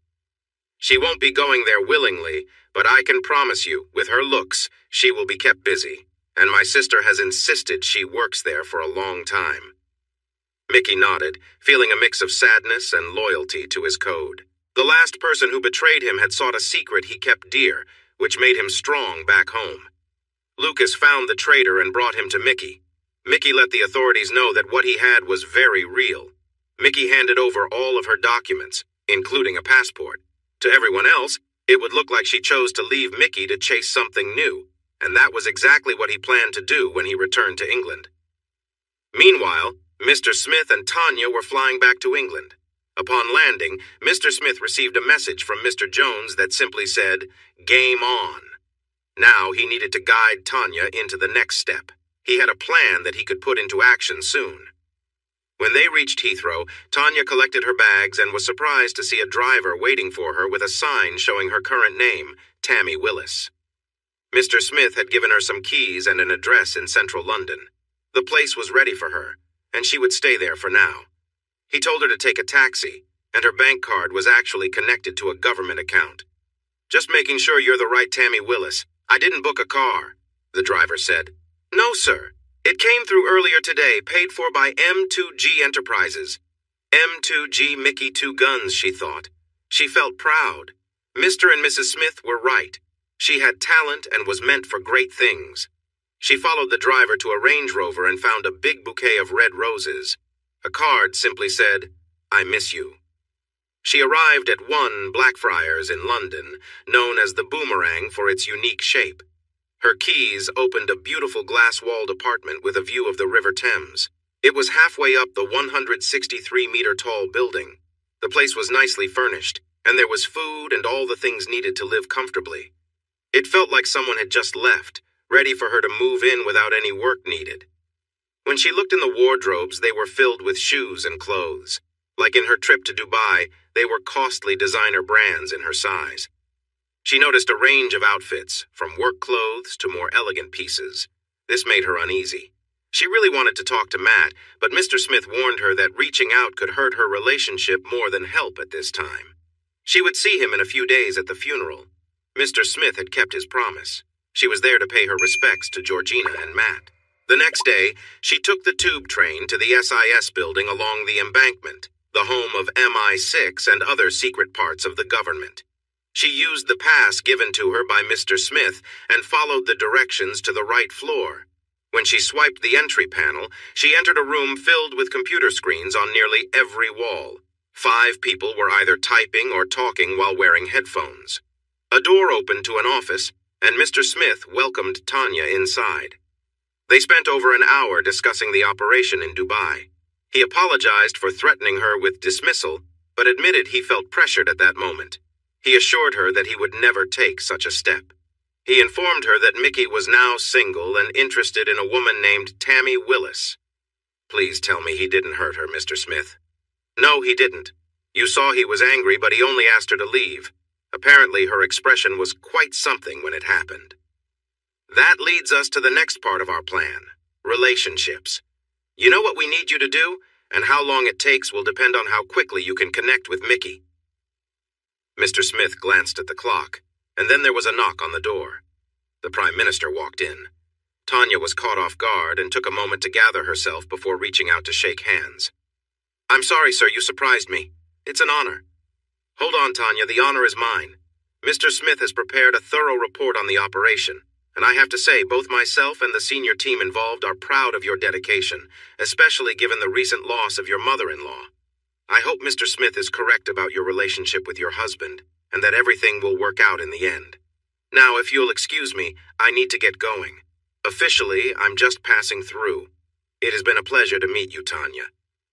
She won't be going there willingly, but I can promise you, with her looks, she will be kept busy, and my sister has insisted she works there for a long time. Mickey nodded, feeling a mix of sadness and loyalty to his code. The last person who betrayed him had sought a secret he kept dear, which made him strong back home. Lucas found the traitor and brought him to Mickey. Mickey let the authorities know that what he had was very real. Mickey handed over all of her documents, including a passport. To everyone else, it would look like she chose to leave Mickey to chase something new, and that was exactly what he planned to do when he returned to England. Meanwhile, Mr. Smith and Tanya were flying back to England. Upon landing, Mr. Smith received a message from Mr. Jones that simply said, "Game on." Now he needed to guide Tanya into the next step. He had a plan that he could put into action soon. When they reached Heathrow, Tanya collected her bags and was surprised to see a driver waiting for her with a sign showing her current name, Tammy Willis. Mr. Smith had given her some keys and an address in central London. The place was ready for her, and she would stay there for now. He told her to take a taxi, and her bank card was actually connected to a government account. Just making sure you're the right Tammy Willis. I didn't book a car, the driver said. No, sir. It came through earlier today, paid for by M2G Enterprises. M2G Mickey Two Guns, she thought. She felt proud. Mr. and Mrs. Smith were right. She had talent and was meant for great things. She followed the driver to a Range Rover and found a big bouquet of red roses. A card simply said, "I miss you." She arrived at 1 Blackfriars in London, known as the Boomerang for its unique shape. Her keys opened a beautiful glass-walled apartment with a view of the River Thames. It was halfway up the 163-meter-tall building. The place was nicely furnished, and there was food and all the things needed to live comfortably. It felt like someone had just left, ready for her to move in without any work needed. When she looked in the wardrobes, they were filled with shoes and clothes. Like in her trip to Dubai, they were costly designer brands in her size. She noticed a range of outfits, from work clothes to more elegant pieces. This made her uneasy. She really wanted to talk to Matt, but Mr. Smith warned her that reaching out could hurt her relationship more than help at this time. She would see him in a few days at the funeral. Mr. Smith had kept his promise. She was there to pay her respects to Georgina and Matt. The next day, she took the tube train to the SIS building along the embankment, the home of MI6 and other secret parts of the government. She used the pass given to her by Mr. Smith and followed the directions to the right floor. When she swiped the entry panel, she entered a room filled with computer screens on nearly every wall. 5 people were either typing or talking while wearing headphones. A door opened to an office, and Mr. Smith welcomed Tanya inside. They spent over an hour discussing the operation in Dubai. He apologized for threatening her with dismissal, but admitted he felt pressured at that moment. He assured her that he would never take such a step. He informed her that Mickey was now single and interested in a woman named Tammy Willis. Please tell me he didn't hurt her, Mr. Smith. No, he didn't. You saw he was angry, but he only asked her to leave. Apparently, her expression was quite something when it happened. That leads us to the next part of our plan, relationships. You know what we need you to do, and how long it takes will depend on how quickly you can connect with Mickey. Mr. Smith glanced at the clock, and then there was a knock on the door. The Prime Minister walked in. Tanya was caught off guard and took a moment to gather herself before reaching out to shake hands. I'm sorry, sir, you surprised me. It's an honor. Hold on, Tanya, the honor is mine. Mr. Smith has prepared a thorough report on the operation, and I have to say both myself and the senior team involved are proud of your dedication, especially given the recent loss of your mother-in-law. I hope Mr. Smith is correct about your relationship with your husband, and that everything will work out in the end. Now, if you'll excuse me, I need to get going. Officially, I'm just passing through. It has been a pleasure to meet you, Tanya.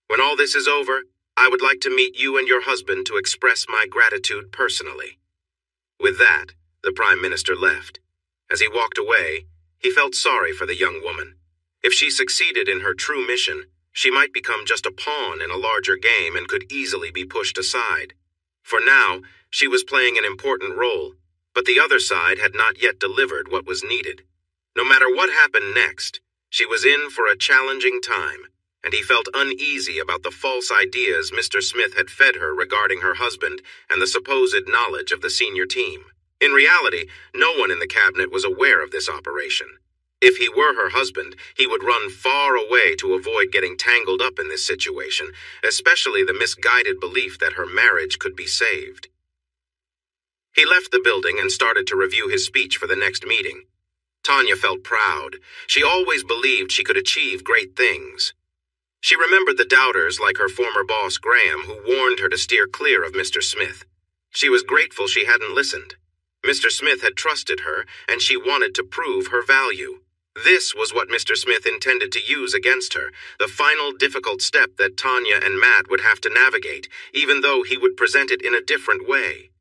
When all this is over, I would like to meet you and your husband to express my gratitude personally. With that, the Prime Minister left. As he walked away, he felt sorry for the young woman. If she succeeded in her true mission, she might become just a pawn in a larger game and could easily be pushed aside. For now, she was playing an important role, but the other side had not yet delivered what was needed. No matter what happened next, she was in for a challenging time, and he felt uneasy about the false ideas Mr. Smith had fed her regarding her husband and the supposed knowledge of the senior team. In reality, no one in the cabinet was aware of this operation. If he were her husband, he would run far away to avoid getting tangled up in this situation, especially the misguided belief that her marriage could be saved. He left the building and started to review his speech for the next meeting. Tanya felt proud. She always believed she could achieve great things. She remembered the doubters like her former boss Graham who warned her to steer clear of Mr. Smith. She was grateful she hadn't listened. Mr. Smith had trusted her, and she wanted to prove her value. This was what Mr. Smith intended to use against her, the final difficult step that Tanya and Matt would have to navigate, even though he would present it in a different way.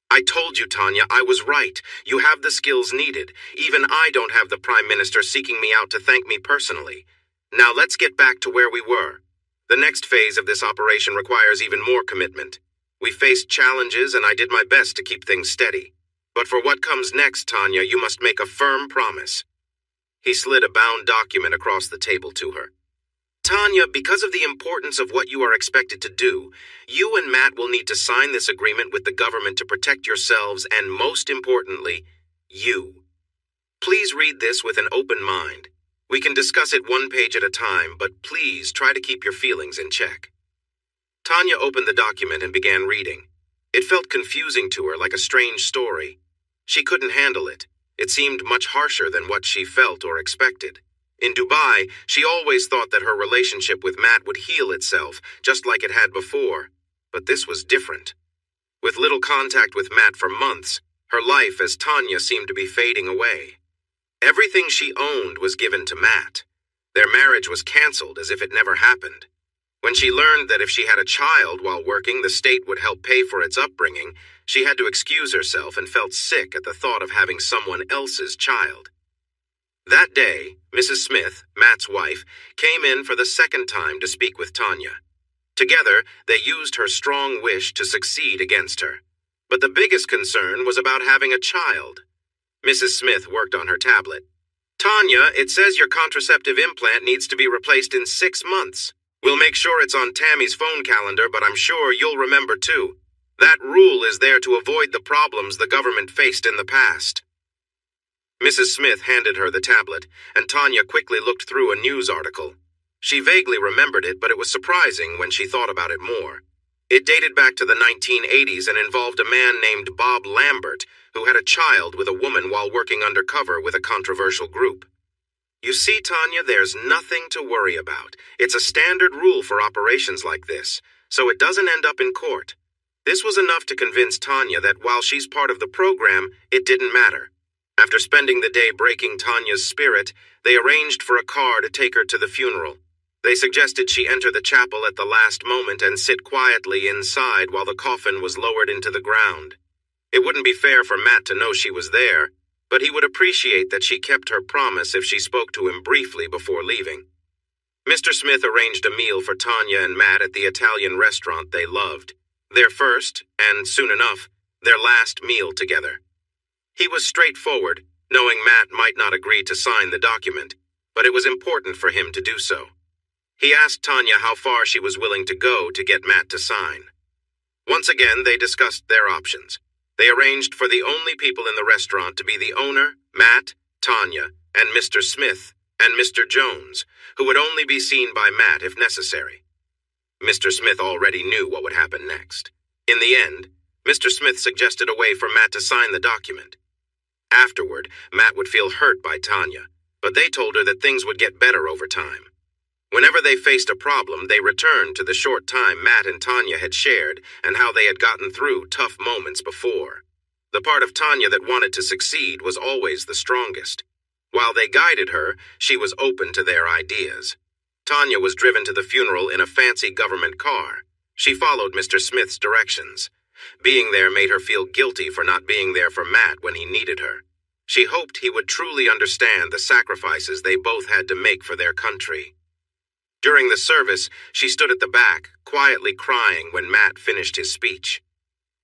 I told you, Tanya, I was right. You have the skills needed. Even I don't have the Prime Minister seeking me out to thank me personally. Now let's get back to where we were. The next phase of this operation requires even more commitment. We faced challenges and I did my best to keep things steady. But for what comes next, Tanya, you must make a firm promise. He slid a bound document across the table to her. Tanya, because of the importance of what you are expected to do, you and Matt will need to sign this agreement with the government to protect yourselves and, most importantly, you. Please read this with an open mind. We can discuss it one page at a time, but please try to keep your feelings in check. Tanya opened the document and began reading. It felt confusing to her, like a strange story. She couldn't handle it. It seemed much harsher than what she felt or expected. In Dubai, she always thought that her relationship with Matt would heal itself, just like it had before. But this was different. With little contact with Matt for months, her life as Tanya seemed to be fading away. Everything she owned was given to Matt. Their marriage was canceled as if it never happened. When she learned that if she had a child while working, the state would help pay for its upbringing, she had to excuse herself and felt sick at the thought of having someone else's child. That day, Mrs. Smith, Matt's wife, came in for the second time to speak with Tanya. Together, they used her strong wish to succeed against her. But the biggest concern was about having a child. Mrs. Smith worked on her tablet. Tanya, it says your contraceptive implant needs to be replaced in 6 months. We'll make sure it's on Tammy's phone calendar, but I'm sure you'll remember too. That rule is there to avoid the problems the government faced in the past. Mrs. Smith handed her the tablet, and Tanya quickly looked through a news article. She vaguely remembered it, but it was surprising when she thought about it more. It dated back to the 1980s and involved a man named Bob Lambert, who had a child with a woman while working undercover with a controversial group. You see, Tanya, there's nothing to worry about. It's a standard rule for operations like this, so it doesn't end up in court. This was enough to convince Tanya that while she's part of the program, it didn't matter. After spending the day breaking Tanya's spirit, they arranged for a car to take her to the funeral. They suggested she enter the chapel at the last moment and sit quietly inside while the coffin was lowered into the ground. It wouldn't be fair for Matt to know she was there, but he would appreciate that she kept her promise if she spoke to him briefly before leaving. Mr. Smith arranged a meal for Tanya and Matt at the Italian restaurant they loved. Their first, and soon enough, their last meal together. He was straightforward, knowing Matt might not agree to sign the document, but it was important for him to do so. He asked Tanya how far she was willing to go to get Matt to sign. Once again, they discussed their options. They arranged for the only people in the restaurant to be the owner, Matt, Tanya, and Mr. Smith, and Mr. Jones, who would only be seen by Matt if necessary. Mr. Smith already knew what would happen next. In the end, Mr. Smith suggested a way for Matt to sign the document. Afterward, Matt would feel hurt by Tanya, but they told her that things would get better over time. Whenever they faced a problem, they returned to the short time Matt and Tanya had shared and how they had gotten through tough moments before. The part of Tanya that wanted to succeed was always the strongest. While they guided her, she was open to their ideas. Tanya was driven to the funeral in a fancy government car. She followed Mr. Smith's directions. Being there made her feel guilty for not being there for Matt when he needed her. She hoped he would truly understand the sacrifices they both had to make for their country. During the service, she stood at the back, quietly crying when Matt finished his speech.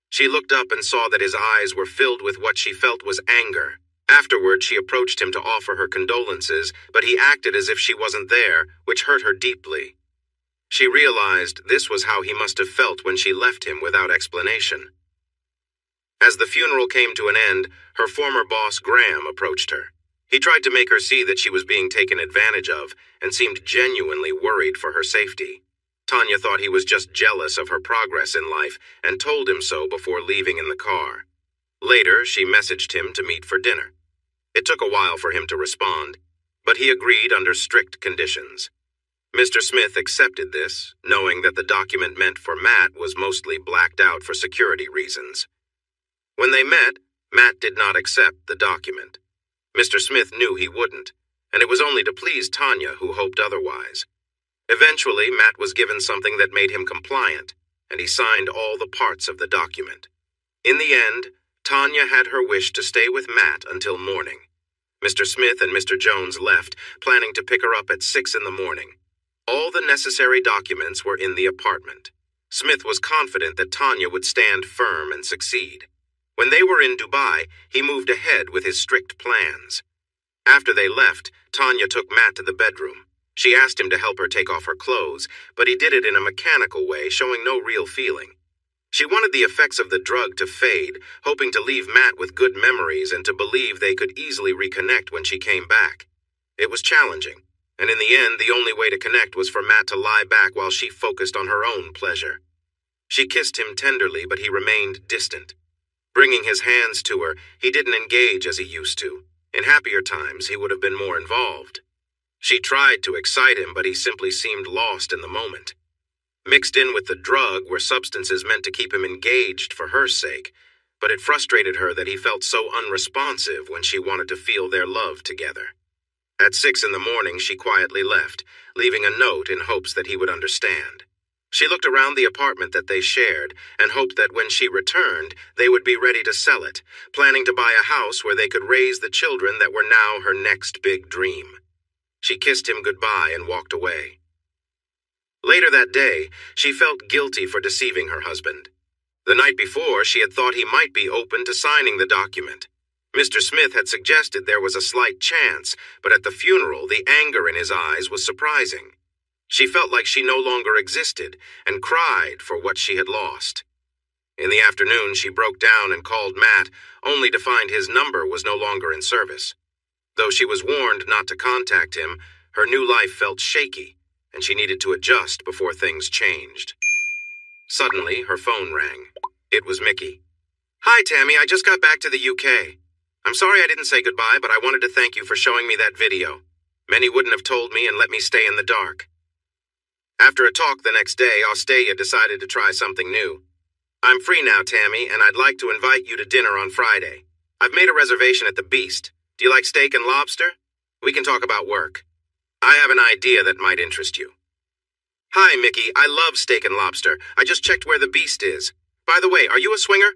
She looked up and saw that his eyes were filled with what she felt was anger. Afterward, she approached him to offer her condolences, but he acted as if she wasn't there, which hurt her deeply. She realized this was how he must have felt when she left him without explanation. As the funeral came to an end, her former boss Graham approached her. He tried to make her see that she was being taken advantage of and seemed genuinely worried for her safety. Tanya thought he was just jealous of her progress in life and told him so before leaving in the car. Later, she messaged him to meet for dinner. It took a while for him to respond, but he agreed under strict conditions. Mr. Smith accepted this, knowing that the document meant for Matt was mostly blacked out for security reasons. When they met, Matt did not accept the document. Mr. Smith knew he wouldn't, and it was only to please Tanya who hoped otherwise. Eventually, Matt was given something that made him compliant, and he signed all the parts of the document. In the end, Tanya had her wish to stay with Matt until morning. Mr. Smith and Mr. Jones left, planning to pick her up at 6 in the morning. All the necessary documents were in the apartment. Smith was confident that Tanya would stand firm and succeed. When they were in Dubai, he moved ahead with his strict plans. After they left, Tanya took Matt to the bedroom. She asked him to help her take off her clothes, but he did it in a mechanical way, showing no real feeling. She wanted the effects of the drug to fade, hoping to leave Matt with good memories and to believe they could easily reconnect when she came back. It was challenging, and in the end, the only way to connect was for Matt to lie back while she focused on her own pleasure. She kissed him tenderly, but he remained distant. Bringing his hands to her, he didn't engage as he used to. In happier times, he would have been more involved. She tried to excite him, but he simply seemed lost in the moment. Mixed in with the drug were substances meant to keep him engaged for her sake, but it frustrated her that he felt so unresponsive when she wanted to feel their love together. At 6 in the morning, she quietly left, leaving a note in hopes that he would understand. She looked around the apartment that they shared and hoped that when she returned, they would be ready to sell it, planning to buy a house where they could raise the children that were now her next big dream. She kissed him goodbye and walked away. Later that day, she felt guilty for deceiving her husband. The night before, she had thought he might be open to signing the document. Mr. Smith had suggested there was a slight chance, but at the funeral, the anger in his eyes was surprising. She felt like she no longer existed and cried for what she had lost. In the afternoon, she broke down and called Matt, only to find his number was no longer in service. Though she was warned not to contact him, her new life felt shaky, and she needed to adjust before things changed. Suddenly, her phone rang. It was Mickey. "Hi, Tammy, I just got back to the UK. I'm sorry I didn't say goodbye, but I wanted to thank you for showing me that video. Many wouldn't have told me and let me stay in the dark." After a talk the next day, Austeya decided to try something new. "I'm free now, Tammy, and I'd like to invite you to dinner on Friday. I've made a reservation at the Beast. Do you like steak and lobster? We can talk about work. I have an idea that might interest you." "Hi, Mickey. I love steak and lobster. I just checked where the Beast is. By the way, are you a swinger?"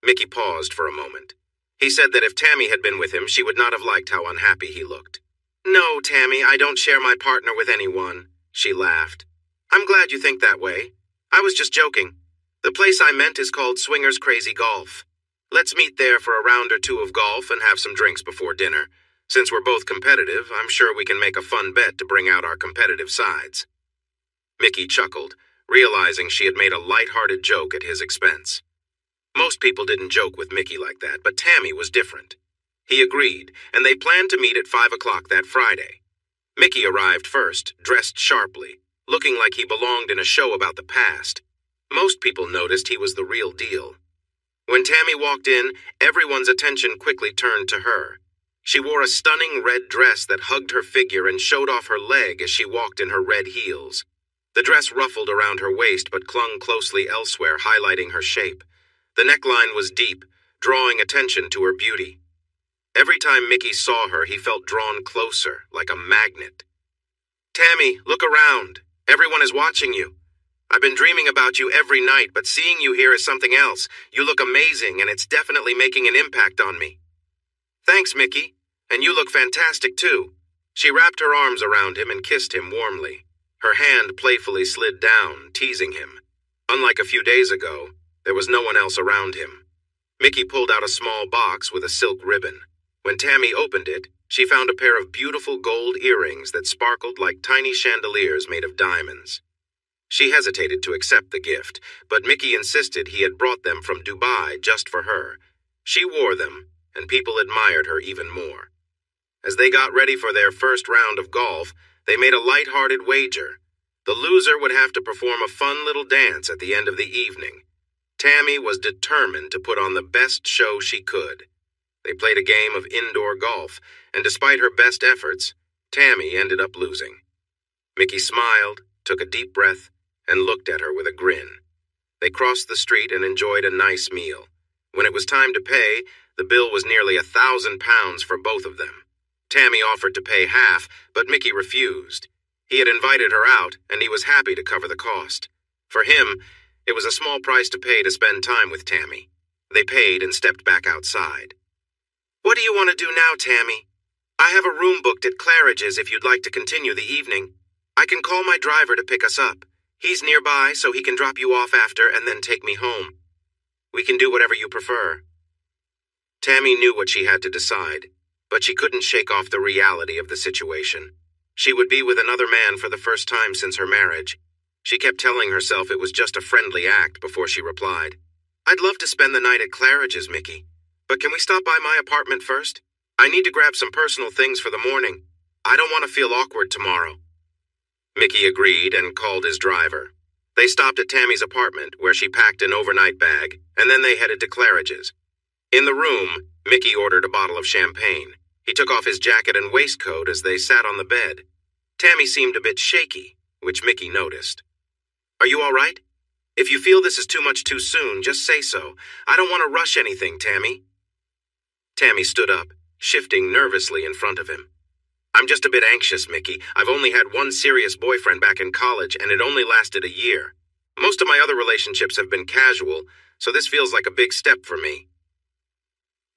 Mickey paused for a moment. He said that if Tammy had been with him, she would not have liked how unhappy he looked. "No, Tammy, I don't share my partner with anyone," she laughed. "I'm glad you think that way. I was just joking. The place I meant is called Swingers Crazy Golf. Let's meet there for a round or two of golf and have some drinks before dinner. Since we're both competitive, I'm sure we can make a fun bet to bring out our competitive sides." Mickey chuckled, realizing she had made a light-hearted joke at his expense. Most people didn't joke with Mickey like that, but Tammy was different. He agreed, and they planned to meet at 5 o'clock that Friday. Mickey arrived first, dressed sharply, looking like he belonged in a show about the past. Most people noticed he was the real deal. When Tammy walked in, everyone's attention quickly turned to her. She wore a stunning red dress that hugged her figure and showed off her leg as she walked in her red heels. The dress ruffled around her waist but clung closely elsewhere, highlighting her shape. The neckline was deep, drawing attention to her beauty. Every time Mickey saw her, he felt drawn closer, like a magnet. "Tammy, look around. Everyone is watching you. I've been dreaming about you every night, but seeing you here is something else. You look amazing, and it's definitely making an impact on me." "Thanks, Mickey. And you look fantastic, too." She wrapped her arms around him and kissed him warmly. Her hand playfully slid down, teasing him. Unlike a few days ago, there was no one else around him. Mickey pulled out a small box with a silk ribbon. When Tammy opened it, she found a pair of beautiful gold earrings that sparkled like tiny chandeliers made of diamonds. She hesitated to accept the gift, but Mickey insisted he had brought them from Dubai just for her. She wore them, and people admired her even more. As they got ready for their first round of golf, they made a light-hearted wager. The loser would have to perform a fun little dance at the end of the evening. Tammy was determined to put on the best show she could. They played a game of indoor golf, and despite her best efforts, Tammy ended up losing. Mickey smiled, took a deep breath, and looked at her with a grin. They crossed the street and enjoyed a nice meal. When it was time to pay, the bill was nearly £1,000 for both of them. Tammy offered to pay half, but Mickey refused. He had invited her out, and he was happy to cover the cost. For him, it was a small price to pay to spend time with Tammy. They paid and stepped back outside. "What do you want to do now, Tammy? I have a room booked at Claridge's if you'd like to continue the evening. I can call my driver to pick us up. He's nearby, so he can drop you off after and then take me home. We can do whatever you prefer." Tammy knew what she had to decide, but she couldn't shake off the reality of the situation. She would be with another man for the first time since her marriage. She kept telling herself it was just a friendly act before she replied, "I'd love to spend the night at Claridge's, Mickey. But can we stop by my apartment first? I need to grab some personal things for the morning. I don't want to feel awkward tomorrow." Mickey agreed and called his driver. They stopped at Tammy's apartment, where she packed an overnight bag, and then they headed to Claridge's. In the room, Mickey ordered a bottle of champagne. He took off his jacket and waistcoat as they sat on the bed. Tammy seemed a bit shaky, which Mickey noticed. "Are you all right? If you feel this is too much too soon, just say so. I don't want to rush anything, Tammy." Tammy stood up, shifting nervously in front of him. "I'm just a bit anxious, Mickey. I've only had one serious boyfriend back in college, and it only lasted a year. Most of my other relationships have been casual, so this feels like a big step for me."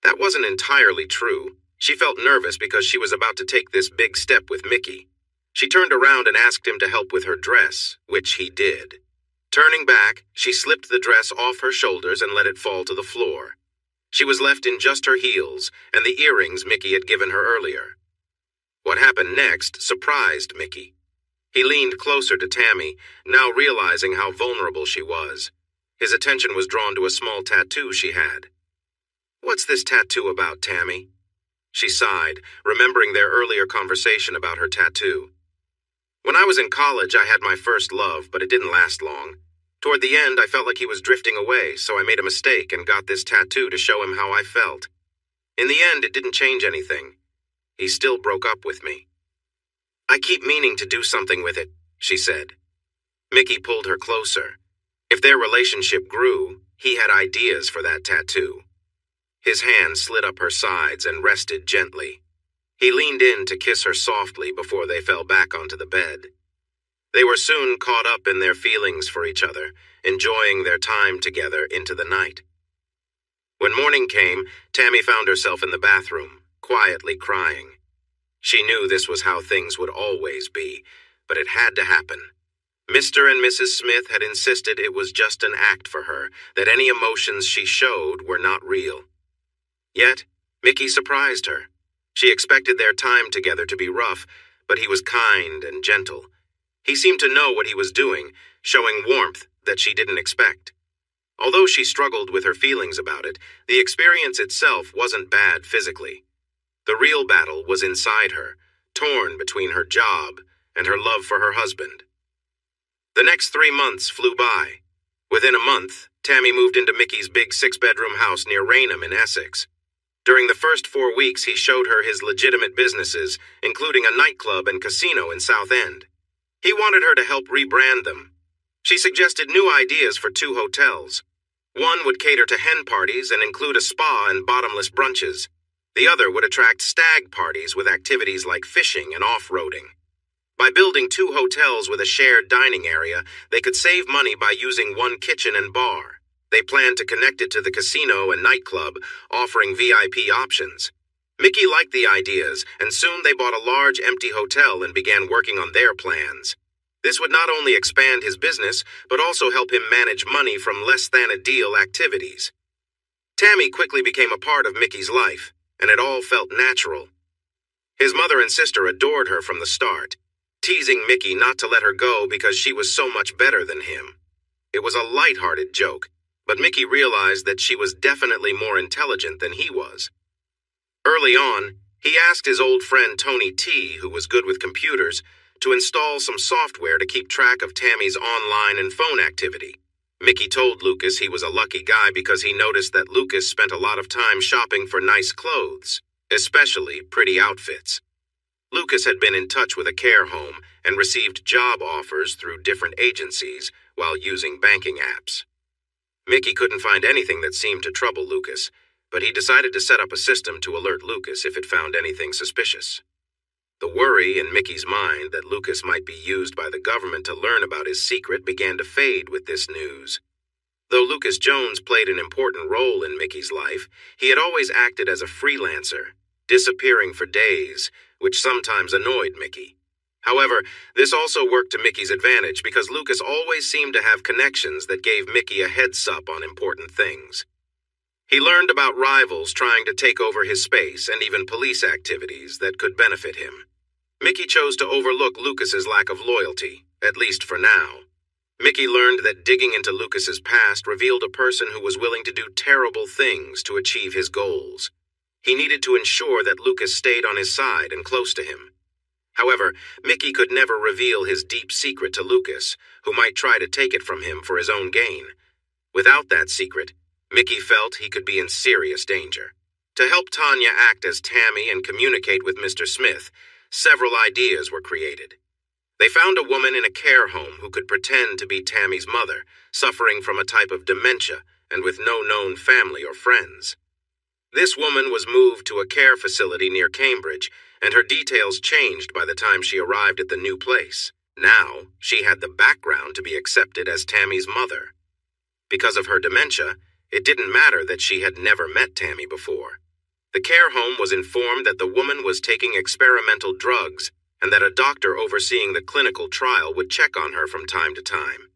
That wasn't entirely true. She felt nervous because she was about to take this big step with Mickey. She turned around and asked him to help with her dress, which he did. Turning back, she slipped the dress off her shoulders and let it fall to the floor. She was left in just her heels and the earrings Mickey had given her earlier. What happened next surprised Mickey. He leaned closer to Tammy, now realizing how vulnerable she was. His attention was drawn to a small tattoo she had. "What's this tattoo about, Tammy?" She sighed, remembering their earlier conversation about her tattoo. "When I was in college, I had my first love, but it didn't last long. Toward the end, I felt like he was drifting away, so I made a mistake and got this tattoo to show him how I felt. In the end, it didn't change anything. He still broke up with me. I keep meaning to do something with it, she said. Mickey pulled her closer. If their relationship grew, he had ideas for that tattoo. His hand slid up her sides and rested gently. He leaned in to kiss her softly before they fell back onto the bed. They were soon caught up in their feelings for each other, enjoying their time together into the night. When morning came, Tammy found herself in the bathroom, quietly crying. She knew this was how things would always be, but it had to happen. Mr. and Mrs. Smith had insisted it was just an act for her, that any emotions she showed were not real. Yet, Mickey surprised her. She expected their time together to be rough, but he was kind and gentle. He seemed to know what he was doing, showing warmth that she didn't expect. Although she struggled with her feelings about it, the experience itself wasn't bad physically. The real battle was inside her, torn between her job and her love for her husband. The next 3 months flew by. Within a month, Tammy moved into Mickey's big 6-bedroom house near Raynham in Essex. During the first 4 weeks, he showed her his legitimate businesses, including a nightclub and casino in Southend. He wanted her to help rebrand them. She suggested new ideas for 2 hotels. One would cater to hen parties and include a spa and bottomless brunches. The other would attract stag parties with activities like fishing and off-roading. By building 2 hotels with a shared dining area, they could save money by using one kitchen and bar. They planned to connect it to the casino and nightclub, offering VIP options. Mickey liked the ideas, and soon they bought a large empty hotel and began working on their plans. This would not only expand his business, but also help him manage money from less-than-a-deal activities. Tammy quickly became a part of Mickey's life, and it all felt natural. His mother and sister adored her from the start, teasing Mickey not to let her go because she was so much better than him. It was a light-hearted joke, but Mickey realized that she was definitely more intelligent than he was. Early on, he asked his old friend Tony T., who was good with computers, to install some software to keep track of Tammy's online and phone activity. Mickey told Lucas he was a lucky guy because he noticed that Lucas spent a lot of time shopping for nice clothes, especially pretty outfits. Lucas had been in touch with a care home and received job offers through different agencies while using banking apps. Mickey couldn't find anything that seemed to trouble Lucas, but he decided to set up a system to alert Lucas if it found anything suspicious. The worry in Mickey's mind that Lucas might be used by the government to learn about his secret began to fade with this news. Though Lucas Jones played an important role in Mickey's life, he had always acted as a freelancer, disappearing for days, which sometimes annoyed Mickey. However, this also worked to Mickey's advantage because Lucas always seemed to have connections that gave Mickey a heads-up on important things. He learned about rivals trying to take over his space and even police activities that could benefit him. Mickey chose to overlook Lucas's lack of loyalty, at least for now. Mickey learned that digging into Lucas's past revealed a person who was willing to do terrible things to achieve his goals. He needed to ensure that Lucas stayed on his side and close to him. However, Mickey could never reveal his deep secret to Lucas, who might try to take it from him for his own gain. Without that secret, Mickey felt he could be in serious danger. To help Tanya act as Tammy and communicate with Mr. Smith, several ideas were created. They found a woman in a care home who could pretend to be Tammy's mother, suffering from a type of dementia and with no known family or friends. This woman was moved to a care facility near Cambridge, and her details changed by the time she arrived at the new place. Now, she had the background to be accepted as Tammy's mother. Because of her dementia, it didn't matter that she had never met Tammy before. The care home was informed that the woman was taking experimental drugs and that a doctor overseeing the clinical trial would check on her from time to time.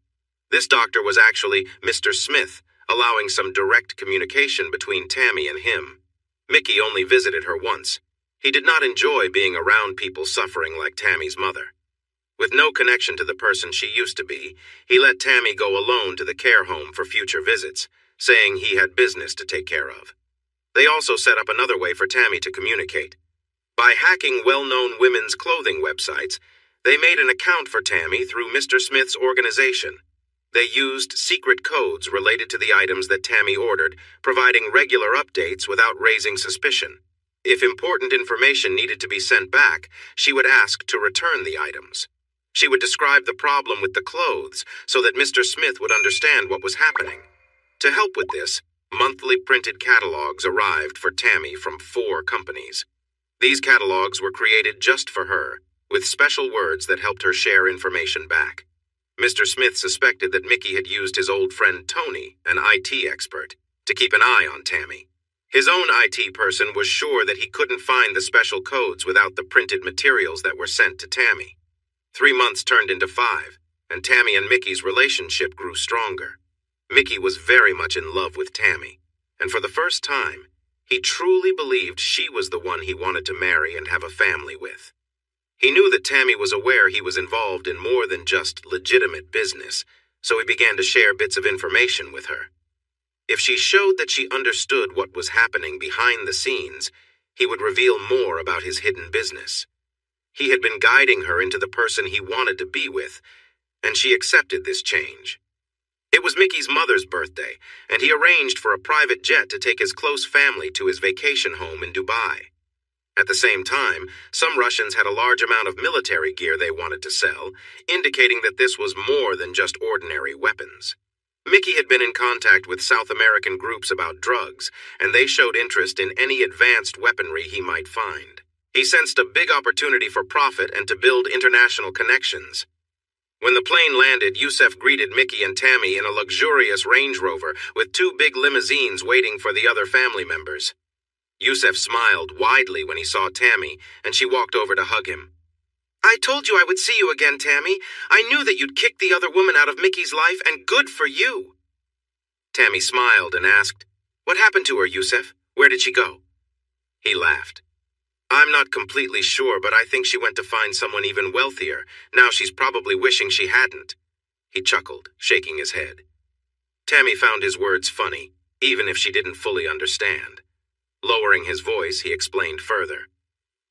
This doctor was actually Mr. Smith, allowing some direct communication between Tammy and him. Mickey only visited her once. He did not enjoy being around people suffering like Tammy's mother. With no connection to the person she used to be, he let Tammy go alone to the care home for future visits, saying he had business to take care of. They also set up another way for Tammy to communicate. By hacking well-known women's clothing websites, they made an account for Tammy through Mr. Smith's organization. They used secret codes related to the items that Tammy ordered, providing regular updates without raising suspicion. If important information needed to be sent back, she would ask to return the items. She would describe the problem with the clothes so that Mr. Smith would understand what was happening. To help with this, monthly printed catalogs arrived for Tammy from 4 companies. These catalogs were created just for her, with special words that helped her share information back. Mr. Smith suspected that Mickey had used his old friend Tony, an IT expert, to keep an eye on Tammy. His own IT person was sure that he couldn't find the special codes without the printed materials that were sent to Tammy. 3 months turned into 5, and Tammy and Mickey's relationship grew stronger. Mickey was very much in love with Tammy, and for the first time, he truly believed she was the one he wanted to marry and have a family with. He knew that Tammy was aware he was involved in more than just legitimate business, so he began to share bits of information with her. If she showed that she understood what was happening behind the scenes, he would reveal more about his hidden business. He had been guiding her into the person he wanted to be with, and she accepted this change. It was Mickey's mother's birthday, and he arranged for a private jet to take his close family to his vacation home in Dubai. At the same time, some Russians had a large amount of military gear they wanted to sell, indicating that this was more than just ordinary weapons. Mickey had been in contact with South American groups about drugs, and they showed interest in any advanced weaponry he might find. He sensed a big opportunity for profit and to build international connections. When the plane landed, Yusef greeted Mickey and Tammy in a luxurious Range Rover with 2 big limousines waiting for the other family members. Yusef smiled widely when he saw Tammy, and she walked over to hug him. "I told you I would see you again, Tammy. I knew that you'd kick the other woman out of Mickey's life, and good for you." Tammy smiled and asked, "What happened to her, Yusef? Where did she go?" He laughed. "I'm not completely sure, but I think she went to find someone even wealthier. Now she's probably wishing she hadn't." He chuckled, shaking his head. Tammy found his words funny, even if she didn't fully understand. Lowering his voice, he explained further.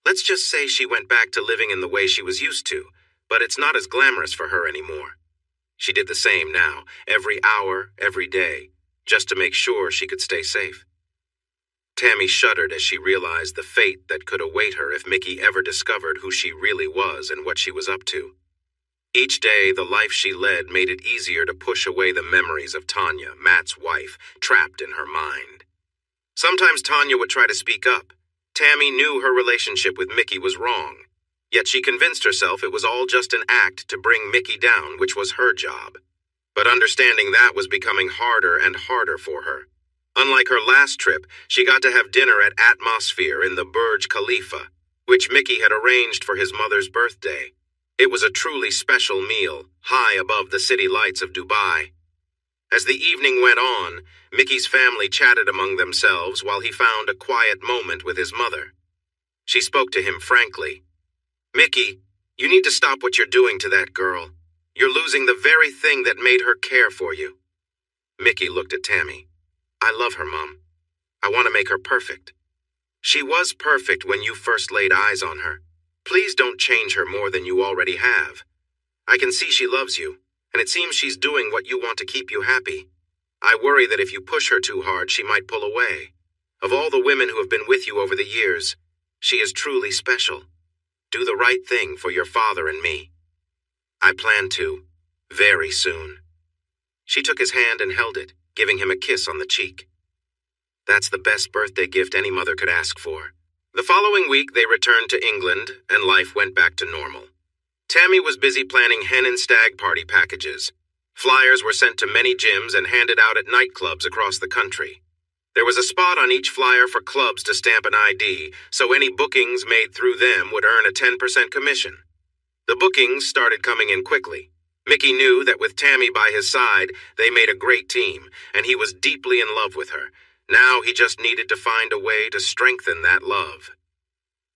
"Let's just say she went back to living in the way she was used to, but it's not as glamorous for her anymore. She did the same now, every hour, every day, just to make sure she could stay safe." Tammy shuddered as she realized the fate that could await her if Mickey ever discovered who she really was and what she was up to. Each day, the life she led made it easier to push away the memories of Tanya, Matt's wife, trapped in her mind. Sometimes Tanya would try to speak up. Tammy knew her relationship with Mickey was wrong, yet she convinced herself it was all just an act to bring Mickey down, which was her job. But understanding that was becoming harder and harder for her. Unlike her last trip, she got to have dinner at Atmosphere in the Burj Khalifa, which Mickey had arranged for his mother's birthday. It was a truly special meal, high above the city lights of Dubai. As the evening went on, Mickey's family chatted among themselves while he found a quiet moment with his mother. She spoke to him frankly. "Mickey, you need to stop what you're doing to that girl. You're losing the very thing that made her care for you." Mickey looked at Tammy. "I love her, Mom. I want to make her perfect. She was perfect when you first laid eyes on her. Please don't change her more than you already have. I can see she loves you, and it seems she's doing what you want to keep you happy. I worry that if you push her too hard, she might pull away. Of all the women who have been with you over the years, she is truly special. Do the right thing for your father and me." "I plan to, very soon." She took his hand and held it, giving him a kiss on the cheek. That's the best birthday gift any mother could ask for. The following week, they returned to England, and life went back to normal. Tammy was busy planning hen and stag party packages. Flyers were sent to many gyms and handed out at nightclubs across the country. There was a spot on each flyer for clubs to stamp an ID, so any bookings made through them would earn a 10% commission. The bookings started coming in quickly. Mickey knew that with Tammy by his side, they made a great team, and he was deeply in love with her. Now he just needed to find a way to strengthen that love.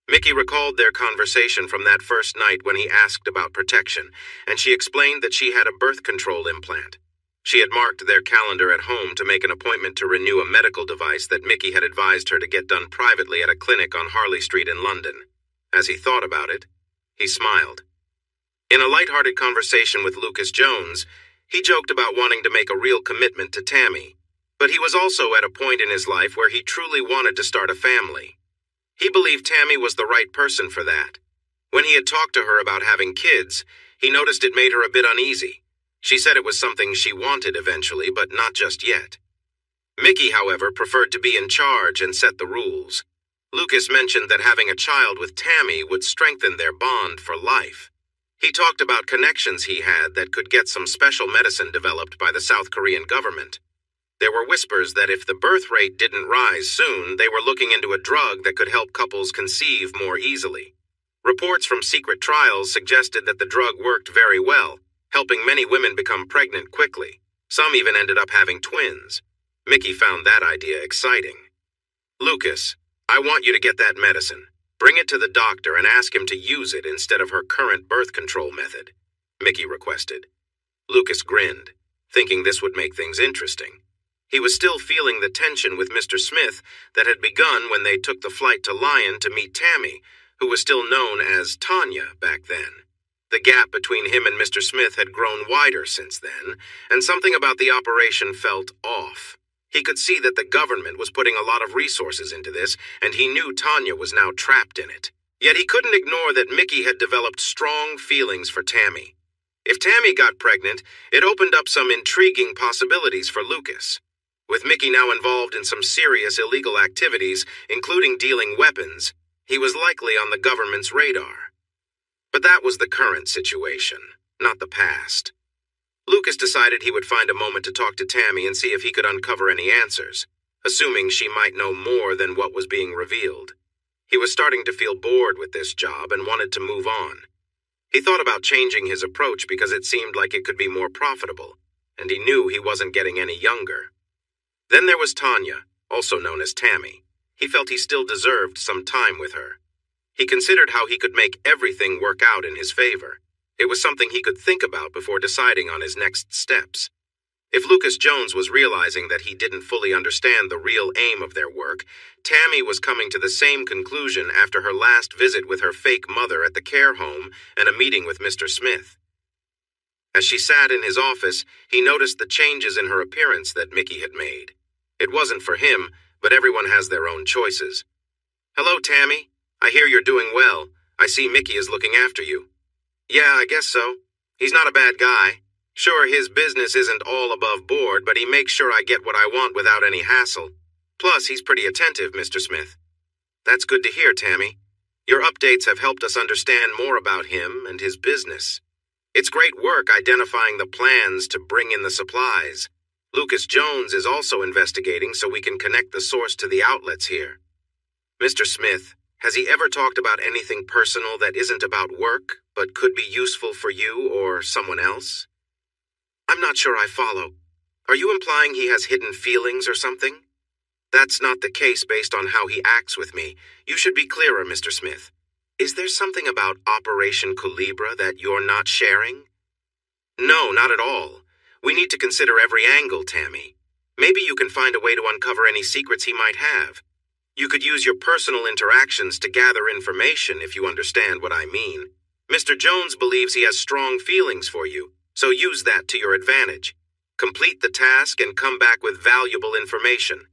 Mickey recalled their conversation from that first night when he asked about protection, and she explained that she had a birth control implant. She had marked their calendar at home to make an appointment to renew a medical device that Mickey had advised her to get done privately at a clinic on Harley Street in London. As he thought about it, he smiled. In a light-hearted conversation with Lucas Jones, He joked about wanting to make a real commitment to Tammy, but he was also at a point in his life where he truly wanted to start a family. He believed Tammy was the right person for that. When he had talked to her about having kids, he noticed it made her a bit uneasy. She said it was something she wanted eventually, but not just yet. Mickey, however, preferred to be in charge and set the rules. Lucas mentioned that having a child with Tammy would strengthen their bond for life. He talked about connections he had that could get some special medicine developed by the South Korean government. There were whispers that if the birth rate didn't rise soon, they were looking into a drug that could help couples conceive more easily. Reports from secret trials suggested that the drug worked very well, helping many women become pregnant quickly. Some even ended up having twins. Mickey found that idea exciting. "Lucas, I want you to get that medicine. Bring it to the doctor and ask him to use it instead of her current birth control method," Mickey requested. Lucas grinned, thinking this would make things interesting. He was still feeling the tension with Mr. Smith that had begun when they took the flight to Lyon to meet Tammy, who was still known as Tanya back then. The gap between him and Mr. Smith had grown wider since then, and something about the operation felt off. He could see that the government was putting a lot of resources into this, and he knew Tanya was now trapped in it. Yet he couldn't ignore that Mickey had developed strong feelings for Tammy. If Tammy got pregnant, it opened up some intriguing possibilities for Lucas. With Mickey now involved in some serious illegal activities, including dealing weapons, he was likely on the government's radar. But that was the current situation, not the past. Lucas decided he would find a moment to talk to Tammy and see if he could uncover any answers, assuming she might know more than what was being revealed. He was starting to feel bored with this job and wanted to move on. He thought about changing his approach because it seemed like it could be more profitable, and he knew he wasn't getting any younger. Then there was Tanya, also known as Tammy. He felt he still deserved some time with her. He considered how he could make everything work out in his favor. It was something he could think about before deciding on his next steps. If Lucas Jones was realizing that he didn't fully understand the real aim of their work, Tammy was coming to the same conclusion after her last visit with her fake mother at the care home and a meeting with Mr. Smith. As she sat in his office, he noticed the changes in her appearance that Mickey had made. It wasn't for him, but everyone has their own choices. "Hello, Tammy. I hear you're doing well. I see Mickey is looking after you." "Yeah, I guess so. He's not a bad guy. Sure, his business isn't all above board, but he makes sure I get what I want without any hassle. Plus, he's pretty attentive, Mr. Smith." "That's good to hear, Tammy. Your updates have helped us understand more about him and his business. It's great work identifying the plans to bring in the supplies. Lucas Jones is also investigating so we can connect the source to the outlets here. Mr. Smith, has he ever talked about anything personal that isn't about work, but could be useful for you or someone else?" "I'm not sure I follow. Are you implying he has hidden feelings or something?" "That's not the case based on how he acts with me. You should be clearer, Mr. Smith. Is there something about Operation Culebra that you're not sharing?" "No, not at all. We need to consider every angle, Tammy. Maybe you can find a way to uncover any secrets he might have. You could use your personal interactions to gather information if you understand what I mean. Mr. Jones believes he has strong feelings for you, so use that to your advantage. Complete the task and come back with valuable information."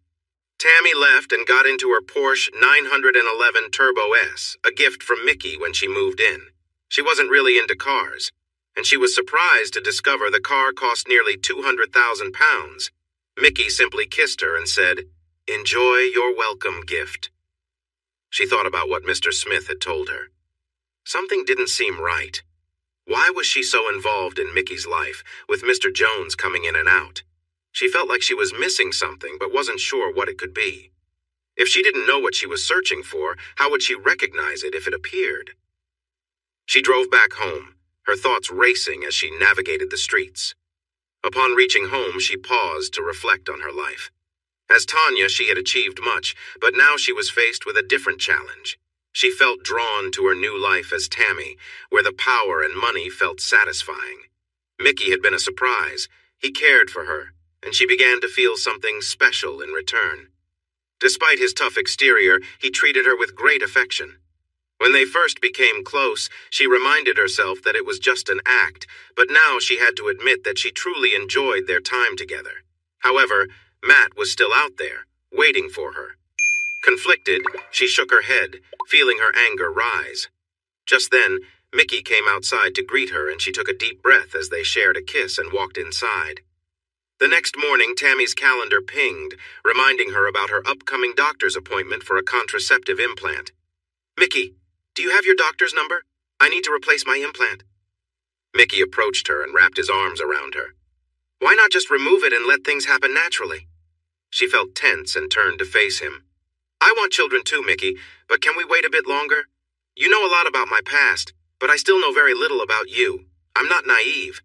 Tammy left and got into her Porsche 911 Turbo S, a gift from Mickey when she moved in. She wasn't really into cars, and she was surprised to discover the car cost nearly £200,000. Mickey simply kissed her and said, "Enjoy your welcome gift." She thought about what Mr. Smith had told her. Something didn't seem right. Why was she so involved in Mickey's life, with Mr. Jones coming in and out? She felt like she was missing something, but wasn't sure what it could be. If she didn't know what she was searching for, how would she recognize it if it appeared? She drove back home, her thoughts racing as she navigated the streets. Upon reaching home, she paused to reflect on her life. As Tanya, she had achieved much, but now she was faced with a different challenge. She felt drawn to her new life as Tammy, where the power and money felt satisfying. Mickey had been a surprise. He cared for her, and she began to feel something special in return. Despite his tough exterior, he treated her with great affection. When they first became close, she reminded herself that it was just an act, but now she had to admit that she truly enjoyed their time together. However, Matt was still out there, waiting for her. Conflicted, she shook her head, feeling her anger rise. Just then, Mickey came outside to greet her, and she took a deep breath as they shared a kiss and walked inside. The next morning, Tammy's calendar pinged, reminding her about her upcoming doctor's appointment for a contraceptive implant. "Mickey, do you have your doctor's number? I need to replace my implant." Mickey approached her and wrapped his arms around her. "Why not just remove it and let things happen naturally?" She felt tense and turned to face him. "I want children too, Mickey, but can we wait a bit longer? You know a lot about my past, but I still know very little about you. I'm not naive.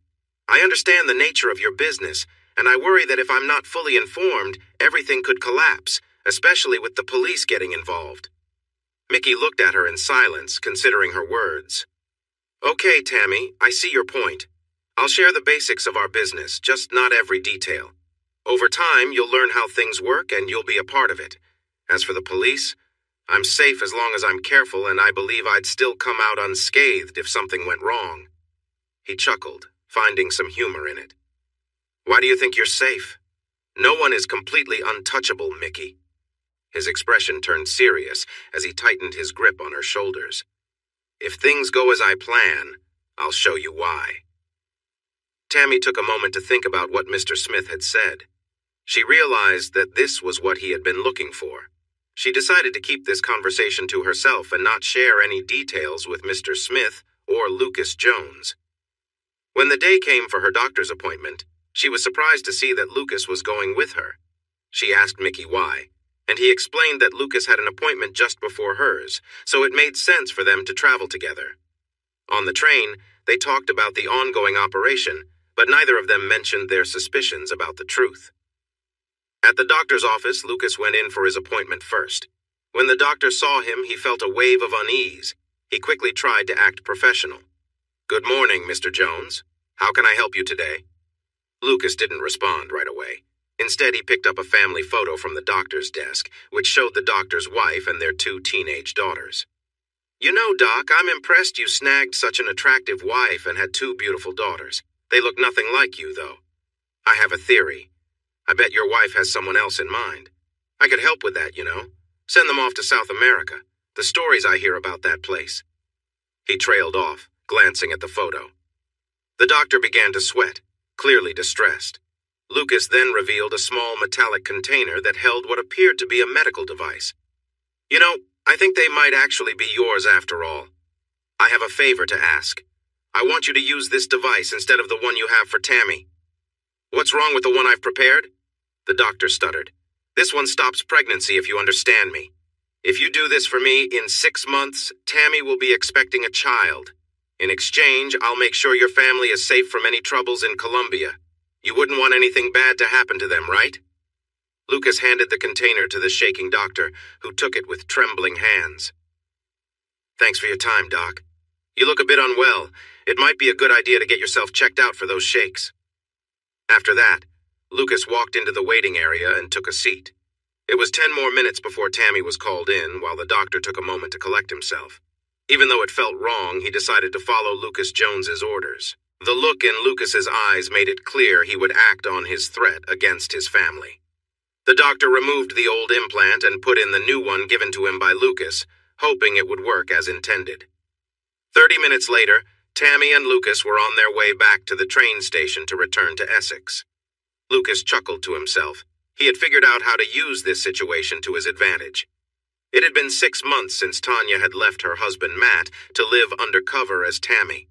I understand the nature of your business, and I worry that if I'm not fully informed, everything could collapse, especially with the police getting involved." Mickey looked at her in silence, considering her words. "Okay, Tammy, I see your point. I'll share the basics of our business, just not every detail. Over time, you'll learn how things work and you'll be a part of it. As for the police, I'm safe as long as I'm careful, and I believe I'd still come out unscathed if something went wrong." He chuckled, finding some humor in it. "Why do you think you're safe? No one is completely untouchable, Mickey." His expression turned serious as he tightened his grip on her shoulders. "If things go as I plan, I'll show you why." Tammy took a moment to think about what Mr. Smith had said. She realized that this was what he had been looking for. She decided to keep this conversation to herself and not share any details with Mr. Smith or Lucas Jones. When the day came for her doctor's appointment, she was surprised to see that Lucas was going with her. She asked Mickey why, and he explained that Lucas had an appointment just before hers, so it made sense for them to travel together. On the train, they talked about the ongoing operation, but neither of them mentioned their suspicions about the truth. At the doctor's office, Lucas went in for his appointment first. When the doctor saw him, he felt a wave of unease. He quickly tried to act professional. "Good morning, Mr. Jones. How can I help you today?" Lucas didn't respond right away. Instead, he picked up a family photo from the doctor's desk, which showed the doctor's wife and their 2 teenage daughters. "You know, Doc, I'm impressed you snagged such an attractive wife and had 2 beautiful daughters. They look nothing like you, though. I have a theory. I bet your wife has someone else in mind. I could help with that, you know. Send them off to South America. The stories I hear about that place." He trailed off, glancing at the photo. The doctor began to sweat, clearly distressed. Lucas then revealed a small metallic container that held what appeared to be a medical device. "You know, I think they might actually be yours after all. I have a favor to ask. I want you to use this device instead of the one you have for Tammy." "What's wrong with the one I've prepared?" The doctor stuttered. "This one stops pregnancy, if you understand me. If you do this for me, in 6 months, Tammy will be expecting a child. In exchange, I'll make sure your family is safe from any troubles in Colombia. You wouldn't want anything bad to happen to them, right?" Lucas handed the container to the shaking doctor, who took it with trembling hands. "Thanks for your time, Doc. You look a bit unwell. It might be a good idea to get yourself checked out for those shakes." After that, Lucas walked into the waiting area and took a seat. It was 10 more minutes before Tammy was called in, while the doctor took a moment to collect himself. Even though it felt wrong, he decided to follow Lucas Jones's orders. The look in Lucas's eyes made it clear he would act on his threat against his family. The doctor removed the old implant and put in the new one given to him by Lucas, hoping it would work as intended. 30 minutes later, Tammy and Lucas were on their way back to the train station to return to Essex. Lucas chuckled to himself. He had figured out how to use this situation to his advantage. It had been 6 months since Tanya had left her husband Matt to live undercover as Tammy.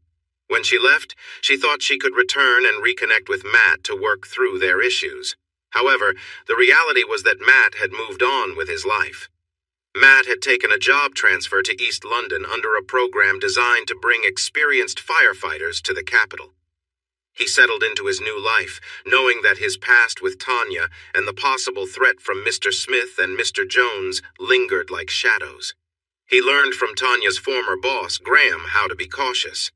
When she left, she thought she could return and reconnect with Matt to work through their issues. However, the reality was that Matt had moved on with his life. Matt had taken a job transfer to East London under a program designed to bring experienced firefighters to the capital. He settled into his new life, knowing that his past with Tanya and the possible threat from Mr. Smith and Mr. Jones lingered like shadows. He learned from Tanya's former boss, Graham, how to be cautious.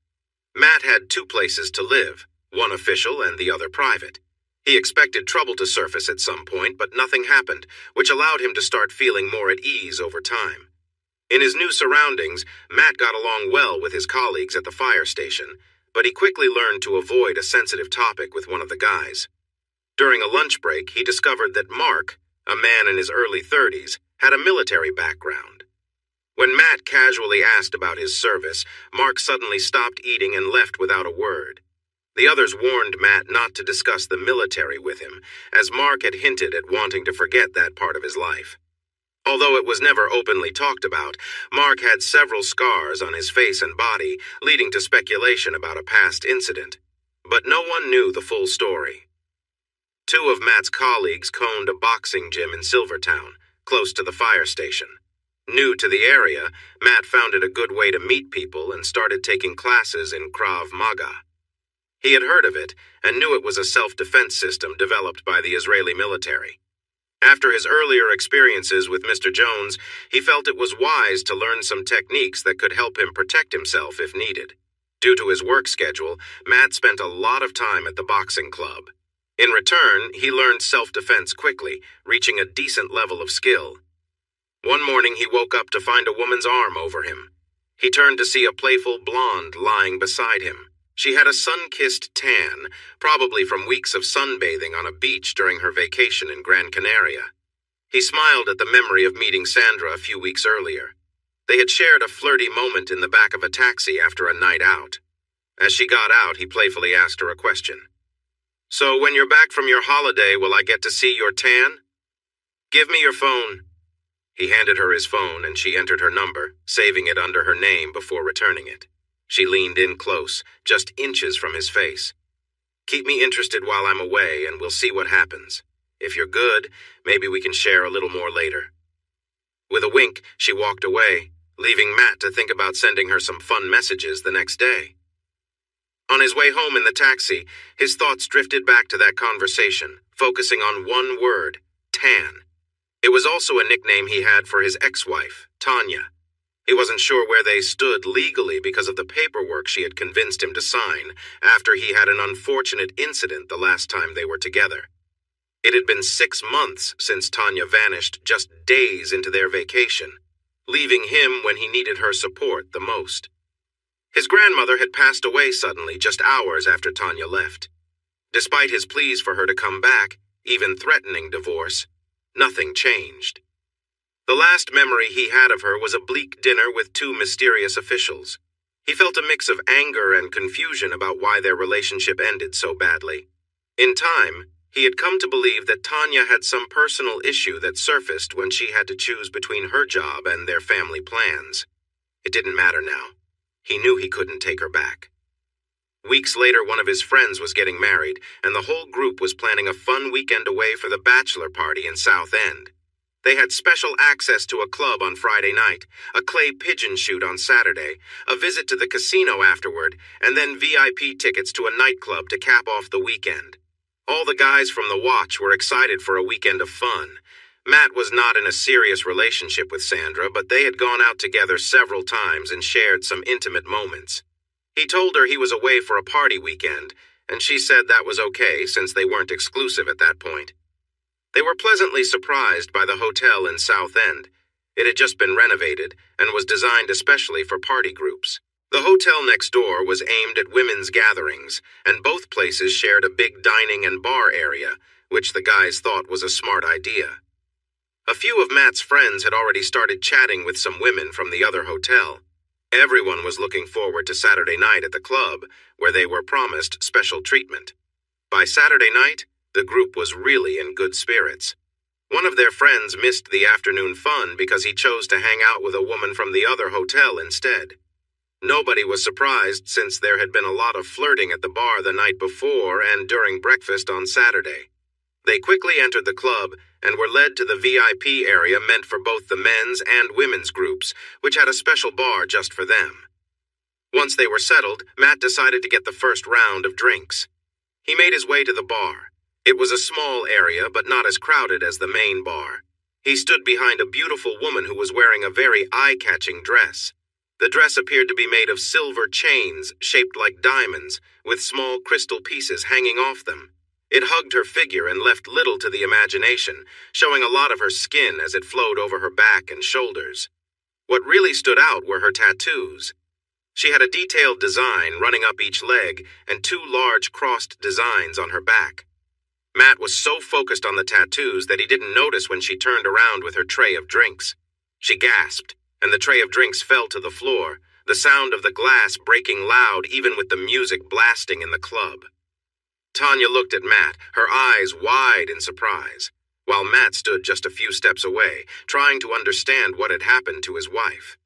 Matt had 2 places to live, one official and the other private. He expected trouble to surface at some point, but nothing happened, which allowed him to start feeling more at ease over time. In his new surroundings, Matt got along well with his colleagues at the fire station, but he quickly learned to avoid a sensitive topic with one of the guys. During a lunch break, he discovered that Mark, a man in his early 30s, had a military background. When Matt casually asked about his service, Mark suddenly stopped eating and left without a word. The others warned Matt not to discuss the military with him, as Mark had hinted at wanting to forget that part of his life. Although it was never openly talked about, Mark had several scars on his face and body, leading to speculation about a past incident. But no one knew the full story. Two of Matt's colleagues owned a boxing gym in Silvertown, close to the fire station. New to the area, Matt found it a good way to meet people and started taking classes in Krav Maga. He had heard of it and knew it was a self-defense system developed by the Israeli military. After his earlier experiences with Mr. Jones, he felt it was wise to learn some techniques that could help him protect himself if needed. Due to his work schedule, Matt spent a lot of time at the boxing club. In return, he learned self-defense quickly, reaching a decent level of skill. One morning he woke up to find a woman's arm over him. He turned to see a playful blonde lying beside him. She had a sun-kissed tan, probably from weeks of sunbathing on a beach during her vacation in Gran Canaria. He smiled at the memory of meeting Sandra a few weeks earlier. They had shared a flirty moment in the back of a taxi after a night out. As she got out, he playfully asked her a question. "So when you're back from your holiday, will I get to see your tan? Give me your phone." He handed her his phone and she entered her number, saving it under her name before returning it. She leaned in close, just inches from his face. "Keep me interested while I'm away and we'll see what happens. If you're good, maybe we can share a little more later." With a wink, she walked away, leaving Matt to think about sending her some fun messages the next day. On his way home in the taxi, his thoughts drifted back to that conversation, focusing on one word, tan. It was also a nickname he had for his ex-wife, Tanya. He wasn't sure where they stood legally because of the paperwork she had convinced him to sign after he had an unfortunate incident the last time they were together. It had been 6 months since Tanya vanished just days into their vacation, leaving him when he needed her support the most. His grandmother had passed away suddenly just hours after Tanya left. Despite his pleas for her to come back, even threatening divorce, nothing changed. The last memory he had of her was a bleak dinner with two mysterious officials. He felt a mix of anger and confusion about why their relationship ended so badly. In time, he had come to believe that Tanya had some personal issue that surfaced when she had to choose between her job and their family plans. It didn't matter now. He knew he couldn't take her back. Weeks later, one of his friends was getting married, and the whole group was planning a fun weekend away for the bachelor party in South End. They had special access to a club on Friday night, a clay pigeon shoot on Saturday, a visit to the casino afterward, and then VIP tickets to a nightclub to cap off the weekend. All the guys from the watch were excited for a weekend of fun. Matt was not in a serious relationship with Sandra, but they had gone out together several times and shared some intimate moments. He told her he was away for a party weekend, and she said that was okay since they weren't exclusive at that point. They were pleasantly surprised by the hotel in South End. It had just been renovated and was designed especially for party groups. The hotel next door was aimed at women's gatherings, and both places shared a big dining and bar area, which the guys thought was a smart idea. A few of Matt's friends had already started chatting with some women from the other hotel. Everyone was looking forward to Saturday night at the club, where they were promised special treatment. By Saturday night, the group was really in good spirits. One of their friends missed the afternoon fun because he chose to hang out with a woman from the other hotel instead. Nobody was surprised since there had been a lot of flirting at the bar the night before and during breakfast on Saturday. They quickly entered the club and were led to the VIP area meant for both the men's and women's groups, which had a special bar just for them. Once they were settled, Matt decided to get the first round of drinks. He made his way to the bar. It was a small area, but not as crowded as the main bar. He stood behind a beautiful woman who was wearing a very eye-catching dress. The dress appeared to be made of silver chains shaped like diamonds, with small crystal pieces hanging off them. It hugged her figure and left little to the imagination, showing a lot of her skin as it flowed over her back and shoulders. What really stood out were her tattoos. She had a detailed design running up each leg and two large crossed designs on her back. Matt was so focused on the tattoos that he didn't notice when she turned around with her tray of drinks. She gasped, and the tray of drinks fell to the floor, the sound of the glass breaking loud even with the music blasting in the club. Tanya looked at Matt, her eyes wide in surprise, while Matt stood just a few steps away, trying to understand what had happened to his wife.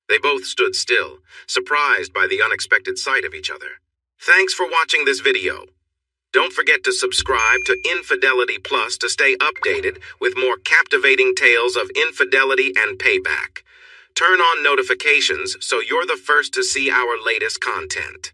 They both stood still, surprised by the unexpected sight of each other. Thanks for watching this video. Don't forget to subscribe to Infidelity Plus to stay updated with more captivating tales of infidelity and payback. Turn on notifications so you're the first to see our latest content.